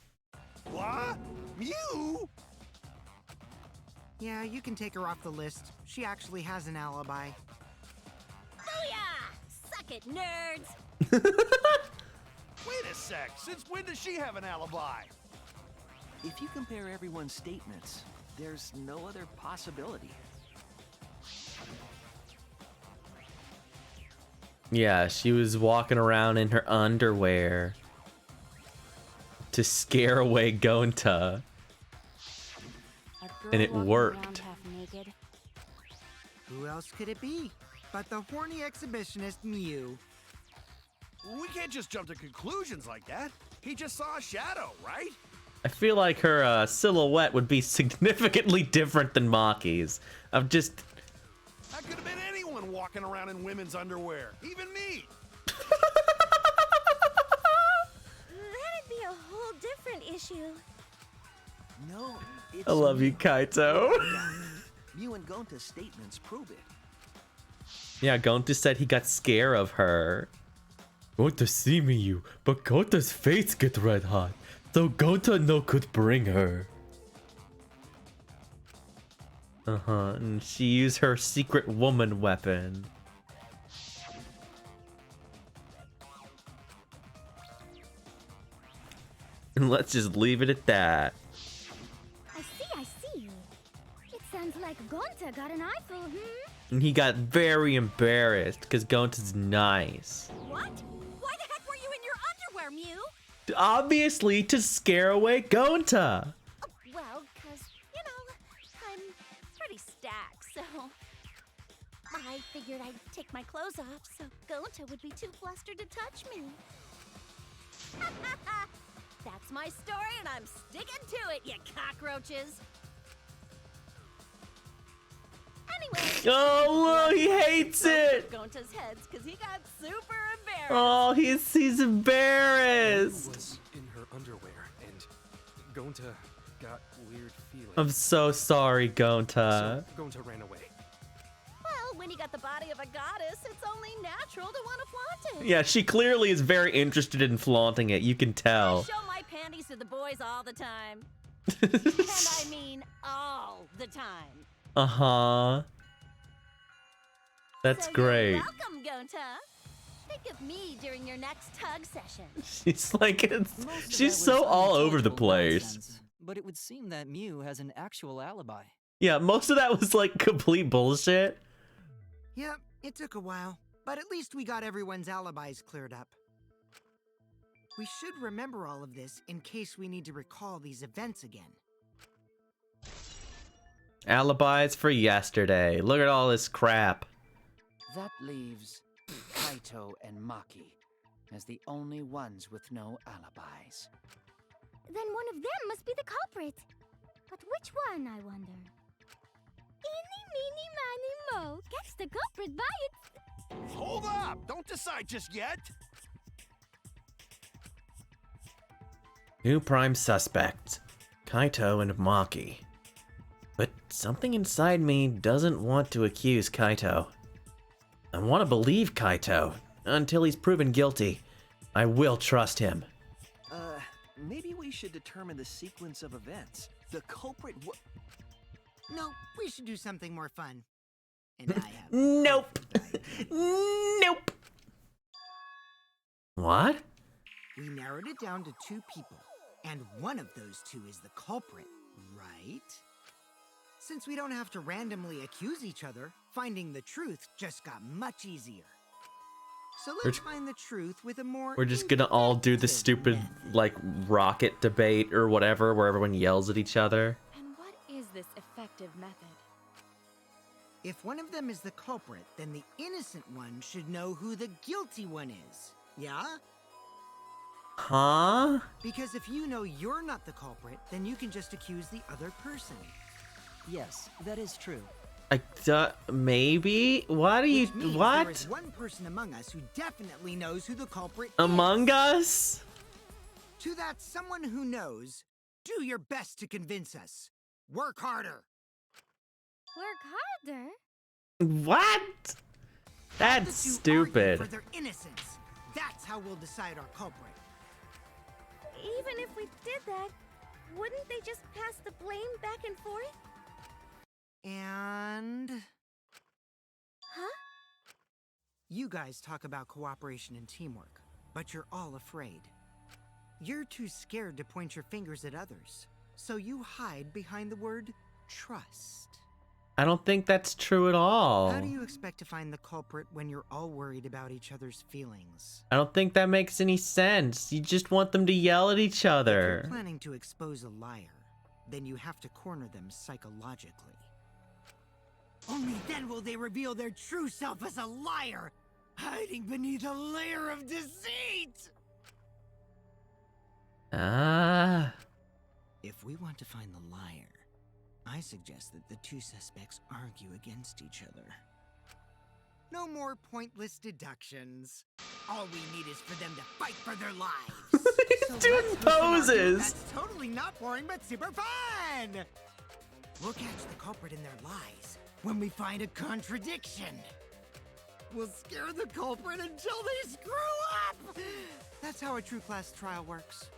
What? Mew? Yeah, you can take her off the list. She actually has an alibi. Booyah! Suck it, nerds! Wait a sec. Since when does she have an alibi? If you compare everyone's statements, there's no other possibility. Yeah, she was walking around in her underwear to scare away Gonta. And it worked. Who else could it be but the horny exhibitionist Mew? We can't just jump to conclusions like that. He just saw a shadow, right? I feel like her silhouette would be significantly different than Maki's. I'm just... That could have been anyone walking around in women's underwear. Even me. That'd be a whole different issue. No, it's I love you, Kaito. Mew and Gonta's statements prove it. Yeah, Gonta said he got scared of her. Gonta see me you, but Gonta's face get red hot, so Gonta no could bring her. And she used her secret woman weapon. And let's just leave it at that. I see. It sounds like Gonta got an eyeful, And he got very embarrassed because Gonta's nice. What? Why the heck were you in your underwear, Mew? Obviously to scare away Gonta. Well, 'cause, you know, I'm pretty stacked, so... I figured I'd take my clothes off so Gonta would be too flustered to touch me. That's my story and I'm sticking to it, you cockroaches! Anyway... Oh, look, he hates it! Gonta's heads, 'cause he got super embarrassed. embarrassed. Oh, he's embarrassed. Was in her underwear, and Gonta got weird feelings. I'm so sorry, Gonta. So Gonta ran away. Well, when you got the body of a goddess, it's only natural to want to flaunt it. Yeah, she clearly is very interested in flaunting it. You can I tell. show my panties to the boys all the time. And I mean all the time. Uh-huh. That's So great. You're welcome, Gonta. Think of me during your next tug session. She's like, Most of that she's was so all over the unintelligible place. nonsense, but it would seem that Mew has an actual alibi. Yeah, most of that was like complete bullshit. Yep, it took a while, but at least we got everyone's alibis cleared up. We should remember all of this in case we need to recall these events again. Alibis for yesterday. Look at all this crap. That leaves Kaito and Maki as the only ones with no alibis. Then one of them must be the culprit. But which one, I wonder? Eeny, meeny, miny, mo. Catch the culprit by its... Hold up! Don't decide just yet! New prime suspects. Kaito and Maki. But something inside me doesn't want to accuse Kaito. I want to believe Kaito. Until he's proven guilty, I will trust him. Maybe we should determine the sequence of events. The culprit No, we should do something more fun. And I have... Nope. Nope. What? We narrowed it down to 2 people, and one of those 2 is the culprit, right? Since we don't have to randomly accuse each other, finding the truth just got much easier. So let's find the truth with a more... We're just gonna all do the stupid, like, rocket debate or whatever, where everyone yells at each other. And what is this effective method? If one of them is the culprit, then the innocent one should know who the guilty one is. Yeah? Huh? Because if you know you're not the culprit, then you can just accuse the other person. Yes, that is true. Maybe? What are you... Which means What? there is one person among us who definitely knows who the culprit is. Among Us? To that someone who knows, do your best to convince us. Work harder. Work harder? What? That's The 2 argue stupid. for their innocence. That's how we'll decide our culprit. Even if we did that, wouldn't they just pass the blame back and forth? And... Huh? You guys talk about cooperation and teamwork, but you're all afraid. You're too scared to point your fingers at others, so you hide behind the word trust. I don't think that's true at all. How do you expect to find the culprit when you're all worried about each other's feelings? I don't think that makes any sense. You just want them to yell at each If you're other. planning to expose a liar, then you have to corner them psychologically. Only then will they reveal their true self as a liar, hiding beneath a layer of deceit! Ah. If we want to find the liar, I suggest that the 2 suspects argue against each other. No more pointless deductions. All we need is for them to fight for their lives. He's doing let's do some arguing poses. That's totally not boring, but super fun! We'll catch the culprit in their lies when we find a contradiction. We'll scare the culprit until they screw up! That's how a true class trial works.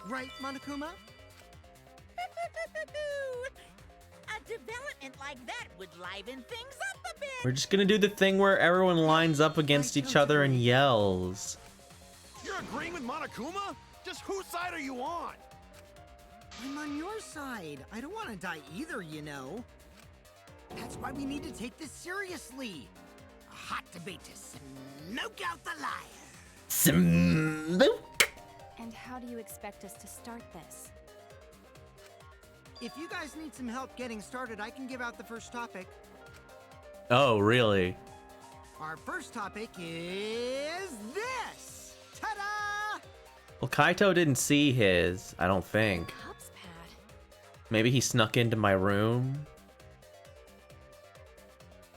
Right, Monokuma? A development like that would liven things up a bit. We're just gonna do the thing where everyone lines up against each other and yells. You're agreeing with Monokuma? Just whose side are you on? I'm on your side. I don't want to die either, you know. That's why we need to take this seriously. A hot debate to smoke out the liar. Smoke. And how do you expect us to start this? If you guys need some help getting started, I can give out the first topic. Oh, really? Our first topic is this. Ta-da! Well, Kaito didn't see his, I don't think. Cub's pad. Maybe he snuck into my room.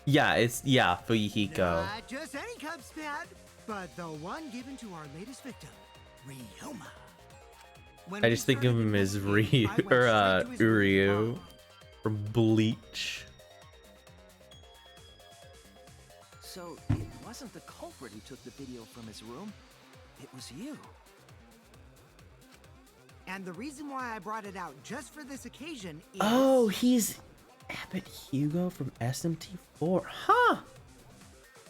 Yeah, it's Fuyuhiko. Not just any Cubs pad. but the one given to our latest victim, Ryoma. I just think of him as Ryu or Uryu from Bleach. So it wasn't the culprit who took the video from his room. It was you. And the reason why I brought it out just for this occasion is... Oh, he's Abbott Hugo from SMT4. Huh.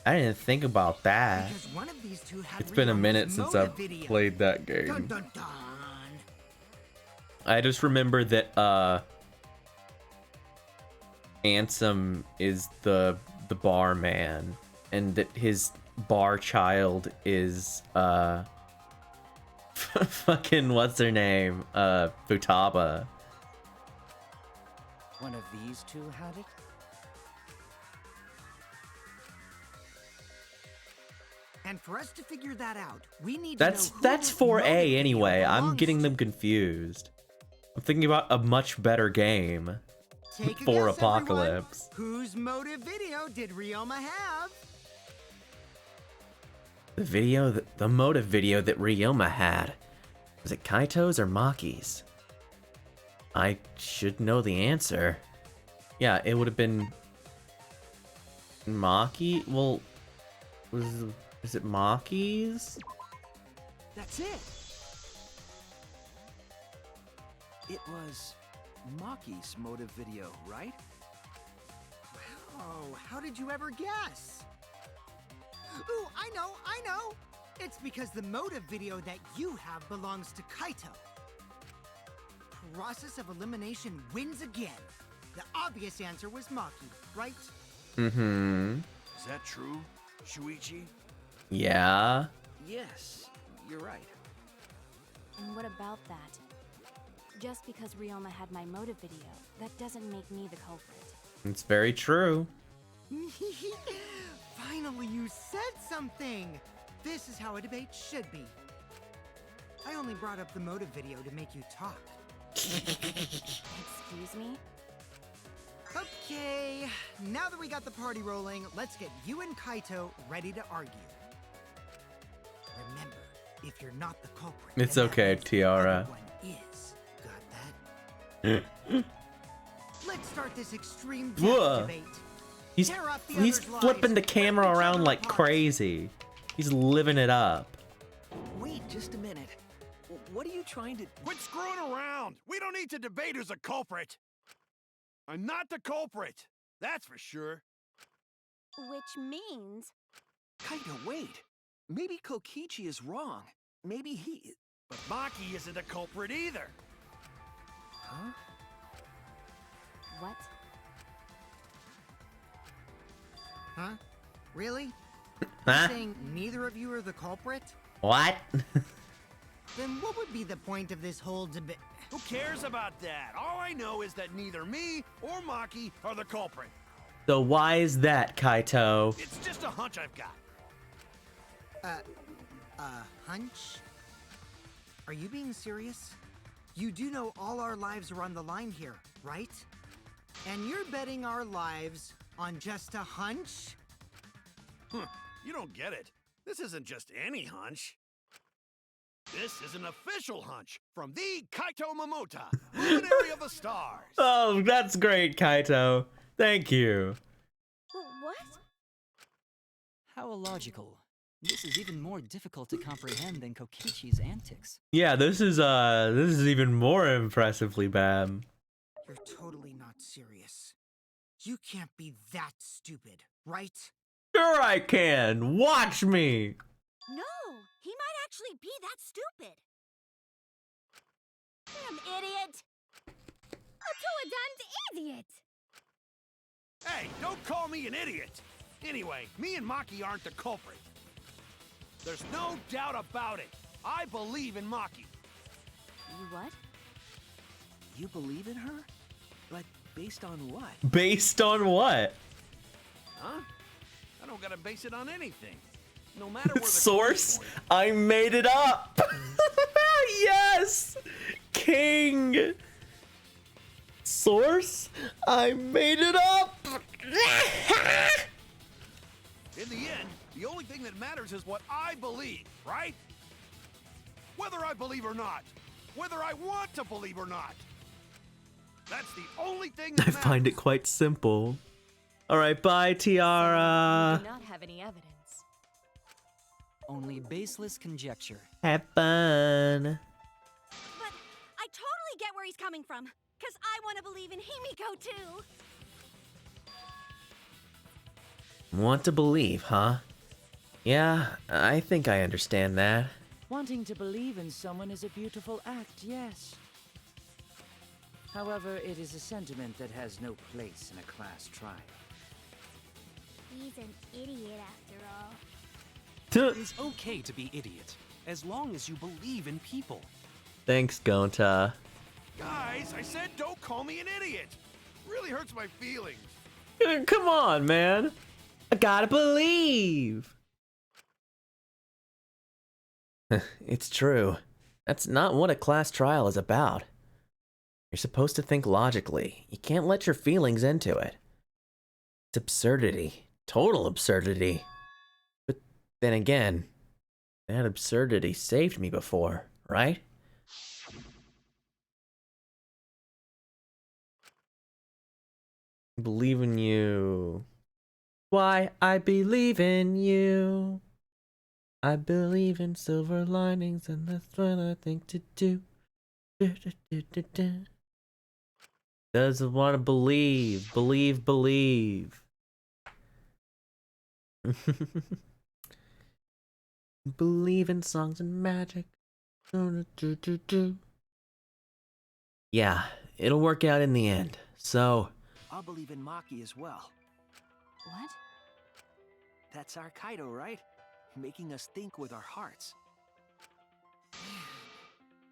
I didn't think about that. Because one of these two had It's been a minute Ryoma's since motive I've video. played that game. Dun, dun, dun. I just remember that Ansem is the barman, and that his bar child is fucking what's her name? Futaba. One of these two had it? And for us to figure that out, we need That's to know who that's this 4A motive anyway. video I'm belongs getting to. them confused. I'm thinking about a much better game Take a for guess, Apocalypse. everyone. Whose motive video did Ryoma have? The motive video that Ryoma had. Was it Kaito's or Maki's? I should know the answer. Yeah, it would have been Maki. Well, is it Maki's? That's it. It was Maki's motive video, right? Oh, how did you ever guess? Ooh, I know! It's because the motive video that you have belongs to Kaito. Process of elimination wins again. The obvious answer was Maki, right? Mm-hmm. Is that true, Shuichi? Yeah. Yes, you're right. And what about that? Just because Ryoma had my motive video, that doesn't make me the culprit. It's very true. Finally, you said something! This is how a debate should be. I only brought up the motive video to make you talk. Excuse me? Okay, now that we got the party rolling, let's get you and Kaito ready to argue. Remember, if you're not the culprit, It's then that okay, means the Tiara. other one is. Got that? Let's start this extreme death Whoa. debate. He's Tear up the he's other's flipping the lives, camera rip each around other like apart. crazy. He's living it up. Wait just a minute. What are you trying to... Quit screwing around! We don't need to debate who's a culprit! I'm not the culprit! That's for sure. Which means... Kaito, wait. Maybe Kokichi is wrong. Maybe he... But Maki isn't a culprit either. Huh? What? Huh? Really? Huh? Saying neither of you are the culprit? What? Then what would be the point of this whole debate? Who cares about that? All I know is that neither me or Maki are the culprit. So why is that, Kaito? It's just a hunch I've got. Hunch? Are you being serious? You do know all our lives are on the line here, right? And you're betting our lives on just a hunch? You don't get it. This isn't just any hunch. This is an official hunch from the Kaito Momota, luminary of the stars. Oh, that's great, Kaito. Thank you. What? How illogical. This is even more difficult to comprehend than Kokichi's antics. Yeah, this is even more impressively bad. You're totally not serious. You can't be that stupid, right? Sure I can. Watch me. No, he might actually be that stupid. Damn idiot! A two-a-duns idiot! Hey, don't call me an idiot. Anyway, me and Maki aren't the culprit. There's no doubt about it. I believe in Maki. You what? You believe in her? But based on what? Based on what? Huh? I don't gotta base it on anything. No matter where the Source? I made it up. Yes! King! Source? I made it up! In the end, The only thing that matters is what I believe, right? Whether I believe or not. Whether I want to believe or not. That's the only thing that I find it quite simple. Alright, bye, Tiara. You do not have any evidence. Only baseless conjecture. Have fun. But I totally get where he's coming from. Because I want to believe in Himiko too. Want to believe, huh? Yeah, I think I understand that. Wanting to believe in someone is a beautiful act, yes. However, it is a sentiment that has no place in a class trial. He's an idiot after all. It's okay to be idiot, as long as you believe in people. Thanks, Gonta. Guys, I said don't call me an idiot. Really hurts my feelings. Come on, man. I gotta believe. It's true. That's not what a class trial is about. You're supposed to think logically. You can't let your feelings into it. It's absurdity. Total absurdity. But then again, that absurdity saved me before, right? Believe in you. Why, I believe in you. I believe in silver linings, and that's what I think to do. Doesn't want to believe. Believe. Believe in songs and magic. Yeah, it'll work out in the end. So, I'll believe in Maki as well. What? That's our Kaido, right? Making us think with our hearts.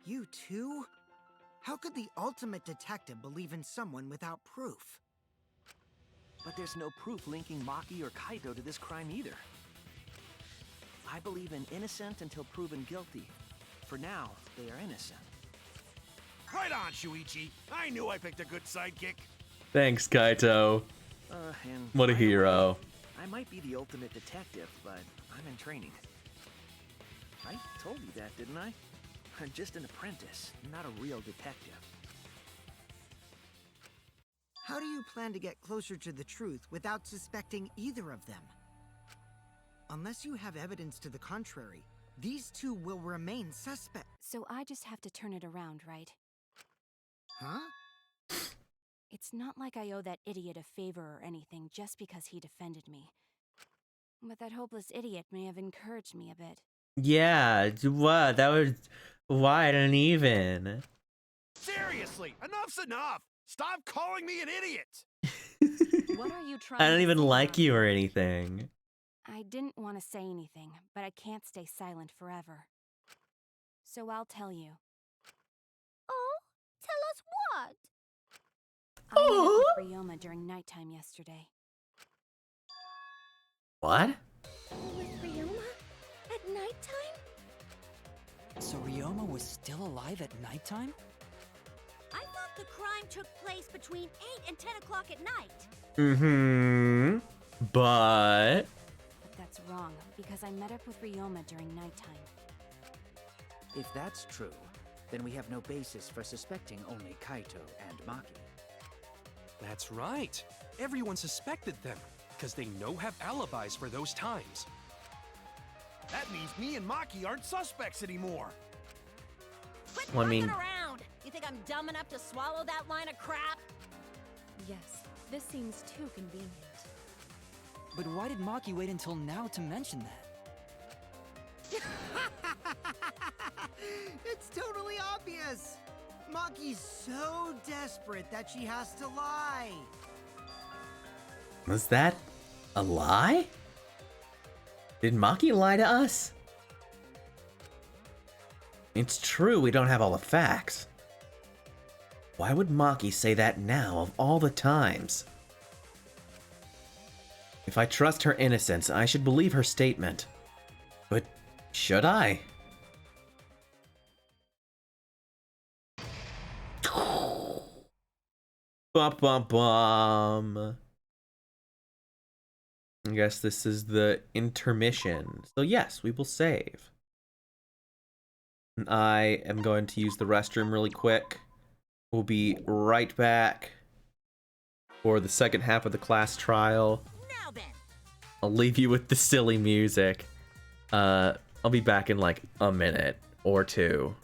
You too? How could the ultimate detective believe in someone without proof? But there's no proof linking Maki or Kaido to this crime either. I believe in innocent until proven guilty. For now, they are innocent. Right on, Shuichi. I knew I picked a good sidekick. thanks, Kaito. And What a hero. I might be the ultimate detective, but I'm in training. I told you that, didn't I? I'm just an apprentice, not a real detective. How do you plan to get closer to the truth without suspecting either of them? Unless you have evidence to the contrary, these two will remain suspect. So I just have to turn it around, right? Huh? It's not like I owe that idiot a favor or anything just because he defended me. But that hopeless idiot may have encouraged me a bit. Yeah, what? That was wide and even. Seriously, enough's enough. Stop calling me an idiot. What are you trying I don't to even say, like Maki? you or anything. I didn't want to say anything, but I can't stay silent forever. So I'll tell you. Oh, tell us what? I met up with Ryoma during nighttime yesterday. What? With Ryoma? At nighttime? So Ryoma was still alive at nighttime? I thought the crime took place between 8 and 10 o'clock at night. Mm-hmm. But... But that's wrong, because I met up with Ryoma during nighttime. If that's true, then we have no basis for suspecting only Kaito and Maki. That's right. Everyone suspected them, because they know have alibis for those times. That means me and Maki aren't suspects anymore. Quit Well, I fucking mean- around! You think I'm dumb enough to swallow that line of crap? Yes, this seems too convenient. But why did Maki wait until now to mention that? It's totally obvious! Maki's so desperate that she has to lie. Was that a lie? Did Maki lie to us? It's true we don't have all the facts. Why would Maki say that now of all the times? If I trust her innocence, I should believe her statement. But should I? Bum bum bum. I guess this is the intermission. So yes, we will save. And I am going to use the restroom really quick. We'll be right back for the second half of the class trial. Now then. I'll leave you with the silly music. I'll be back in like a minute or two.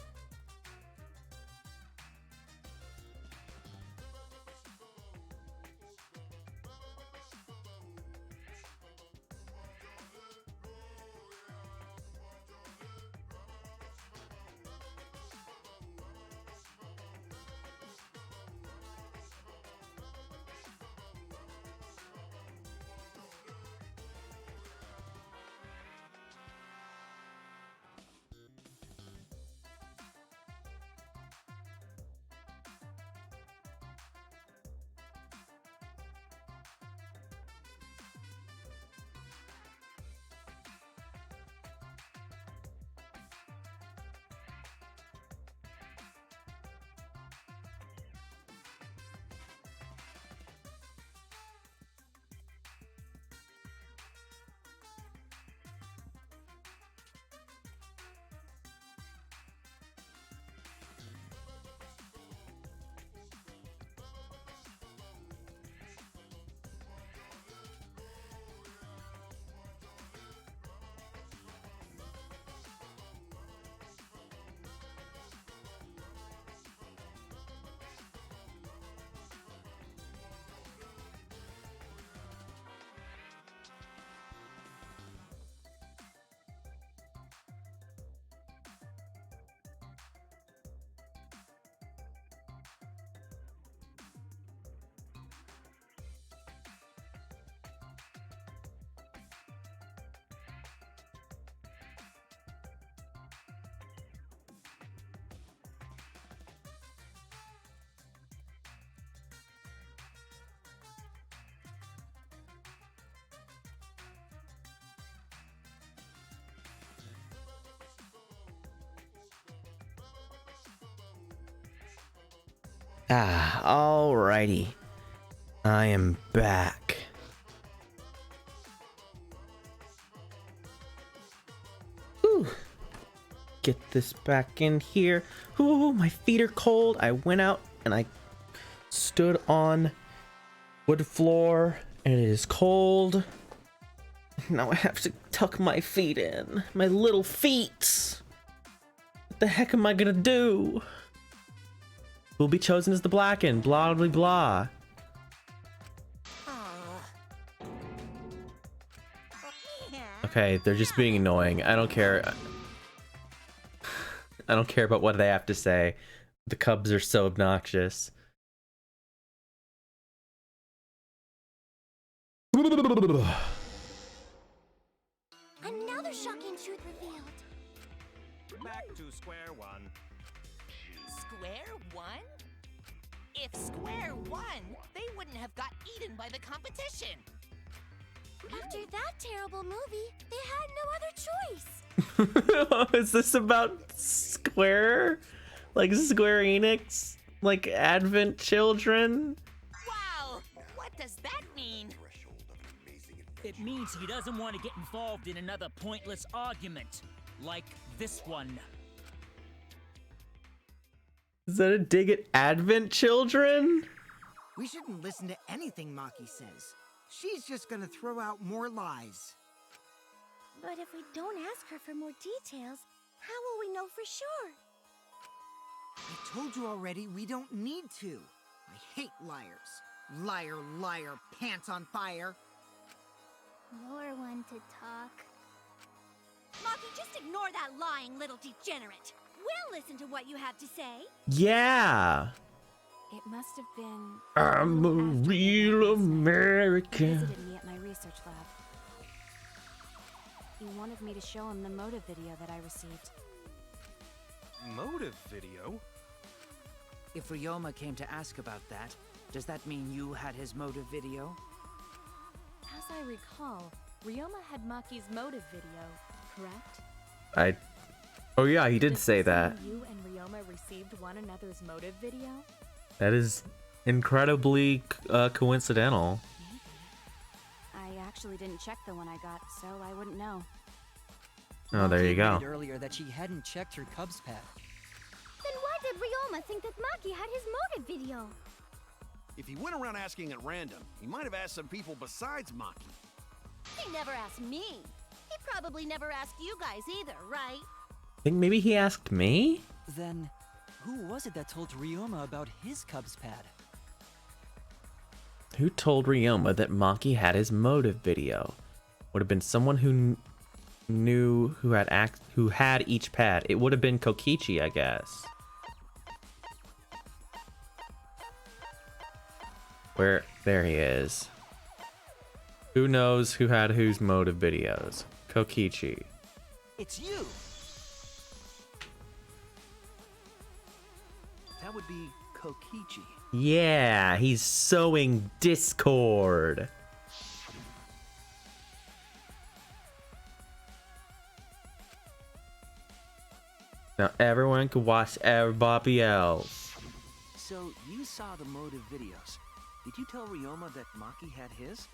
Alrighty. I am back. Ooh. Get this back in here. Ooh, my feet are cold. I went out and I stood on wood floor and it is cold. Now I have to tuck my feet in. My little feet. What the heck am I gonna do? Will be chosen as the Blackened, blah blah blah. Okay, they're just being annoying. I don't care. I don't care about what they have to say. The cubs are so obnoxious. Another shocking truth revealed. Back to square one. Square one? If Square won, they wouldn't have got eaten by the competition. After that terrible movie, they had no other choice. Is this about Square? Like Square Enix? Like Advent Children? Wow! What does that mean? It means he doesn't want to get involved in another pointless argument, like this one. Is that a dig at Advent Children? We shouldn't listen to anything Maki says. She's just gonna throw out more lies. But if we don't ask her for more details, how will we know for sure? I told you already, we don't need to. I hate liars. Liar, liar, pants on fire. You're one to talk. Maki, just ignore that lying little degenerate. We'll listen to what you have to say. Yeah. It must have been... I'm a real American. He visited me at my research lab. He wanted me to show him the motive video that I received. Motive video? If Ryoma came to ask about that, does that mean you had his motive video? As I recall, Ryoma had Maki's motive video, correct? Oh yeah, he did Does say this that. mean you and Ryoma received one another's motive video? That is incredibly coincidental. I actually didn't check the one I got, so I wouldn't know. Oh, there you go. Admitted earlier that she hadn't checked her Cubs pad. Then why did Ryoma think that Maki had his motive video? If he went around asking at random, he might have asked some people besides Maki. He never asked me. He probably never asked you guys either, right? I think maybe he asked me? Then, who was it that told Ryoma about his Cubs pad? Who told Ryoma that Maki had his motive video? Would have been someone who knew who had each pad. It would have been Kokichi, I guess. Where? There he is. Who knows who had whose motive videos? Kokichi. It's you! That would be Kokichi. Yeah, he's sowing discord. Now everyone can watch everybody else. So, you saw the motive videos. Did you tell Ryoma that Maki had his?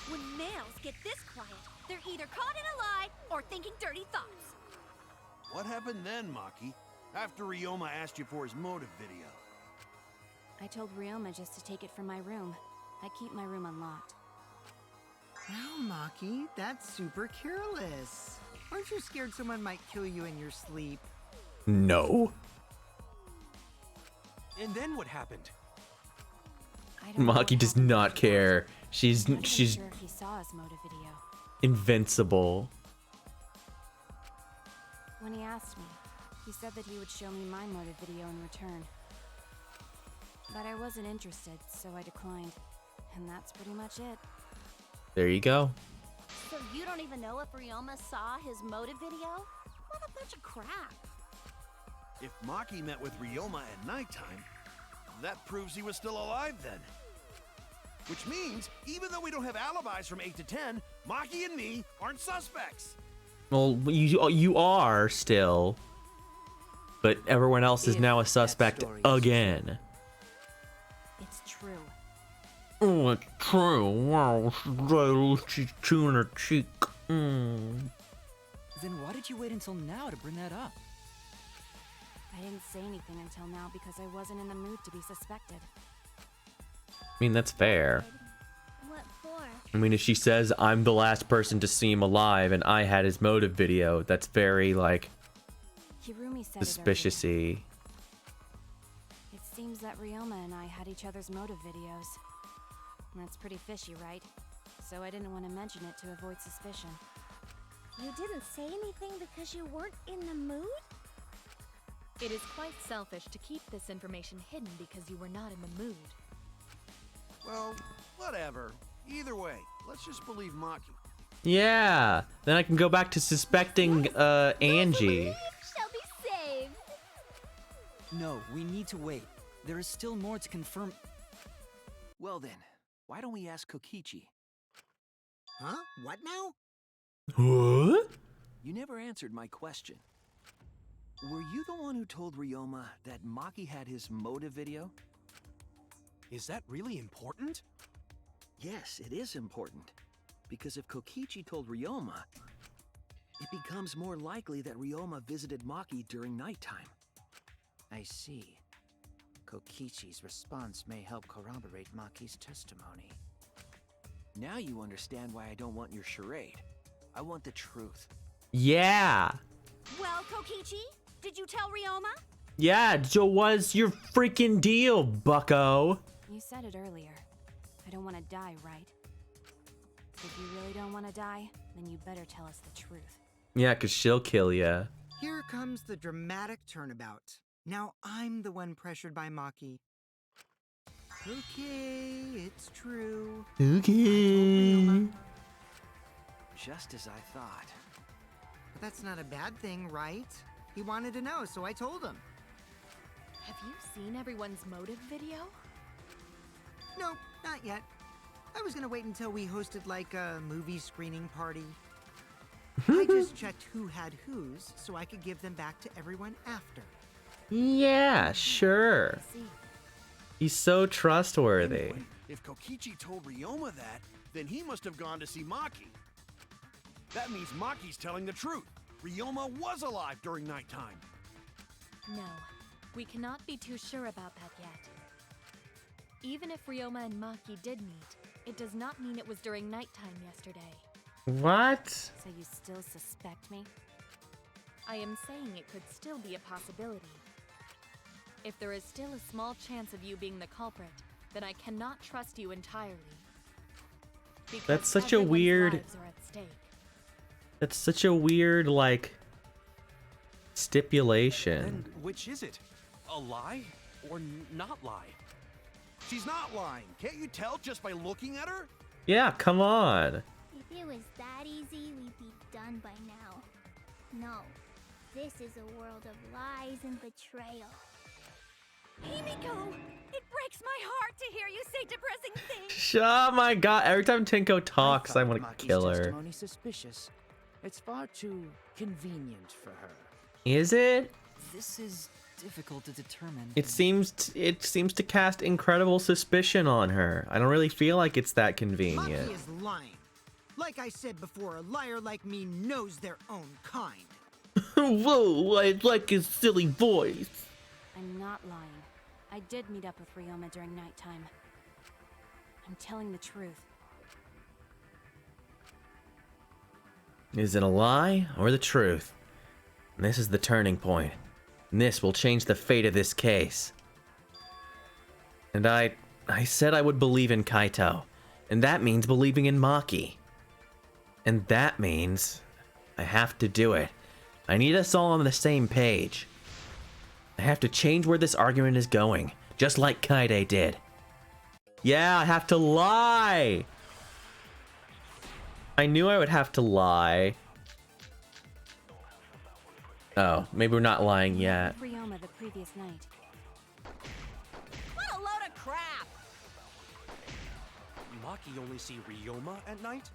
When males get this quiet, they're either caught in a lie or thinking dirty thoughts. What happened then, Maki? After Ryoma asked you for his motive video? I told Ryoma just to take it from my room. I keep my room unlocked. Wow, Maki, that's super careless. Aren't you scared someone might kill you in your sleep? No. And then what happened? Maki does not care. She's Sure if he saw his motive video. invincible. When he asked me, he said that he would show me my motive video in return. But I wasn't interested, so I declined. And that's pretty much it. There you go. So you don't even know if Ryoma saw his motive video? What a bunch of crap. If Maki met with Ryoma at nighttime, that proves he was still alive then. Which means, even though we don't have alibis from 8 to 10, Maki and me aren't suspects. Well, you are still, but everyone else is now a suspect again. It's true. Oh, it's true. Wow, she's chewing her cheek. Mm. Then why did you wait until now to bring that up? I didn't say anything until now because I wasn't in the mood to be suspected. I mean, that's fair. What for? I mean, if she says I'm the last person to see him alive and I had his motive video, that's very, like, Hirumi said suspicious-y. It seems that Ryoma and I had each other's motive videos. That's pretty fishy, right? So I didn't want to mention it to avoid suspicion. You didn't say anything because you weren't in the mood? It is quite selfish to keep this information hidden because you were not in the mood. Well, whatever. Either way, let's just believe Maki. Yeah, then I can go back to suspecting Angie. Shall be saved. No, we need to wait. There is still more to confirm. Well then, why don't we ask Kokichi? Huh? What now? What? You never answered my question. Were you the one who told Ryoma that Maki had his motive video? Is that really important? Yes, it is important. Because if Kokichi told Ryoma, it becomes more likely that Ryoma visited Maki during nighttime. I see. Kokichi's response may help corroborate Maki's testimony. Now you understand why I don't want your charade. I want the truth. Yeah. Well, Kokichi, did you tell Ryoma? Yeah, so what's your freaking deal, bucko? You said it earlier. I don't want to die, right? If you really don't want to die, then you better tell us the truth. Yeah, 'cause she'll kill ya. Here comes the dramatic turnabout. Now I'm the one pressured by Maki. Okay, it's true. Okay. Just as I thought. But that's not a bad thing, right? He wanted to know, so I told him. Have you seen everyone's motive video? No, not yet. I was gonna wait until we hosted like a movie screening party. I just checked who had whose so I could give them back to everyone after. Yeah, sure. He's so trustworthy. Anyway, If Kokichi told Ryoma that, then he must have gone to see Maki. That means Maki's telling the truth. Ryoma was alive during nighttime. No, we cannot be too sure about that yet. Even if Ryoma and Maki did meet, it does not mean it was during nighttime yesterday. What? So you still suspect me? I am saying it could still be a possibility. If there is still a small chance of you being the culprit, then I cannot trust you entirely. Because That's such a everyone's weird... lives are at stake. That's such a weird, like, stipulation. And which is it? A lie or not lie? She's not lying. Can't you tell just by looking at her? Yeah, come on. If it was that easy, we'd be done by now. No, this is a world of lies and betrayal. Himiko! It breaks my heart to hear you say depressing things! Oh my god, every time Tinko talks, I want to Maki's kill her. testimony suspicious. It's far too convenient for her. Is it? This is difficult to determine. It seems to cast incredible suspicion on her. I don't really feel like it's that convenient. Maki is lying. Like I said before, a liar like me knows their own kind. Whoa, I like his silly voice. I'm not lying. I did meet up with Ryoma during nighttime. I'm telling the truth. Is it a lie or the truth? This is the turning point. And this will change the fate of this case. And I said I would believe in Kaito. And that means believing in Maki. And that means I have to do it. I need us all on the same page. I have to change where this argument is going, just like Kaide did. Yeah, I have to lie! I knew I would have to lie. Oh, maybe we're not lying yet. Ryoma the previous night. What a load of crap! Maki only see Ryoma at night?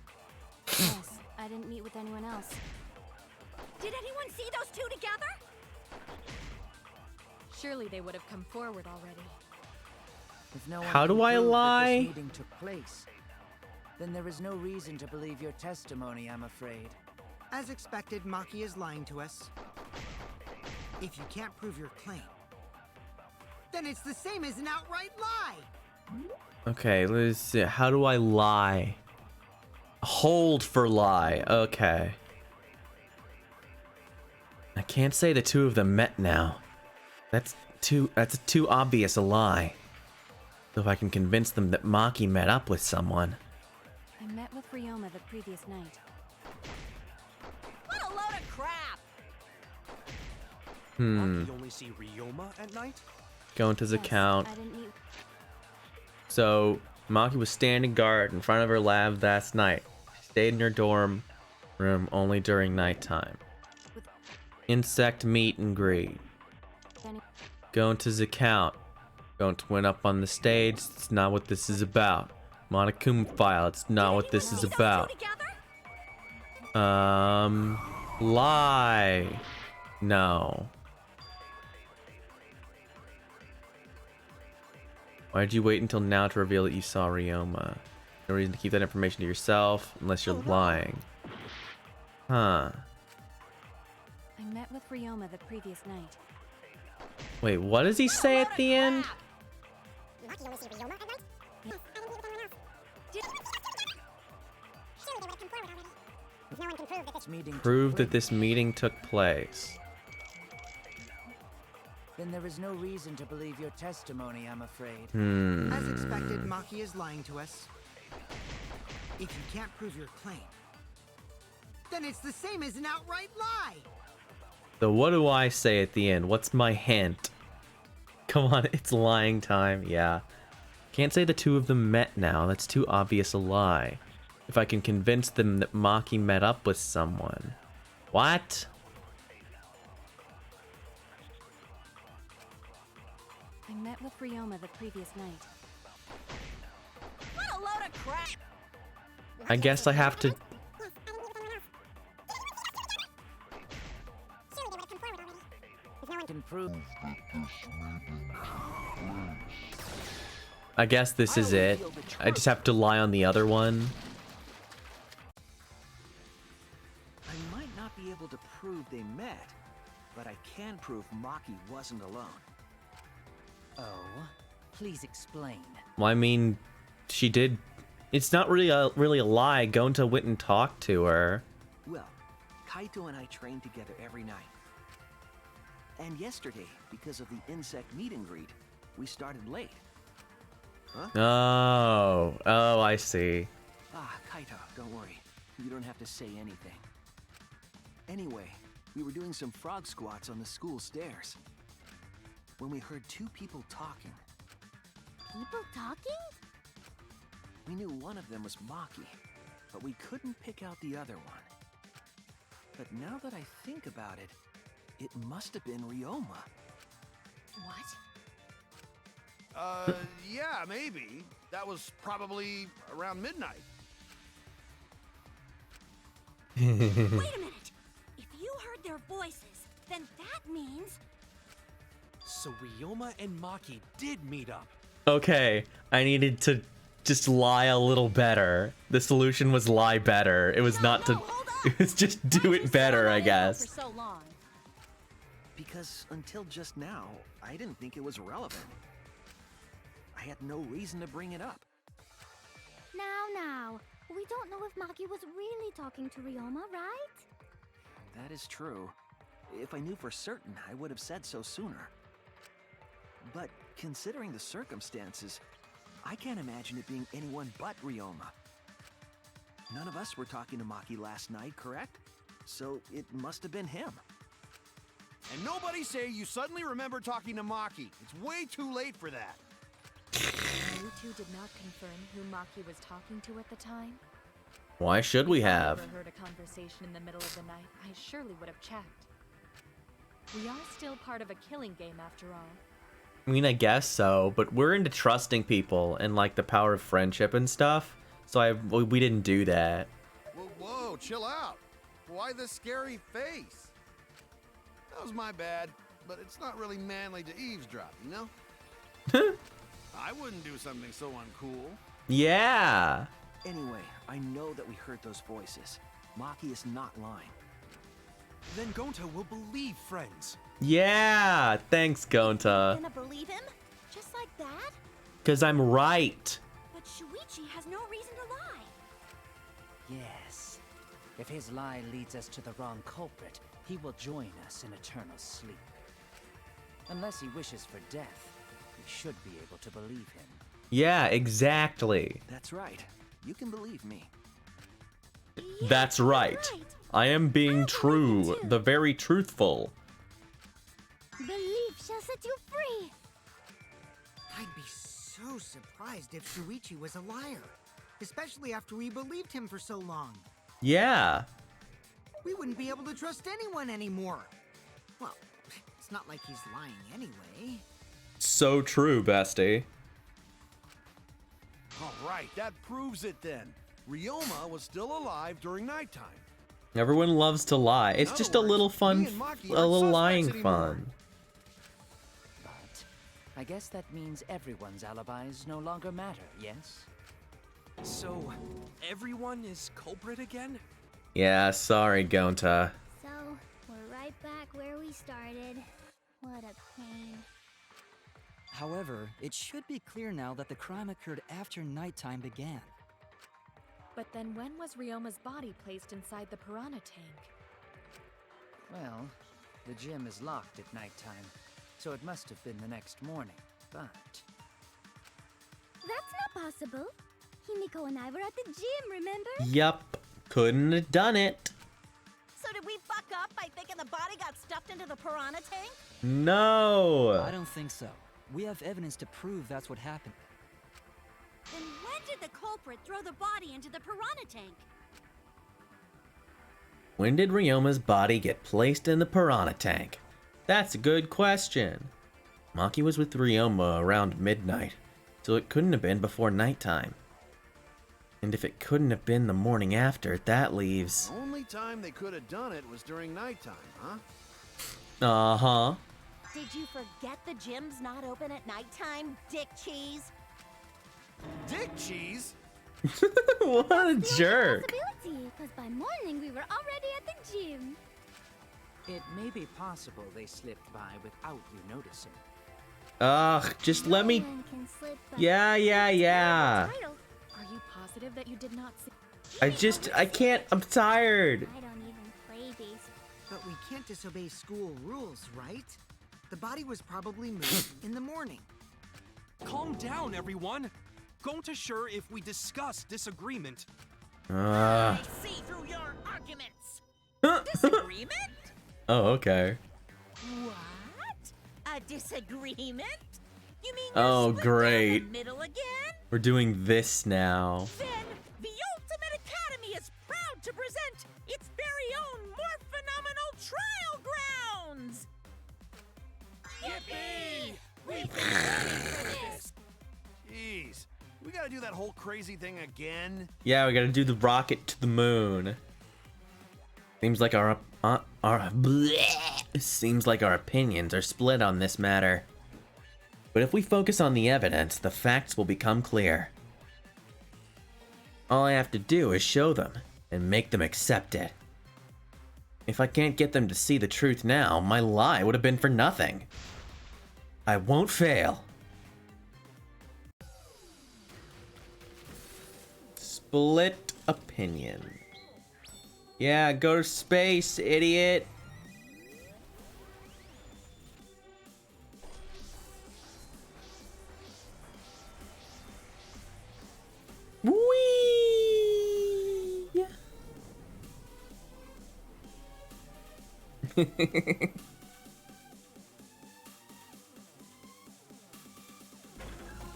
Yes, I didn't meet with anyone else. Did anyone see those two together? Surely they would have come forward already. If no one How can do I prove that lie? this meeting took place, then there is no reason to believe your testimony, I'm afraid. As expected, Maki is lying to us. If you can't prove your claim, then it's the same as an outright lie. Okay, let's see. How do I lie? Hold for lie. Okay. I can't say the two of them met now. That's too obvious a lie. So if I can convince them that Maki met up with someone. I met with Ryoma the previous night. What a load of crap! Maki only see Ryoma at night? Go into his Yes, account. I didn't meet. So Maki was standing guard in front of her lab last night. She stayed in her dorm room only during nighttime. Insect meet and greet. Go into his account. Don't went up on the stage. It's not what this is about. Monokuma file. It's not what this is about. Lie. No. Why did you wait until now to reveal that you saw Ryoma? No reason to keep that information to yourself unless you're lying. Huh. I met with Ryoma the previous night. Wait, what does he say at the end? Prove that this meeting took place. Then there is no reason to believe your testimony, I'm afraid. As expected, Maki is lying to us. If you can't prove your claim, then it's the same as an outright lie. So what do I say at the end? What's my hint? Come on, it's lying time. Yeah. Can't say the two of them met now. That's too obvious a lie. If I can convince them that Maki met up with someone. What? I met with Ryoma the previous night. What a load of crap! I guess I have to... Can prove I guess this is it. I just have to lie on the other one. I might not be able to prove they met, but I can prove Maki wasn't alone. Oh, please explain. Well, I mean, she did. It's not really a lie. Gonta went and talked to her. Well, Kaito and I train together every night. And yesterday, because of the insect meet and greet, we started late. Huh? Oh, I see. Ah, Kaito, don't worry. You don't have to say anything. Anyway, we were doing some frog squats on the school stairs when we heard two people talking. People talking? We knew one of them was Maki, but we couldn't pick out the other one. But now that I think about it, it must have been Ryoma. What? Yeah, maybe. That was probably around midnight. Wait a minute! If you heard their voices, then that means... So Ryoma and Maki did meet up. Okay, I needed to just lie a little better. The solution was lie better. It was not to... It was just do it better, I guess. For so long. Because until just now, I didn't think it was relevant. I had no reason to bring it up. Now, we don't know if Maki was really talking to Ryoma, right? That is true. If I knew for certain, I would have said so sooner. But considering the circumstances, I can't imagine it being anyone but Ryoma. None of us were talking to Maki last night, correct? So it must have been him. And nobody say you suddenly remember talking to Maki. It's way too late for that. You two did not confirm who Maki was talking to at the time? Why should we have? If I overheard a conversation in the middle of the night, I surely would have checked. We are still part of a killing game after all. I mean, I guess so, but we're into trusting people and like the power of friendship and stuff. So we didn't do that. Whoa, chill out. Why the scary face? That was my bad, but it's not really manly to eavesdrop, you know? I wouldn't do something so uncool. Yeah. Anyway, I know that we heard those voices. Maki is not lying. Then Gonta will believe friends. Yeah. Thanks, Gonta. Gonna believe him? Just like that? Because I'm right. But Shuichi has no reason to lie. Yes. If his lie leads us to the wrong culprit, he will join us in eternal sleep. Unless he wishes for death, we should be able to believe him. Yeah, exactly. That's right. You can believe me. That's right. I am being true, the very truthful. Belief shall set you free. I'd be so surprised if Shuichi was a liar. Especially after we believed him for so long. Yeah. We wouldn't be able to trust anyone anymore. Well, it's not like he's lying anyway. So true, bestie. All right, that proves it then. Ryoma was still alive during nighttime. Everyone loves to lie. It's just a little fun, a little lying fun. But I guess that means everyone's alibis no longer matter, yes? So, everyone is culprit again? Yeah, sorry, Gonta. So, we're right back where we started. What a pain. However, it should be clear now that the crime occurred after nighttime began. But then when was Ryoma's body placed inside the piranha tank? Well, the gym is locked at nighttime, so it must have been the next morning, but... That's not possible. Himiko and I were at the gym, remember? Yup. Couldn't have done it. So did we fuck up by thinking the body got stuffed into the piranha tank? No. I don't think so. We have evidence to prove that's what happened. Then when did the culprit throw the body into the piranha tank? When did Ryoma's body get placed in the piranha tank? That's a good question. Maki was with Ryoma around midnight, so it couldn't have been before nighttime. And if it couldn't have been the morning after, that leaves... The only time they could have done it was during nighttime, huh? Uh-huh. Did you forget the gym's not open at nighttime, dick cheese? Dick cheese? What a jerk. Because by morning we were already at the gym. It may be possible they slipped by without you noticing. Ugh, just let me. Yeah. Are you positive that you did not see? I can't. I'm tired. I don't even play baseball. But we can't disobey school rules, right? The body was probably moved in the morning. Calm down, everyone. Going to sure if we discuss disagreement. I see through your arguments. Disagreement? Oh, okay. What? A disagreement? You mean Oh, split down great. the middle again? We're doing this now. Then the Ultimate Academy is proud to present its very own more phenomenal trial grounds. Yippee! We've Jeez, we gotta do that whole crazy thing again. Yeah, we gotta do the rocket to the moon. Seems like our seems like our opinions are split on this matter. But if we focus on the evidence, the facts will become clear. All I have to do is show them and make them accept it. If I can't get them to see the truth now, my lie would have been for nothing. I won't fail. Split opinion. Yeah, go to space, idiot. Whee!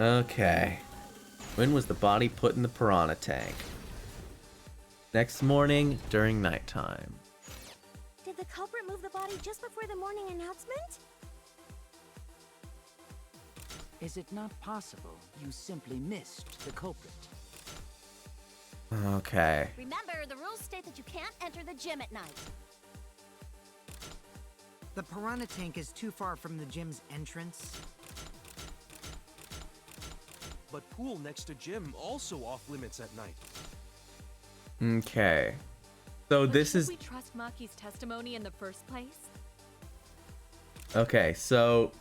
Okay. When was the body put in the piranha tank? Next morning during nighttime. Did the culprit move the body just before the morning announcement? Is it not possible you simply missed the culprit? Okay. Remember, the rules state that you can't enter the gym at night. The piranha tank is too far from the gym's entrance. But pool next to gym also off limits at night. Okay. So this Should is we trust Maki's testimony in the first place? okay. So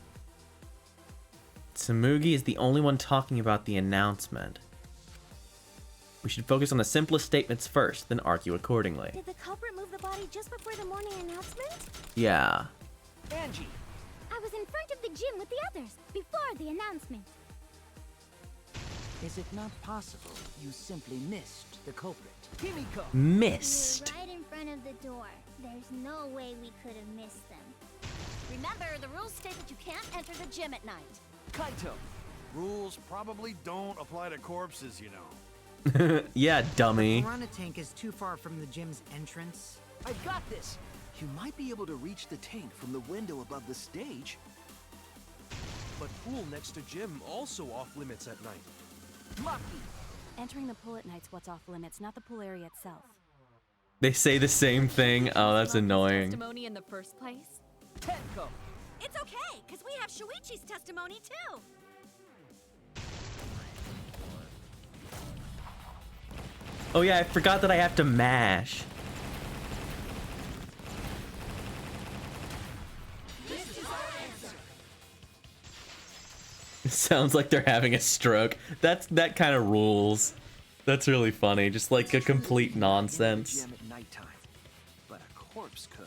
Tsumugi is the only one talking about the announcement. We should focus on the simplest statements first, then argue accordingly. Did the culprit move the body just before the morning announcement? Yeah. Angie! I was in front of the gym with the others, before the announcement. Is it not possible you simply missed the culprit? Himiko! Missed. We were right in front of the door. There's no way we could have missed them. Remember, the rules state that you can't enter the gym at night. Kaito. Rules probably don't apply to corpses, you know. Yeah, dummy. The piranha tank is too far from the gym's entrance. I've got this! You might be able to reach the tank from the window above the stage. But pool next to gym also off limits at night. Maki! Entering the pool at night's what's off limits, not the pool area itself. They say the same thing. Oh, that's annoying. Testimony in the first place? Tenko! It's okay, because we have Shuichi's testimony too. Oh yeah, I forgot that I have to mash. It sounds like they're having a stroke. That kind of rules. That's really funny. Just like a complete nonsense. Gym at nighttime, but a corpse could.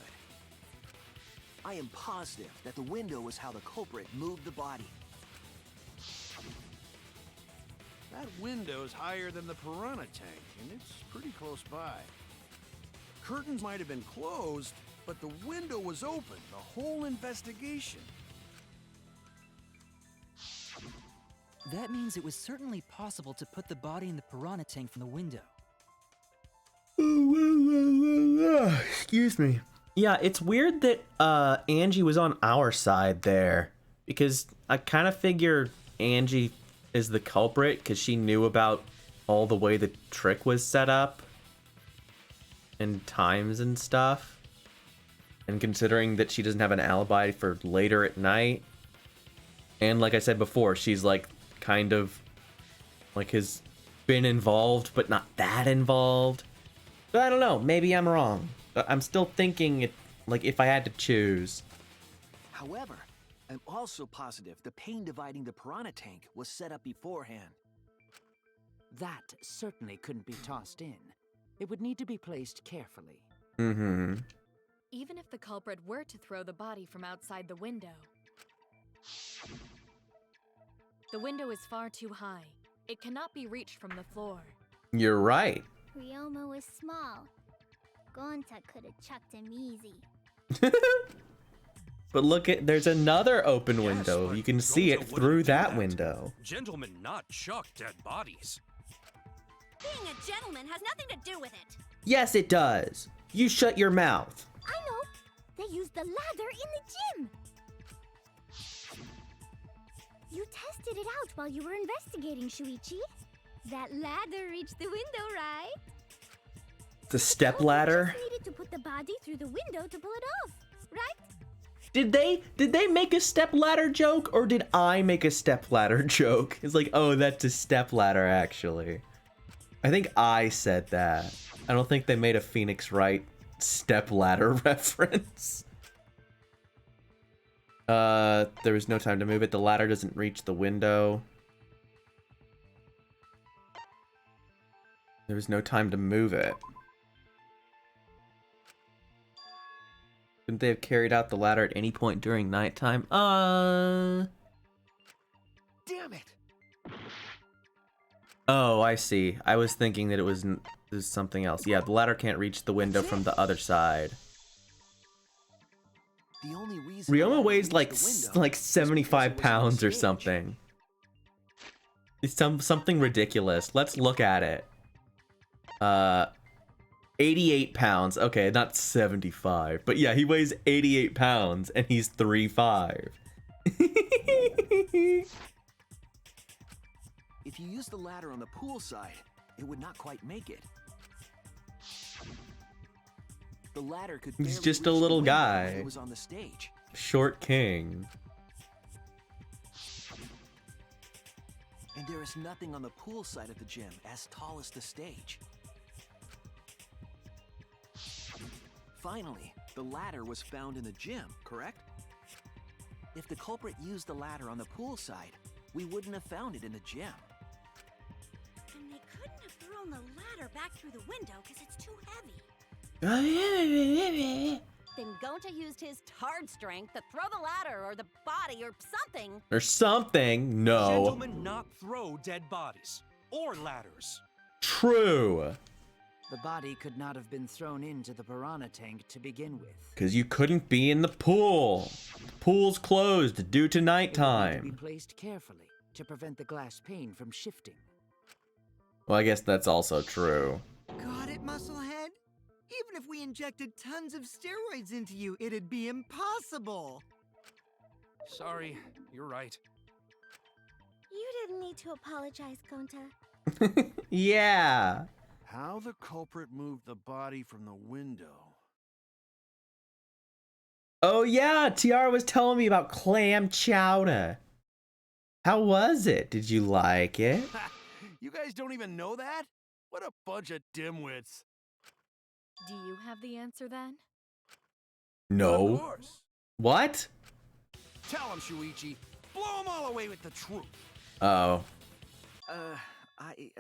I am positive that the window was how the culprit moved the body. That window's higher than the piranha tank, and it's pretty close by. Curtains might have been closed, but the window was open the whole investigation. That means it was certainly possible to put the body in the piranha tank from the window. Excuse me. Yeah, it's weird that Angie was on our side there, because I kind of figure Angie is the culprit because she knew about all the way the trick was set up and times and stuff. And considering that she doesn't have an alibi for later at night, and like I said before, she's like kind of like has been involved, but not that involved. But I don't know. Maybe I'm wrong. But I'm still thinking it, like if I had to choose. However, I'm also positive the pane dividing the piranha tank was set up beforehand. That certainly couldn't be tossed in. It would need to be placed carefully. Mm-hmm. Even if the culprit were to throw the body from outside the window is far too high. It cannot be reached from the floor. You're right. Ryoma was small. Gonta could have chucked him easy. But look at, there's another open window. but You can see it Gonta through wouldn't do that that. window. Gentlemen not chuck dead bodies. Being a gentleman has nothing to do with it. Yes, it does. You shut your mouth. I know. They used the ladder in the gym. You tested it out while you were investigating, Shuichi. That ladder reached the window, right? The step ladder. You needed to put the body through the window to pull it off, right? Did they make a step ladder joke, or did I make a step ladder joke? It's like, oh, that's a step ladder actually. I think I said that. I don't think they made a Phoenix Wright step ladder reference. There was no time to move it. The ladder doesn't reach the window. There was no time to move it. Couldn't they have carried out the ladder at any point during nighttime? Damn it! Oh, I see. I was thinking that it was something else. Yeah, the ladder can't reach the window from the other side. The only reason Ryoma weighs like 75 pounds or something. It's something ridiculous. Let's look at it. 88 pounds. Okay, not 75. But yeah, he weighs 88 pounds and he's 3'5". If you use the ladder on the pool side, it would not quite make it. The ladder could He's barely just a reach the little window guy. when it was on the stage. Short king. And there is nothing on the pool side of the gym as tall as the stage. Finally, the ladder was found in the gym, correct? If the culprit used the ladder on the pool side, we wouldn't have found it in the gym. And they couldn't have thrown the ladder back through the window because it's too heavy. Then Gonta used his tard strength to throw the ladder or the body or something. Or something. No. Gentlemen not throw dead bodies. Or ladders. True. The body could not have been thrown into the piranha tank to begin with. Because you couldn't be in the pool. The pool's closed due to It would need to be nighttime. placed carefully to prevent the glass pane from shifting. Well, I guess that's also true. Got it, Musclehead? Even if we injected tons of steroids into you, it'd be impossible. Sorry, you're right. You didn't need to apologize, Gonta. Yeah. How the culprit moved the body from the window. Oh yeah, Tiara was telling me about clam chowder. How was it? Did you like it? You guys don't even know that? What a bunch of dimwits. Do you have the answer then? No. Of course. What? Tell him, Shuichi. Blow him all away with the truth. Oh. I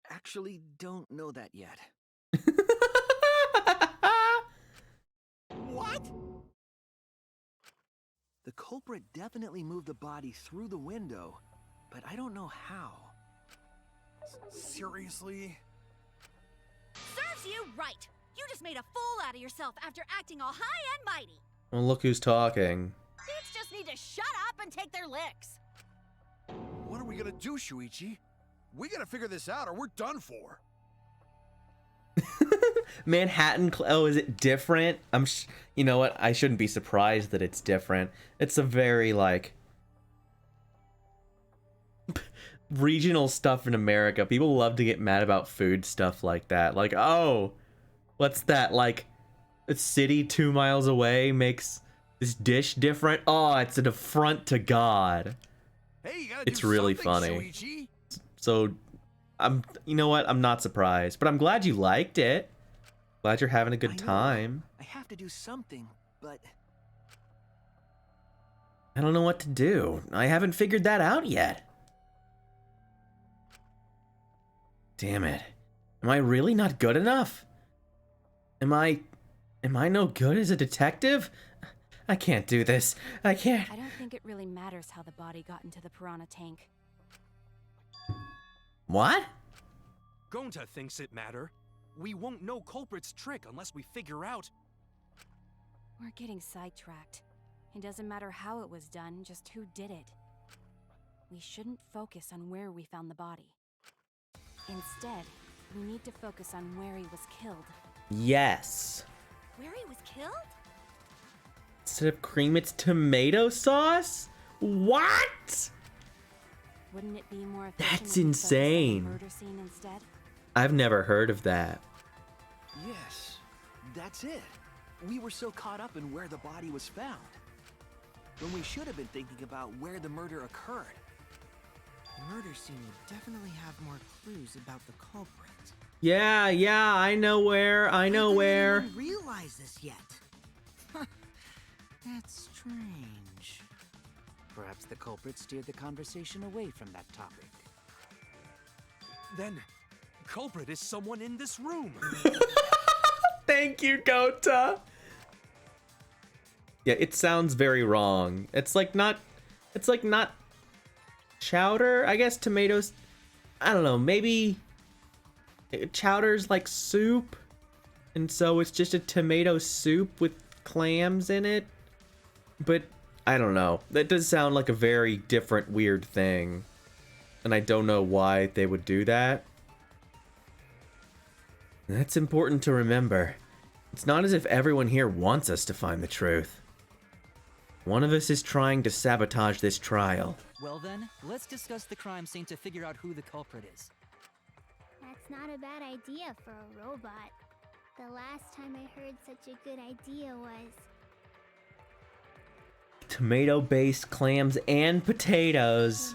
actually don't know that yet. What? The culprit definitely moved the body through the window, but I don't know how. Seriously? Serves you right. You just made a fool out of yourself after acting all high and mighty. Well, look who's talking. Dudes just need to shut up and take their licks. What are we gonna do, Shuichi? We gotta figure this out or we're done for. Manhattan. Oh, is it different? You know what? I shouldn't be surprised that it's different. It's a very like regional stuff in America. People love to get mad about food stuff like that. Like, oh, what's that? Like, a city 2 miles away makes this dish different. Oh, it's an affront to God. Hey, you gotta It's do really something, funny. Shuichi. So you know what? I'm not surprised, but I'm glad you liked it. Glad you're having a good time. I have to do something, but I don't know what to do. I haven't figured that out yet. Damn it. Am I really not good enough? Am I no good as a detective? I can't do this. I can't. I don't think it really matters how the body got into the piranha tank. What? Gonta thinks it matter. We won't know culprit's trick unless we figure out. We're getting sidetracked. It doesn't matter how it was done, just who did it. We shouldn't focus on where we found the body. Instead, we need to focus on where he was killed. Yes. Where he was killed? Instead of cream, it's tomato sauce? What? Wouldn't it be more efficient That's if we focused on the insane. murder scene instead? I've never heard of that. yes, that's it. We were so caught up in where the body was found, when we should have been thinking about where the murder occurred. The murder scene would definitely have more clues about the culprit. Yeah, I know where. I know where. I didn't realize this yet. That's strange. Perhaps the culprit steered the conversation away from that topic. Then, culprit is someone in this room. Thank you, Gota. Yeah, it sounds very wrong. It's like not chowder. I guess tomatoes. I don't know. Maybe chowder's like soup, and so it's just a tomato soup with clams in it. But I don't know. That does sound like a very different, weird thing, and I don't know why they would do that. That's important to remember. It's not as if everyone here wants us to find the truth. One of us is trying to sabotage this trial. Well then, let's discuss the crime scene to figure out who the culprit is. That's not a bad idea for a robot. The last time I heard such a good idea was... Tomato-based clams and potatoes.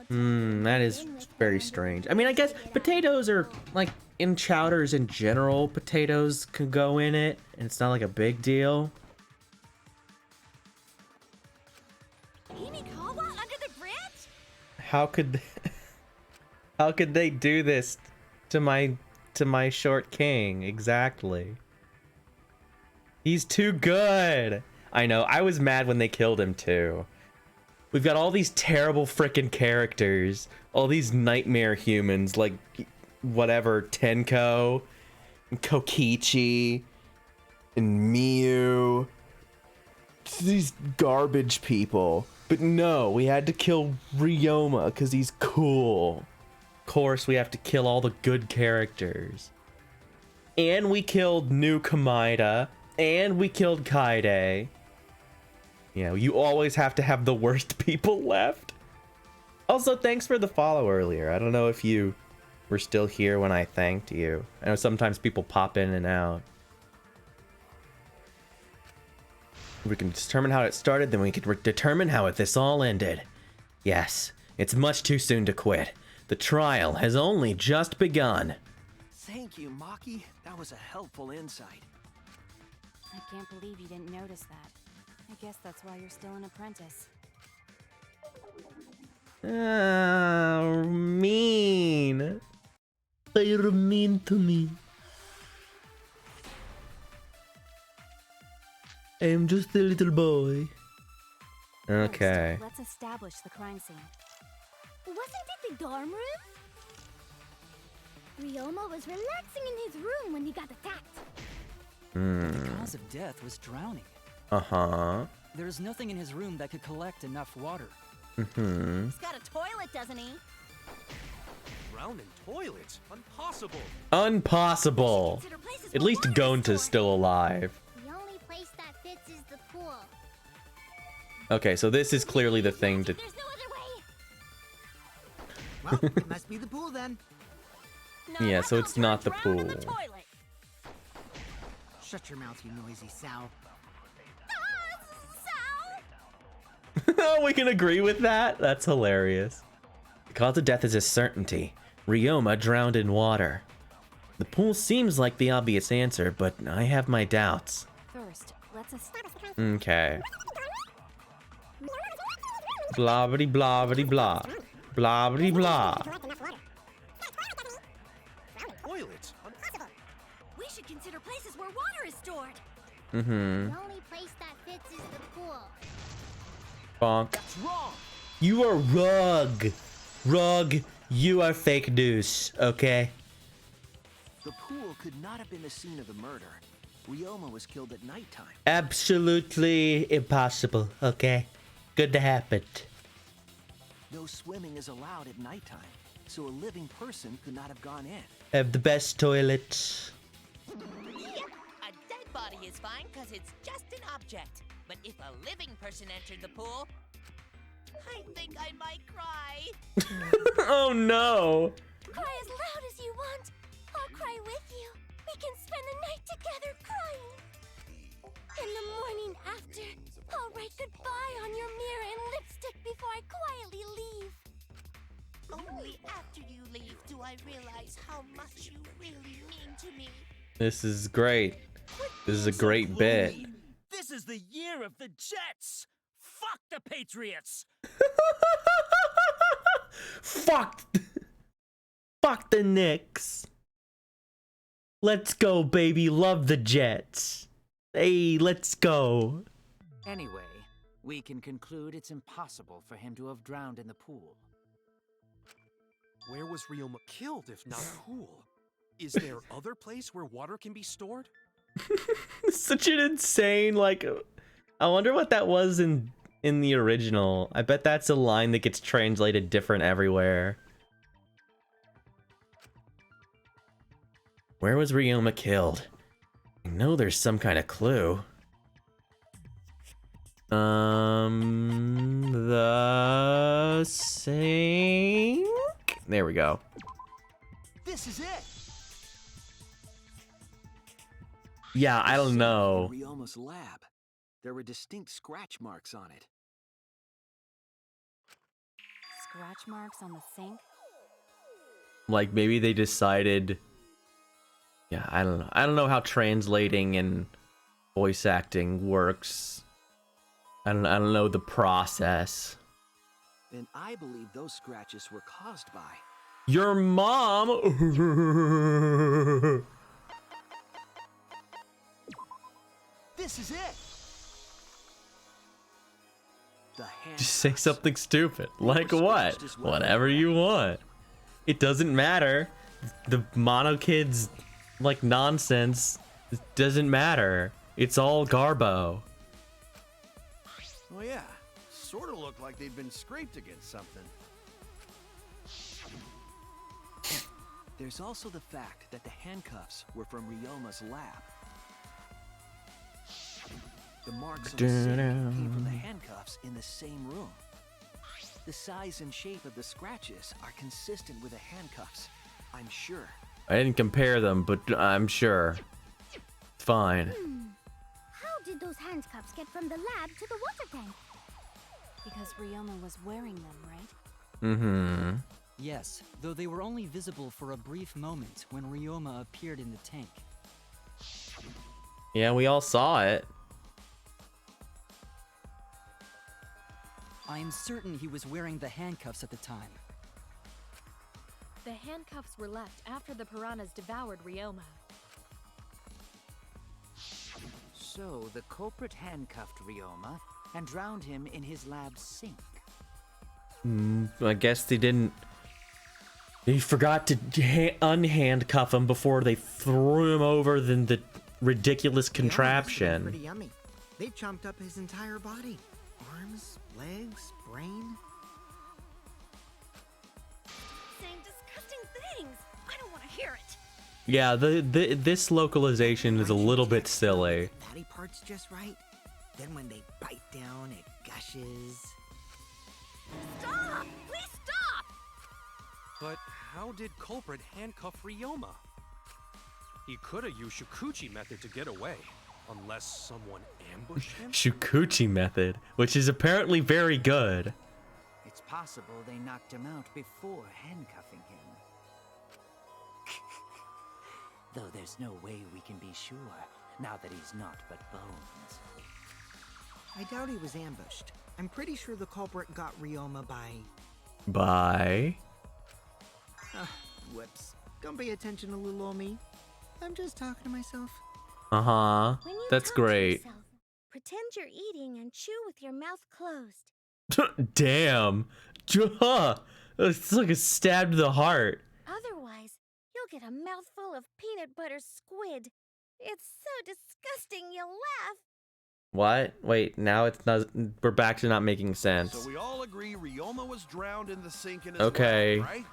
That is very strange. I mean, I guess potatoes are like in chowders in general. Potatoes can go in it, and it's not like a big deal. Under the bridge? How could they do this to my short king? Exactly. He's too good. I know. I was mad when they killed him too. We've got all these terrible frickin' characters. All these nightmare humans like whatever, Tenko, and Kokichi, and Miyu. These garbage people. But no, we had to kill Ryoma because he's cool. Of course, we have to kill all the good characters. And we killed New Kamaida. And we killed Kaide. You know, you always have to have the worst people left. Also, thanks for the follow earlier. I don't know if you were still here when I thanked you. I know sometimes people pop in and out. We can determine how it started, then we can determine how this all ended. Yes, it's much too soon to quit. The trial has only just begun. Thank you, Maki. That was a helpful insight. I can't believe you didn't notice that. I guess that's why you're still an apprentice. Mean. You're mean to me. I am just a little boy. Okay. Let's establish the crime scene. Wasn't it the dorm room? Ryoma was relaxing in his room when he got attacked. The cause of death was drowning. Uh-huh. There's nothing in his room that could collect enough water. Mm-hmm. He's got a toilet, doesn't he? Drown in toilets? Impossible. Impossible. At least Gonta's still alive. The only place that fits is the pool. Okay, so this is clearly the thing to... There's no Well, it must be the pool then. Yeah, so it's not the pool. Shut your mouth, you noisy sow. We can agree with that? That's hilarious. The cause of death is a certainty. Ryoma drowned in water. The pool seems like the obvious answer, but I have my doubts. First, let's Okay. Blah blah blah blah blah. Blah blah blah. Toilets? We should consider places where water is stored. Mm-hmm. The only place that fits is the pool. Bonk. That's wrong. You are rug. Rug, you are fake news, okay? The pool could not have been the scene of the murder. Ryoma was killed at nighttime. Absolutely impossible, okay? Good to happen. No swimming is allowed at nighttime, so a living person could not have gone in. Have the best toilets. Yep, a dead body is fine because it's just an object. But if a living person entered the pool, I think I might cry. Oh no! Cry as loud as you want. I'll cry with you. We can spend the night together crying. In the morning after, I'll write goodbye on your mirror in lipstick before I quietly leave. Only after you leave do I realize how much you really mean to me. This is great. This is a great bit. This is the year of the Jets! Fuck the Patriots! Fuck! Fuck the Knicks. Let's go, baby. Love the Jets. Hey, let's go. Anyway, we can conclude it's impossible for him to have drowned in the pool. Where was Ryoma killed if not pool? Is there other place where water can be stored? Such an insane, like, I wonder what that was in the original. I bet that's a line that gets translated different everywhere. Where was Ryoma killed? I know there's some kind of clue. The sink? There we go. This is it. Yeah, I don't know. Ryoma's lab. There were distinct scratch marks on it. Scratch marks on the sink? Like maybe they decided. Yeah, I don't know. I don't know how translating and voice acting works. I don't know the process. And I believe those scratches were caused by Your mom. This is it. The hand. Just say something stupid. Like what? Whatever you want. It doesn't matter. The mono kids like nonsense. It doesn't matter. It's all garbo. Oh yeah, sort of looked like they'd been scraped against something. There's also the fact that the handcuffs were from Ryoma's lab. The marks on the sink came from the handcuffs in the same room. The size and shape of the scratches are consistent with the handcuffs, I'm sure. I didn't compare them, but I'm sure. It's fine. How did those handcuffs get from the lab to the water tank? Because Ryoma was wearing them, right? Mm-hmm. Yes, though they were only visible for a brief moment when Ryoma appeared in the tank. Yeah, we all saw it. I am certain he was wearing the handcuffs at the time. The handcuffs were left after the piranhas devoured Ryoma. So the culprit handcuffed Ryoma and drowned him in his lab's sink. I guess they didn't. They forgot to unhandcuff him before they threw him over the ridiculous contraption. Pretty yummy. They chomped up his entire body. Arms, legs, brain. Saying disgusting things. I don't want to hear it. Yeah, this localization is a little bit silly. Fatty part's just right. Then when they bite down, it gushes. Stop! Please stop! But how did culprit handcuff Ryoma? He could have used Shukuchi method to get away, unless someone ambushed him? Shukuchi method, which is apparently very good. It's possible they knocked him out before handcuffing him. Though there's no way we can be sure, now that he's not but bones. I doubt he was ambushed. I'm pretty sure the culprit got Ryoma by... Bye. Whoops. Don't pay attention to little old me. I'm just talking to myself. Uh-huh. When you That's talk to great. yourself, pretend you're eating and chew with your mouth closed. Damn. It's like a stab to the heart. Otherwise, you'll get a mouthful of peanut butter squid. It's so disgusting you'll laugh. What? Wait, now it's not. We're back to not making sense. So we all agree Ryoma was drowned in the sink in his Okay. lab, right?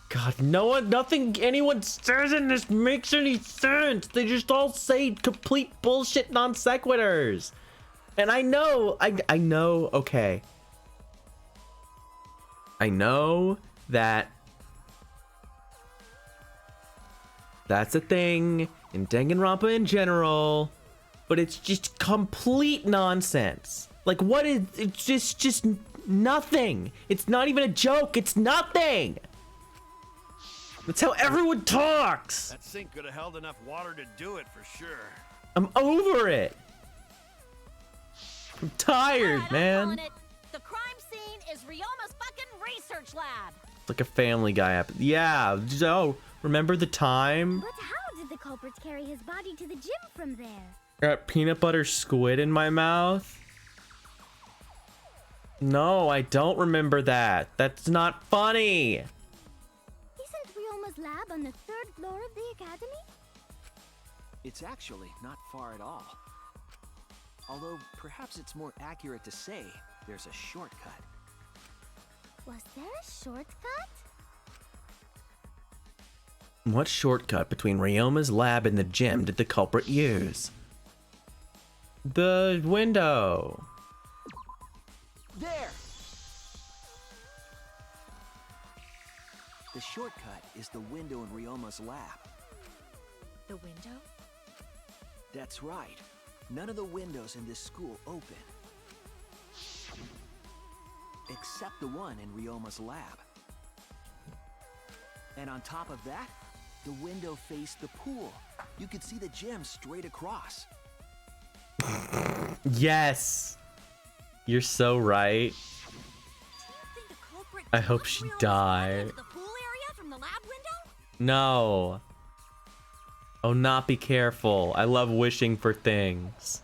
God, nothing anyone says in this makes any sense. They just all say complete bullshit non sequiturs. And I know, okay. I know that that's a thing in Danganronpa in general, but it's just complete nonsense. Like, what is, it's just nothing. It's not even a joke, it's nothing. That's how everyone talks. That sink could have held enough water to do it for sure. I'm over it. I'm tired, man. The crime scene is Ryoma's fucking research lab. It's like a Family Guy episode. Yeah. Oh, remember the time? But how did the culprit carry his body to the gym from there? Got peanut butter squid in my mouth. No, I don't remember that. That's not funny. Isn't Ryoma's lab on the 3rd floor of the academy? It's actually not far at all. Although, perhaps it's more accurate to say there's a shortcut. Was there a shortcut? What shortcut between Ryoma's lab and the gym did the culprit use? The window. There! The shortcut is the window in Ryoma's lab. The window? That's right. None of the windows in this school open. Except the one in Ryoma's lab. And on top of that, the window faced the pool. You could see the gym straight across. Yes. You're so right. I hope she died. The pool area from the lab window? No. Oh, not be careful. I love wishing for things.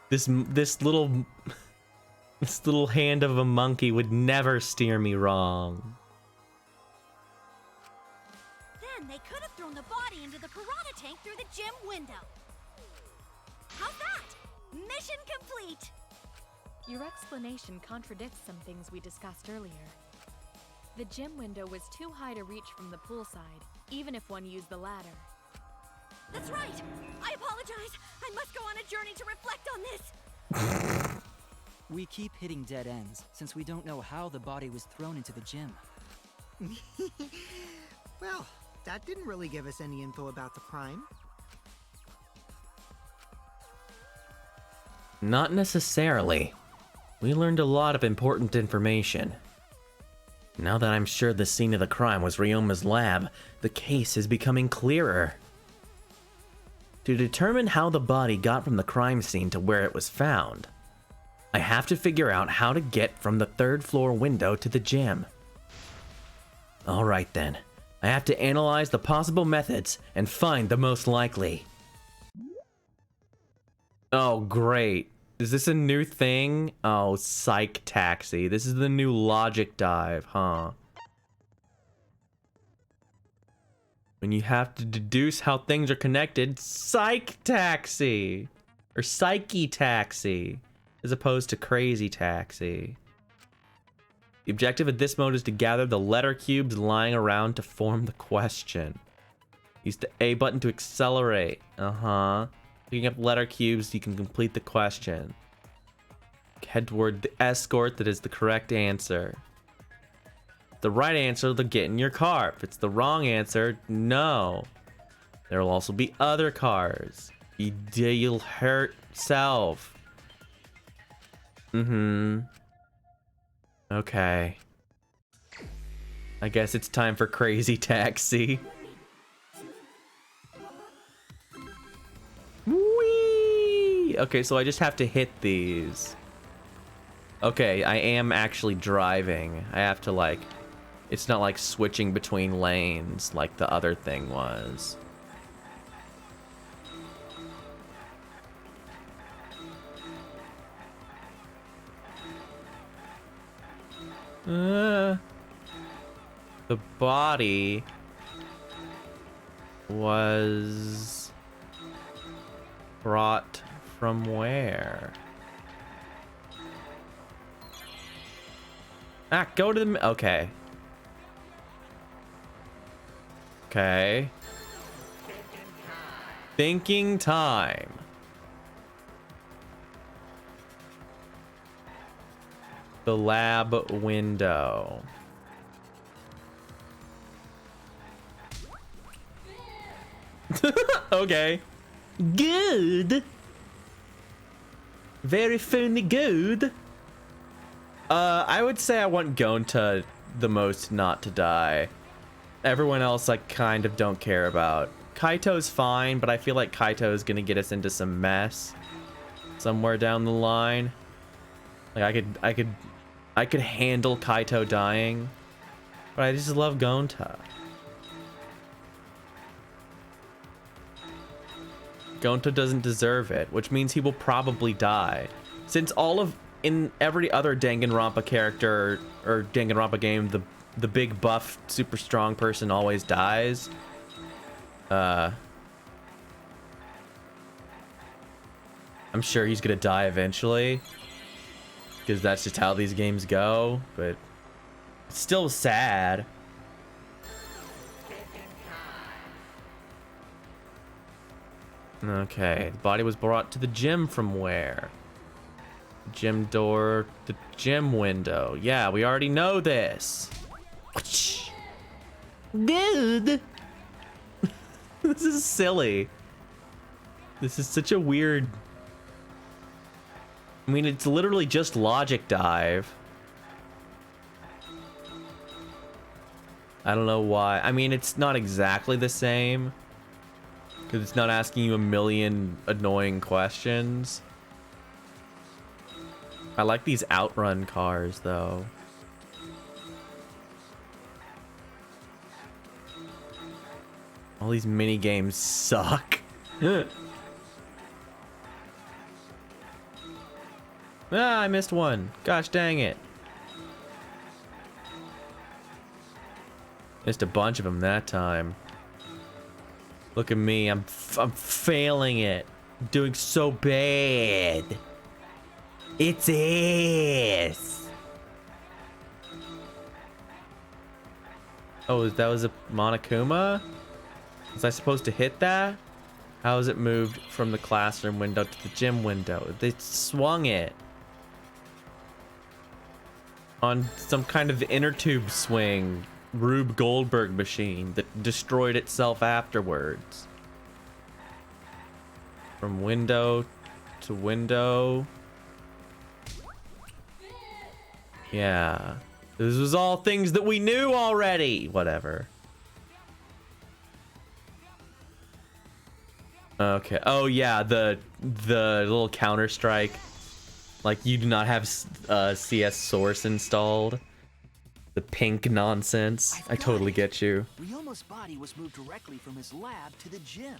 This little hand of a monkey would never steer me wrong. Then they could have thrown the body into the piranha tank through the gym window. How's that? Mission complete! Your explanation contradicts some things we discussed earlier. The gym window was too high to reach from the poolside, even if one used the ladder. That's right! I apologize! I must go on a journey to reflect on this! We keep hitting dead ends, since we don't know how the body was thrown into the gym. Well, that didn't really give us any info about the crime. Not necessarily. We learned a lot of important information. Now that I'm sure the scene of the crime was Ryoma's lab, the case is becoming clearer. To determine how the body got from the crime scene to where it was found, I have to figure out how to get from the 3rd floor window to the gym. Alright then, I have to analyze the possible methods and find the most likely. Oh great, is this a new thing? Oh, Psych Taxi, this is the new logic dive, huh? When you have to deduce how things are connected, Psych Taxi! Or Psyche Taxi, as opposed to Crazy Taxi. The objective of this mode is to gather the letter cubes lying around to form the question. Use the A button to accelerate. Picking up letter cubes, you can complete the question. Head toward the escort that is the correct answer. The right answer, they'll get in your car. If it's the wrong answer, no. There will also be other cars. You'll hurt yourself. Mm-hmm. Okay. I guess it's time for Crazy Taxi. Whee! Okay, so I just have to hit these. Okay, I am actually driving. I have to, like... It's not like switching between lanes like the other thing was. The body was brought from where? Ah, go to the... Okay. Okay. Thinking time. The lab window. Okay. Good. Very funny good. I would say I want Gonta the most not to die. Everyone else I kind of don't care about. Kaito's fine, but I feel like Kaito is gonna get us into some mess somewhere down the line. Like I could handle Kaito dying, but I just love Gonta. Gonta doesn't deserve it, which means he will probably die. Since in every other Danganronpa character or Danganronpa game, the big buff, super strong person always dies. I'm sure he's gonna die eventually, because that's just how these games go, but it's still sad. Okay, the body was brought to the gym from where? Gym door, the gym window. Yeah, we already know this. Good. This is silly. This is such a weird... I mean, it's literally just logic dive. I don't know why. I mean, it's not exactly the same, because it's not asking you a million annoying questions. I like these outrun cars, though. All these mini games suck. Ah, I missed one. Gosh dang it. Missed a bunch of them that time. Look at me. I'm failing it. I'm doing so bad. It's ass. Oh, that was a Monokuma? Was I supposed to hit that? How is it moved from the classroom window to the gym window? They swung it on some kind of inner tube swing Rube Goldberg machine that destroyed itself afterwards. From window to window. Yeah. This was all things that we knew already. Whatever. Okay. Oh yeah, the little Counter-Strike. Like, you do not have CS Source installed. The pink nonsense. I totally get you. Ryoma's body was moved directly from his lab to the gym.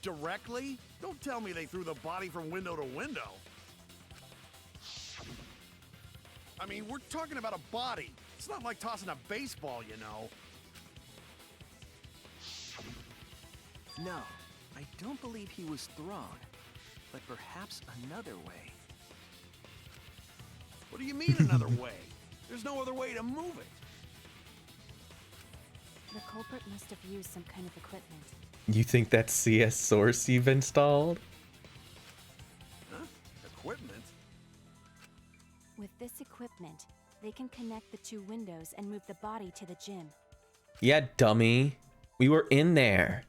Directly? Don't tell me they threw the body from window to window. I mean, we're talking about a body. It's not like tossing a baseball, you know. No, I don't believe he was thrown, but perhaps another way. What do you mean another way? There's no other way to move it. The culprit must have used some kind of equipment. You think that's CS Source you've installed? Huh? Equipment? With this equipment, they can connect the two windows and move the body to the gym. Yeah, dummy. We were in there.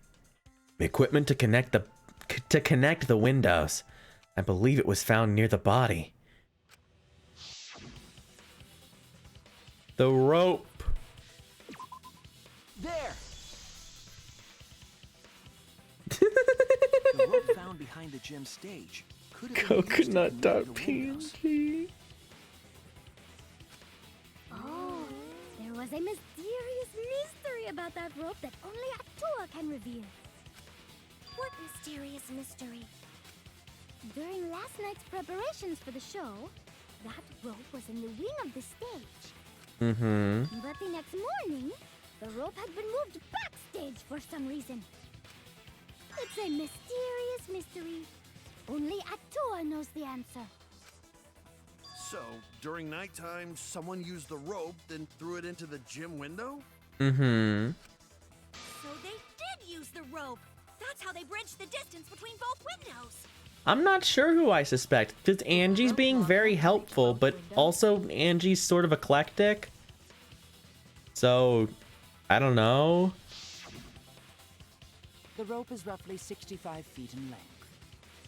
Equipment to connect the windows. I believe it was found near the body. The rope. There! The rope found behind the gym stage could have been used to Coconut connect Dark the windows. PNG. Oh, there was a mysterious mystery about that rope that only Atua can reveal. What mysterious mystery? During last night's preparations for the show, that rope was in the wing of the stage. Mm-hmm. But the next morning, the rope had been moved backstage for some reason. It's a mysterious mystery. Only Atua knows the answer. So, during nighttime, someone used the rope, then threw it into the gym window? Mm-hmm. So they did use the rope. That's how they bridged the distance between both windows. I'm not sure who I suspect, because Angie's being very helpful, but also Angie's sort of eclectic. So, I don't know. The rope is roughly 65 feet in length.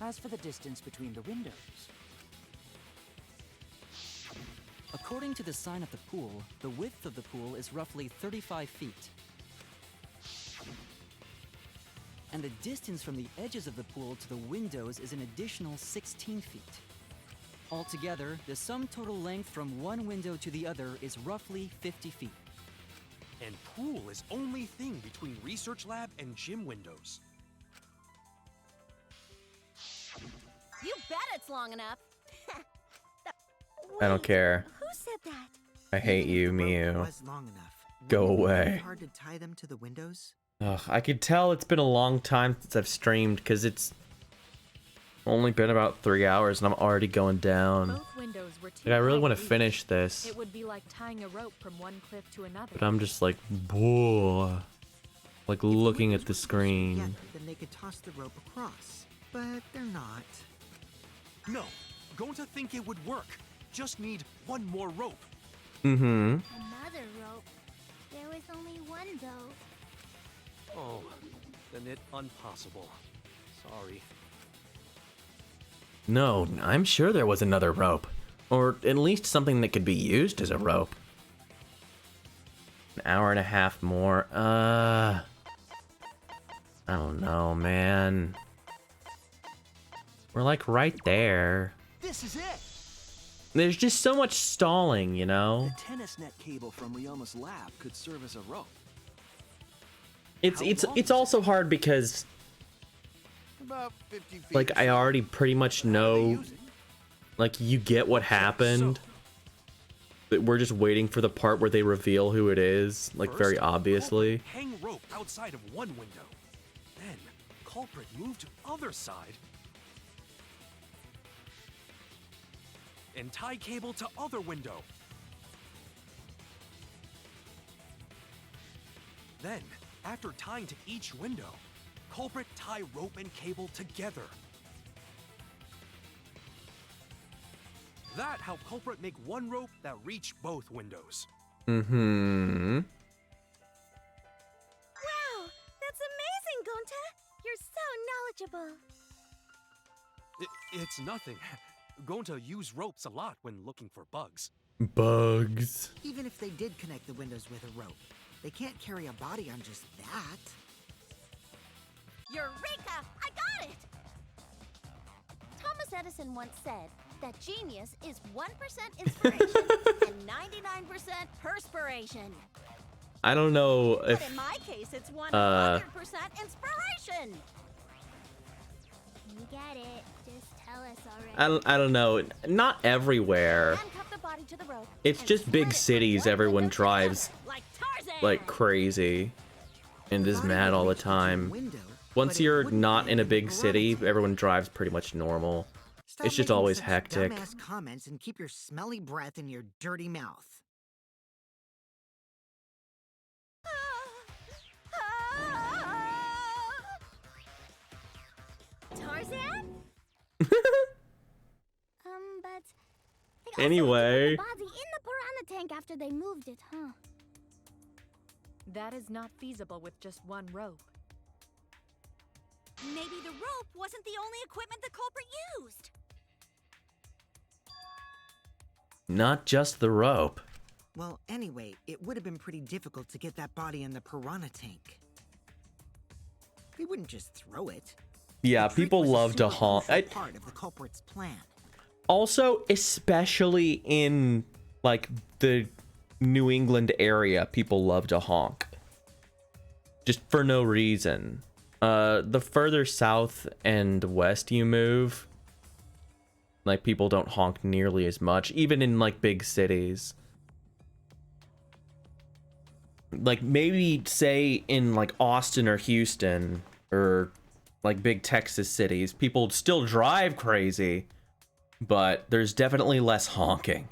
As for the distance between the windows, According to the sign of the pool, the width of the pool is roughly 35 feet. And the distance from the edges of the pool to the windows is an additional 16 feet. Altogether, the sum total length from one window to the other is roughly 50 feet. And pool is only thing between research lab and gym windows. You bet it's long enough. I don't care. Who said that? I hate you, Even if the rope Mew. was long enough, Go wouldn't it be away. hard to tie them to the windows? Ugh, I could tell it's been a long time since I've streamed, because it's only been about 3 hours and I'm already going down. Both windows were too Like, I really high want to reach. finish this, It would be like tying a rope from one cliff to another. but I'm just like, boah. Like, looking at the Yeah, screen. then they could toss the rope across. But they're not. No, going to think it would work. Just need one more rope. Mm-hmm. Another rope. There was only one, though. Oh, then it impossible. Sorry. No, I'm sure there was another rope. Or at least something that could be used as a rope. An hour and a half more. I don't know, man. We're like right there. This is it! There's just so much stalling, you know? The tennis net cable from Ryoma's lab could serve as a rope. It's also hard because About 50 feet. like I already pretty much know, like, you get what happened. But we're just waiting for the part where they reveal who it is, like, very obviously. Hang rope outside of one window. Then, culprit moved to other side. And tie cable to other window. Then, after tying to each window, culprit tie rope and cable together. That how culprit make one rope that reach both windows. Mm-hmm. Wow, that's amazing, Gonta. You're so knowledgeable. It's nothing. Going to use ropes a lot when looking for bugs. Bugs. Even if they did connect the windows with a rope, they can't carry a body on just that. Eureka! I got it! Thomas Edison once said that genius is 1% inspiration and 99% perspiration. I don't know if But in my case, it's 100% inspiration. You get it. Just tell us already. I don't know. Not everywhere. Handcuff the body to the rope. It's just big cities everyone drives like crazy and is mad all the time. Once you're not in a big city, everyone drives pretty much normal. Stop It's just making always such hectic. Dumbass comments and keep your smelly breath in your dirty mouth. Tarzan? But they also Anyway. put the body in the piranha tank after they moved it, huh? That is not feasible with just one rope. Maybe the rope wasn't the only equipment the culprit used. Not just the rope. Well, anyway, it would have been pretty difficult to get that body in the piranha tank. They wouldn't just throw it. Yeah, The trick people was a love to super honk. crucial part of the culprit's plan. Also, especially in like the New England area, people love to honk. Just for no reason. The further south and west you move, like people don't honk nearly as much, even in like big cities. Like maybe say in like Austin or Houston or like big Texas cities, people still drive crazy, but there's definitely less honking.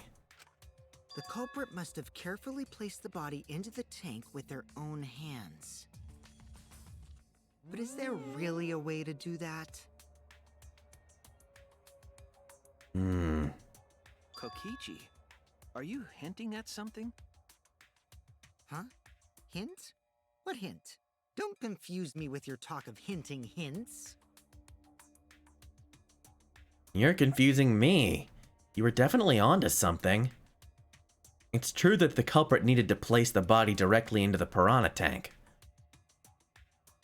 The culprit must have carefully placed the body into the tank with their own hands. But is there really a way to do that? Kokichi, are you hinting at something? Huh? Hint? What hint? Don't confuse me with your talk of hinting hints. You're confusing me. You were definitely onto something. It's true that the culprit needed to place the body directly into the piranha tank.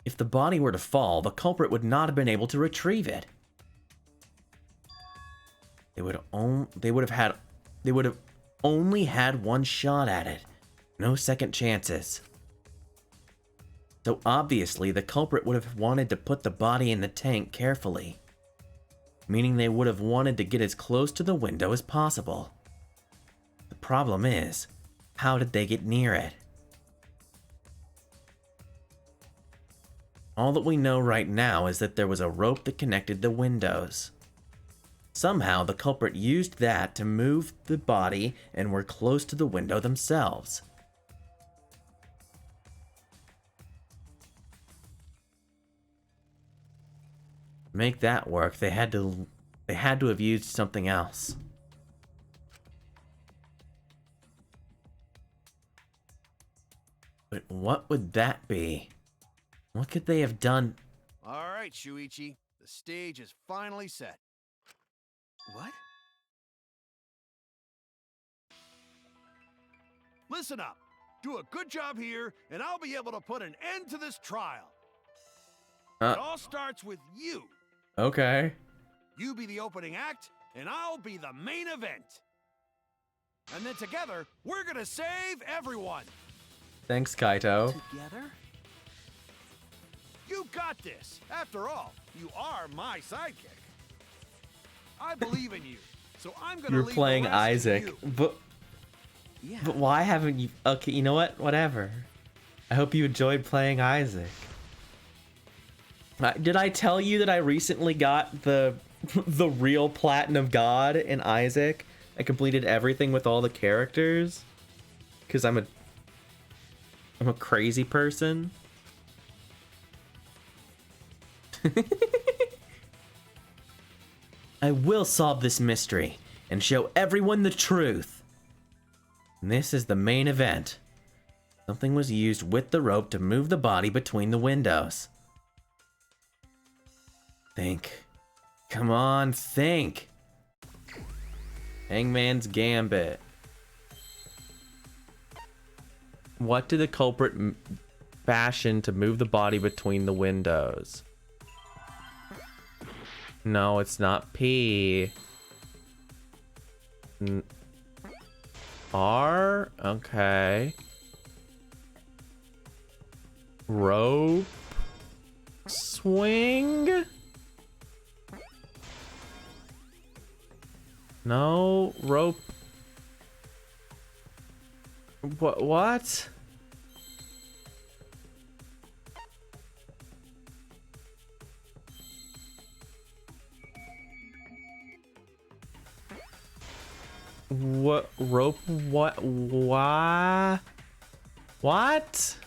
If the body were to fall, the culprit would not have been able to retrieve it. They would have only had one shot at it. No second chances. So obviously, the culprit would have wanted to put the body in the tank carefully. Meaning they would have wanted to get as close to the window as possible. The problem is, how did they get near it? All that we know right now is that there was a rope that connected the windows. Somehow, the culprit used that to move the body and were close to the window themselves. To make that work, they had to have used something else. But what would that be? What could they have done? All right, Shuichi. The stage is finally set. What? Listen up. Do a good job here, and I'll be able to put an end to this trial. It all starts with you. Okay. You be the opening act, and I'll be the main event. And then together, we're gonna save everyone. Thanks, Kaito. Together? You got this. After all, you are my sidekick. I believe in you, so I'm gonna You're leave playing the rest to Isaac, you. but why haven't you? Okay, you know what? Whatever. I hope you enjoyed playing Isaac. Did I tell you that I recently got the real Platinum God in Isaac? I completed everything with all the characters because I'm a crazy person. I will solve this mystery and show everyone the truth. And this is the main event. Something was used with the rope to move the body between the windows. Think. Come on, think. Hangman's Gambit. What did the culprit fashion to move the body between the windows? No, it's not P. R? Okay. Rope? Swing? No, rope. What? What rope? What? Why? What?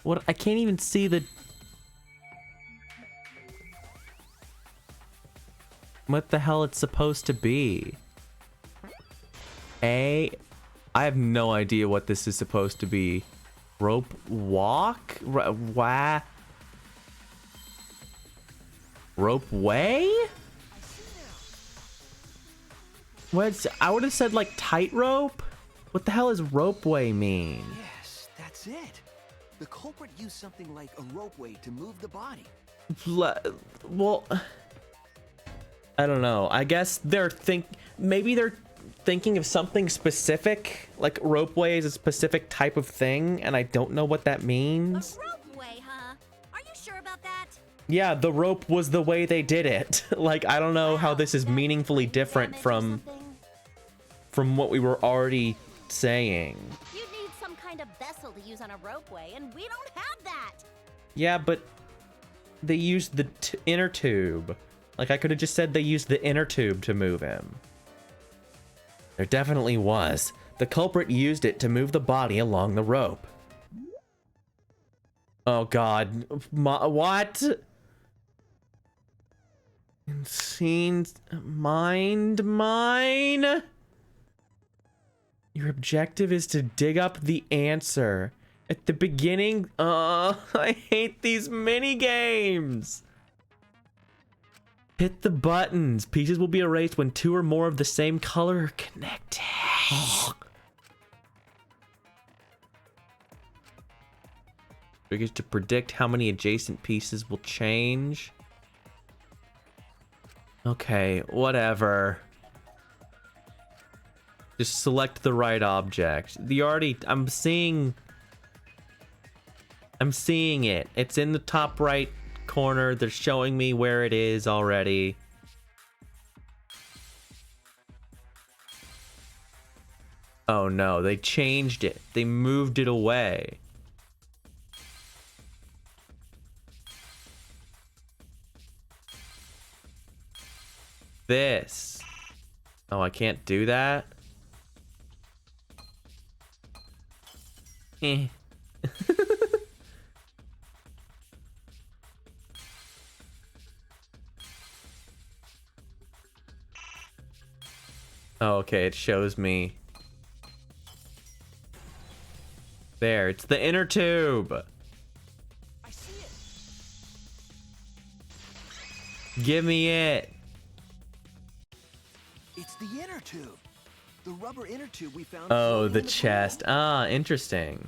What? I can't even see the. What the hell it's supposed to be? I have no idea what this is supposed to be. Rope walk? Why? Rope way? I would have said like tightrope. What the hell does ropeway mean? Yes, that's it. The culprit used something like a ropeway to move the body. Well, I don't know. I guess maybe they're thinking of something specific, like ropeway is a specific type of thing, and I don't know what that means. Ropeway, huh? Are you sure about that? Yeah, the rope was the way they did it. Like, I don't know how this is meaningfully different from what we were already saying. You need some kind of vessel to use on a ropeway, and we don't have that. Yeah, but they used the inner tube. Like, I could have just said they used the inner tube to move him. There definitely was. The culprit used it to move the body along the rope. Oh god. What? Insane mind mine? Your objective is to dig up the answer. At the beginning, I hate these mini games. Hit the buttons. Pieces will be erased when two or more of the same color are connected. Triggers to predict how many adjacent pieces will change. Okay, whatever. Just select the right object. I'm seeing it. It's in the top right corner. They're showing me where it is already. Oh no, they changed it. They moved it away. This. Oh, I can't do that? Eh. Oh, okay, it shows me. There, it's the inner tube. I see it. Give me it. It's the inner tube. The rubber inner tube we found. Oh, the chest. Ah, interesting.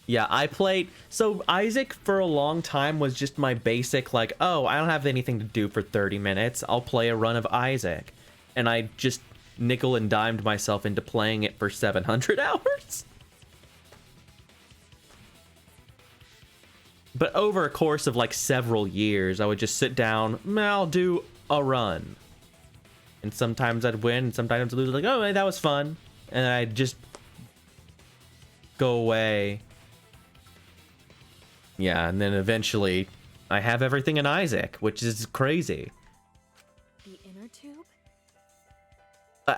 Yeah, I played... So, Isaac for a long time was just my basic, like, oh, I don't have anything to do for 30 minutes. I'll play a run of Isaac. And I just nickel and dimed myself into playing it for 700 hours. But over a course of, like, several years, I would just sit down, I'll do a run. And sometimes I'd win, and sometimes I'd lose, like, oh, that was fun. And I'd just go away. Yeah, and then eventually I have everything in Isaac, which is crazy. The inner tube?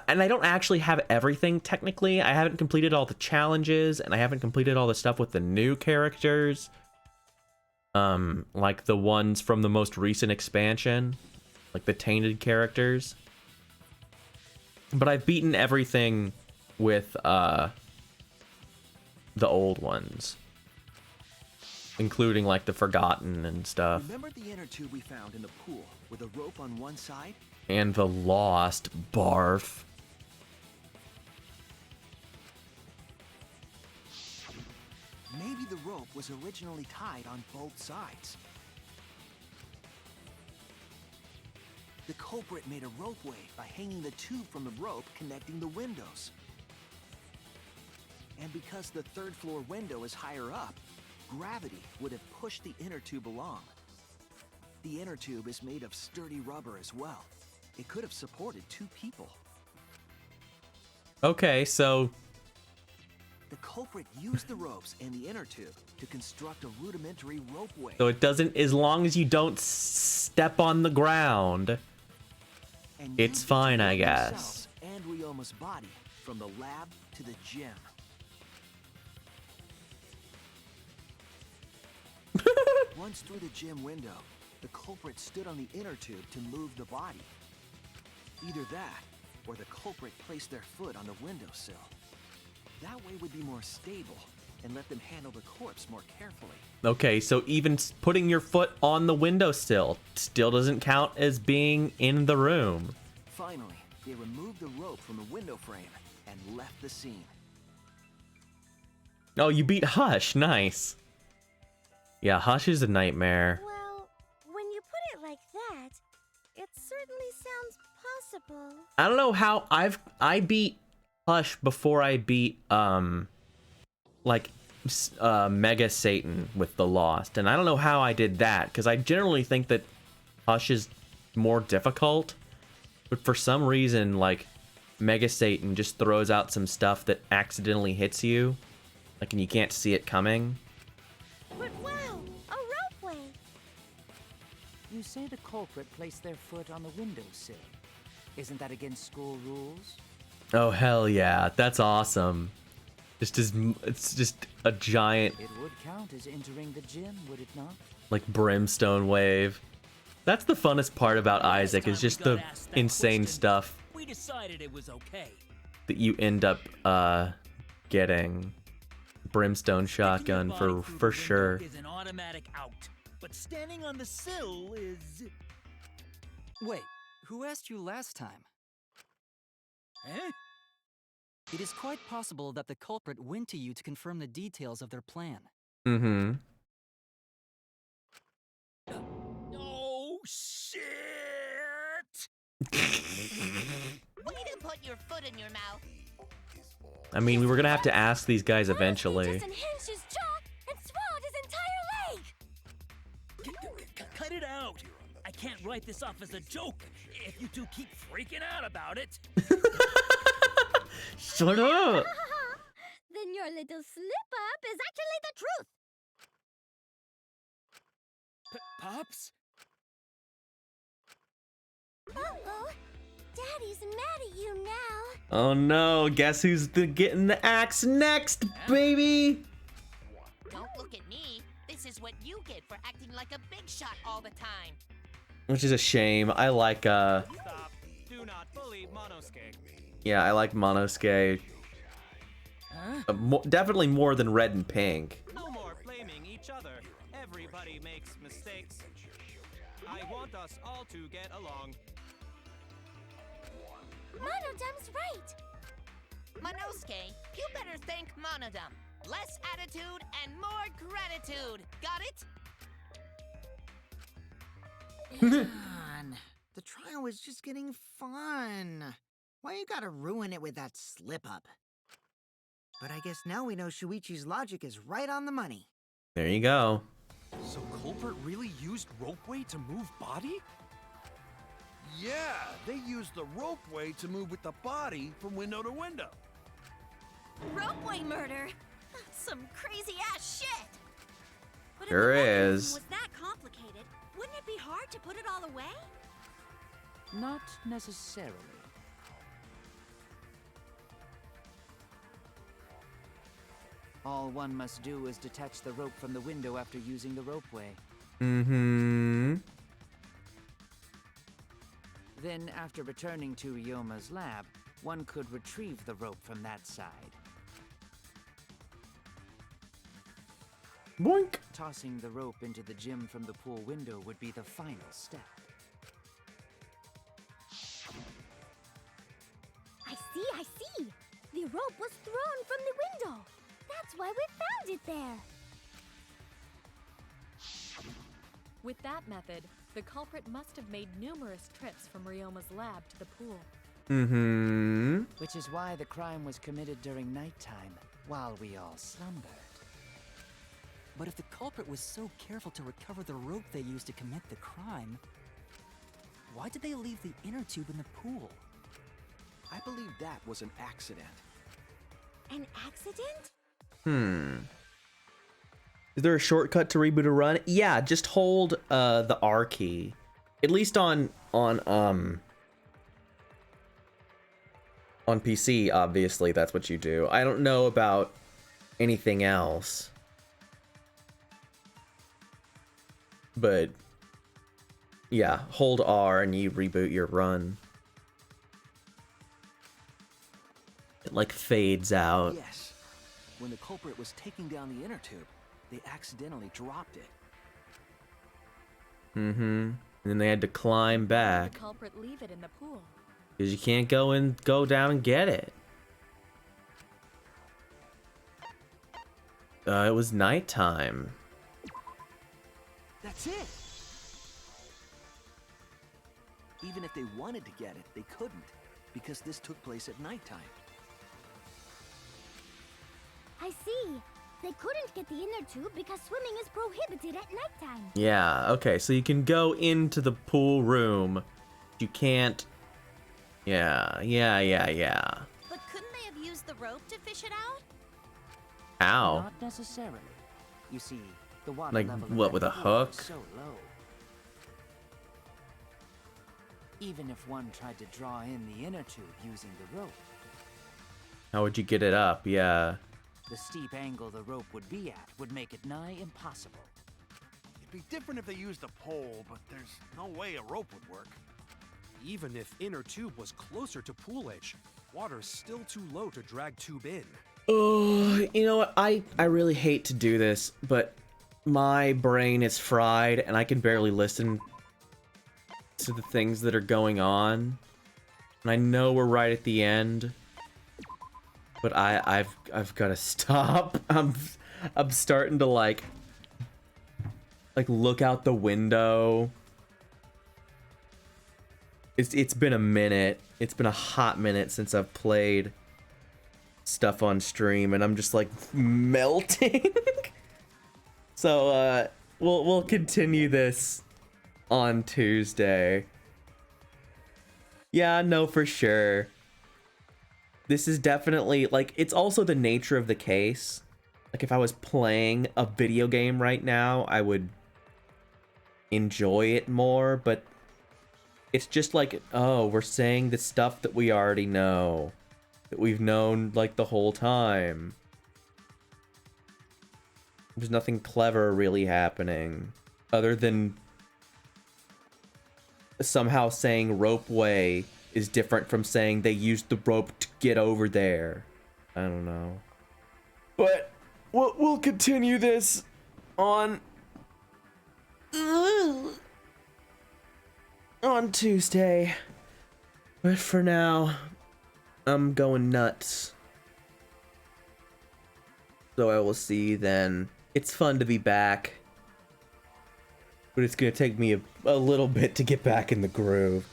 And I don't actually have everything, technically. I haven't completed all the challenges, and I haven't completed all the stuff with the new characters. Like the ones from the most recent expansion. Like the tainted characters. But I've beaten everything with, the old ones. Including, like, the Forgotten and stuff. Remember the inner tube we found in the pool with a rope on one side? And the Lost. Barf. Maybe the rope was originally tied on both sides. The culprit made a ropeway by hanging the tube from the rope connecting the windows. And because the third floor window is higher up, gravity would have pushed the inner tube along. The inner tube is made of sturdy rubber as well. It could have supported two people. Okay, so... The culprit used the ropes and the inner tube to construct a rudimentary ropeway. So it doesn't... As long as you don't step on the ground, it's fine, I guess. And Ryoma's body from the lab to the gym. Once through the gym window, the culprit stood on the inner tube to move the body. Either that, or the culprit placed their foot on the windowsill. That way would be more stable and let them handle the corpse more carefully. Okay, so even putting your foot on the windowsill still doesn't count as being in the room. Finally, they removed the rope from the window frame and left the scene. Oh, you beat Hush. Nice. Yeah, Hush is a nightmare. Well, when you put it like that, it certainly sounds possible. I don't know how I beat Hush before I beat like Mega Satan with the Lost, and I don't know how I did that because I generally think that Hush is more difficult, but for some reason like Mega Satan just throws out some stuff that accidentally hits you, like, and you can't see it coming. But wow, a ropeway! You say the culprit placed their foot on the windowsill. Isn't that against school rules? Oh hell yeah, that's awesome. It's just a giant It would count as entering the gym, would it not? like brimstone wave. That's the funnest part about Isaac, is just the insane stuff We decided it was okay. that you end up getting. Brimstone shotgun for sure. Is an automatic out, but standing on the sill is. Wait, who asked you last time? Eh? It is quite possible that the culprit went to you to confirm the details of their plan. Mm-hmm. Oh shit! Way to put your foot in your mouth. I mean, we were gonna have to ask these guys eventually. Just unhinged his jaw and swallowed his entire leg! Cut it out! I can't write this off as a joke if you two keep freaking out about it. Shut up! Then your little slip-up is actually the truth! Pops? Uh-oh. Daddy's mad at you now. Oh no, guess who's getting the axe next, baby? Don't look at me. This is what you get for acting like a big shot all the time. Which is a shame. I like Stop. Do not bully Monosuke. yeah, I like Monosuke. Definitely more than Red and Pink. No more blaming each other. Everybody makes mistakes. I want us all to get along. Monodum's right. Monosuke, you better thank Monodum. Less attitude and more gratitude. Got it? Man, the trial was just getting fun. Why you gotta ruin it with that slip-up? But I guess now we know Shuichi's logic is right on the money. There you go. So culprit really used ropeway to move body? Yeah, they used the ropeway to move with the body from window to window. Ropeway murder? That's some crazy-ass shit! But Sure if the mechanism is. was that complicated, wouldn't it be hard to put it all away? Not necessarily. All one must do is detach the rope from the window after using the ropeway. Mm-hmm. Then, after returning to Ryoma's lab, one could retrieve the rope from that side. Boink. Tossing the rope into the gym from the pool window would be the final step. I see. The rope was thrown from the window. That's why we found it there. With that method, the culprit must have made numerous trips from Ryoma's lab to the pool. Mm-hmm. Which is why the crime was committed during nighttime, while we all slumbered. But if the culprit was so careful to recover the rope they used to commit the crime, why did they leave the inner tube in the pool? I believe that was an accident. An accident? Is there a shortcut to reboot a run? Yeah, just hold the R key. At least on PC, obviously that's what you do. I don't know about anything else. But yeah, hold R and you reboot your run. It like fades out. Yes. When the culprit was taking down the inner tube, they accidentally dropped it. Mm-hmm. And then they had to climb back. The culprit leave it in the pool. Because you can't go down and get it. It was nighttime. That's it. Even if they wanted to get it, they couldn't, because this took place at nighttime. I see. They couldn't get the inner tube because swimming is prohibited at nighttime. Yeah, okay, so you can go into the pool room. You can't... Yeah. But couldn't they have used the rope to fish it out? How? Not necessarily. You see, the water Like, level in what, that with a pool hook? is so low. Even if one tried to draw in the inner tube using the rope, How would you get it up? Yeah. the steep angle the rope would be at would make it nigh impossible. It'd be different if they used a pole, but there's no way a rope would work. Even if inner tube was closer to pool edge, water's still too low to drag tube in. Oh, you know what? I really hate to do this, but my brain is fried and I can barely listen to the things that are going on. And I know we're right at the end, but I've got to stop. I'm starting to like look out the window. It's been a minute. It's been a hot minute since I've played stuff on stream, and I'm just like melting. So we'll continue this on Tuesday. Yeah, no, for sure. This is definitely like, it's also the nature of the case. Like if I was playing a video game right now, I would enjoy it more, but it's just like, oh, we're saying the stuff that we already know, that we've known like the whole time. There's nothing clever really happening other than somehow saying ropeway is different from saying they used the rope to get over there. I don't know. But we'll continue this on Tuesday. But for now, I'm going nuts. So I will see you then. It's fun to be back, but it's gonna take me a little bit to get back in the groove.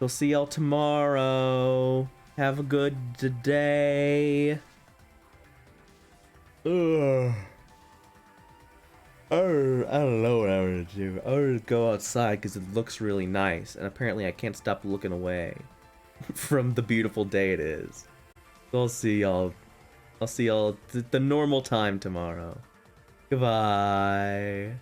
So see y'all tomorrow. Have a good day. Ugh. I don't know what I'm gonna do. I'm gonna go outside because it looks really nice, and apparently I can't stop looking away from the beautiful day it is. So I'll see y'all. I'll see y'all the normal time tomorrow. Goodbye.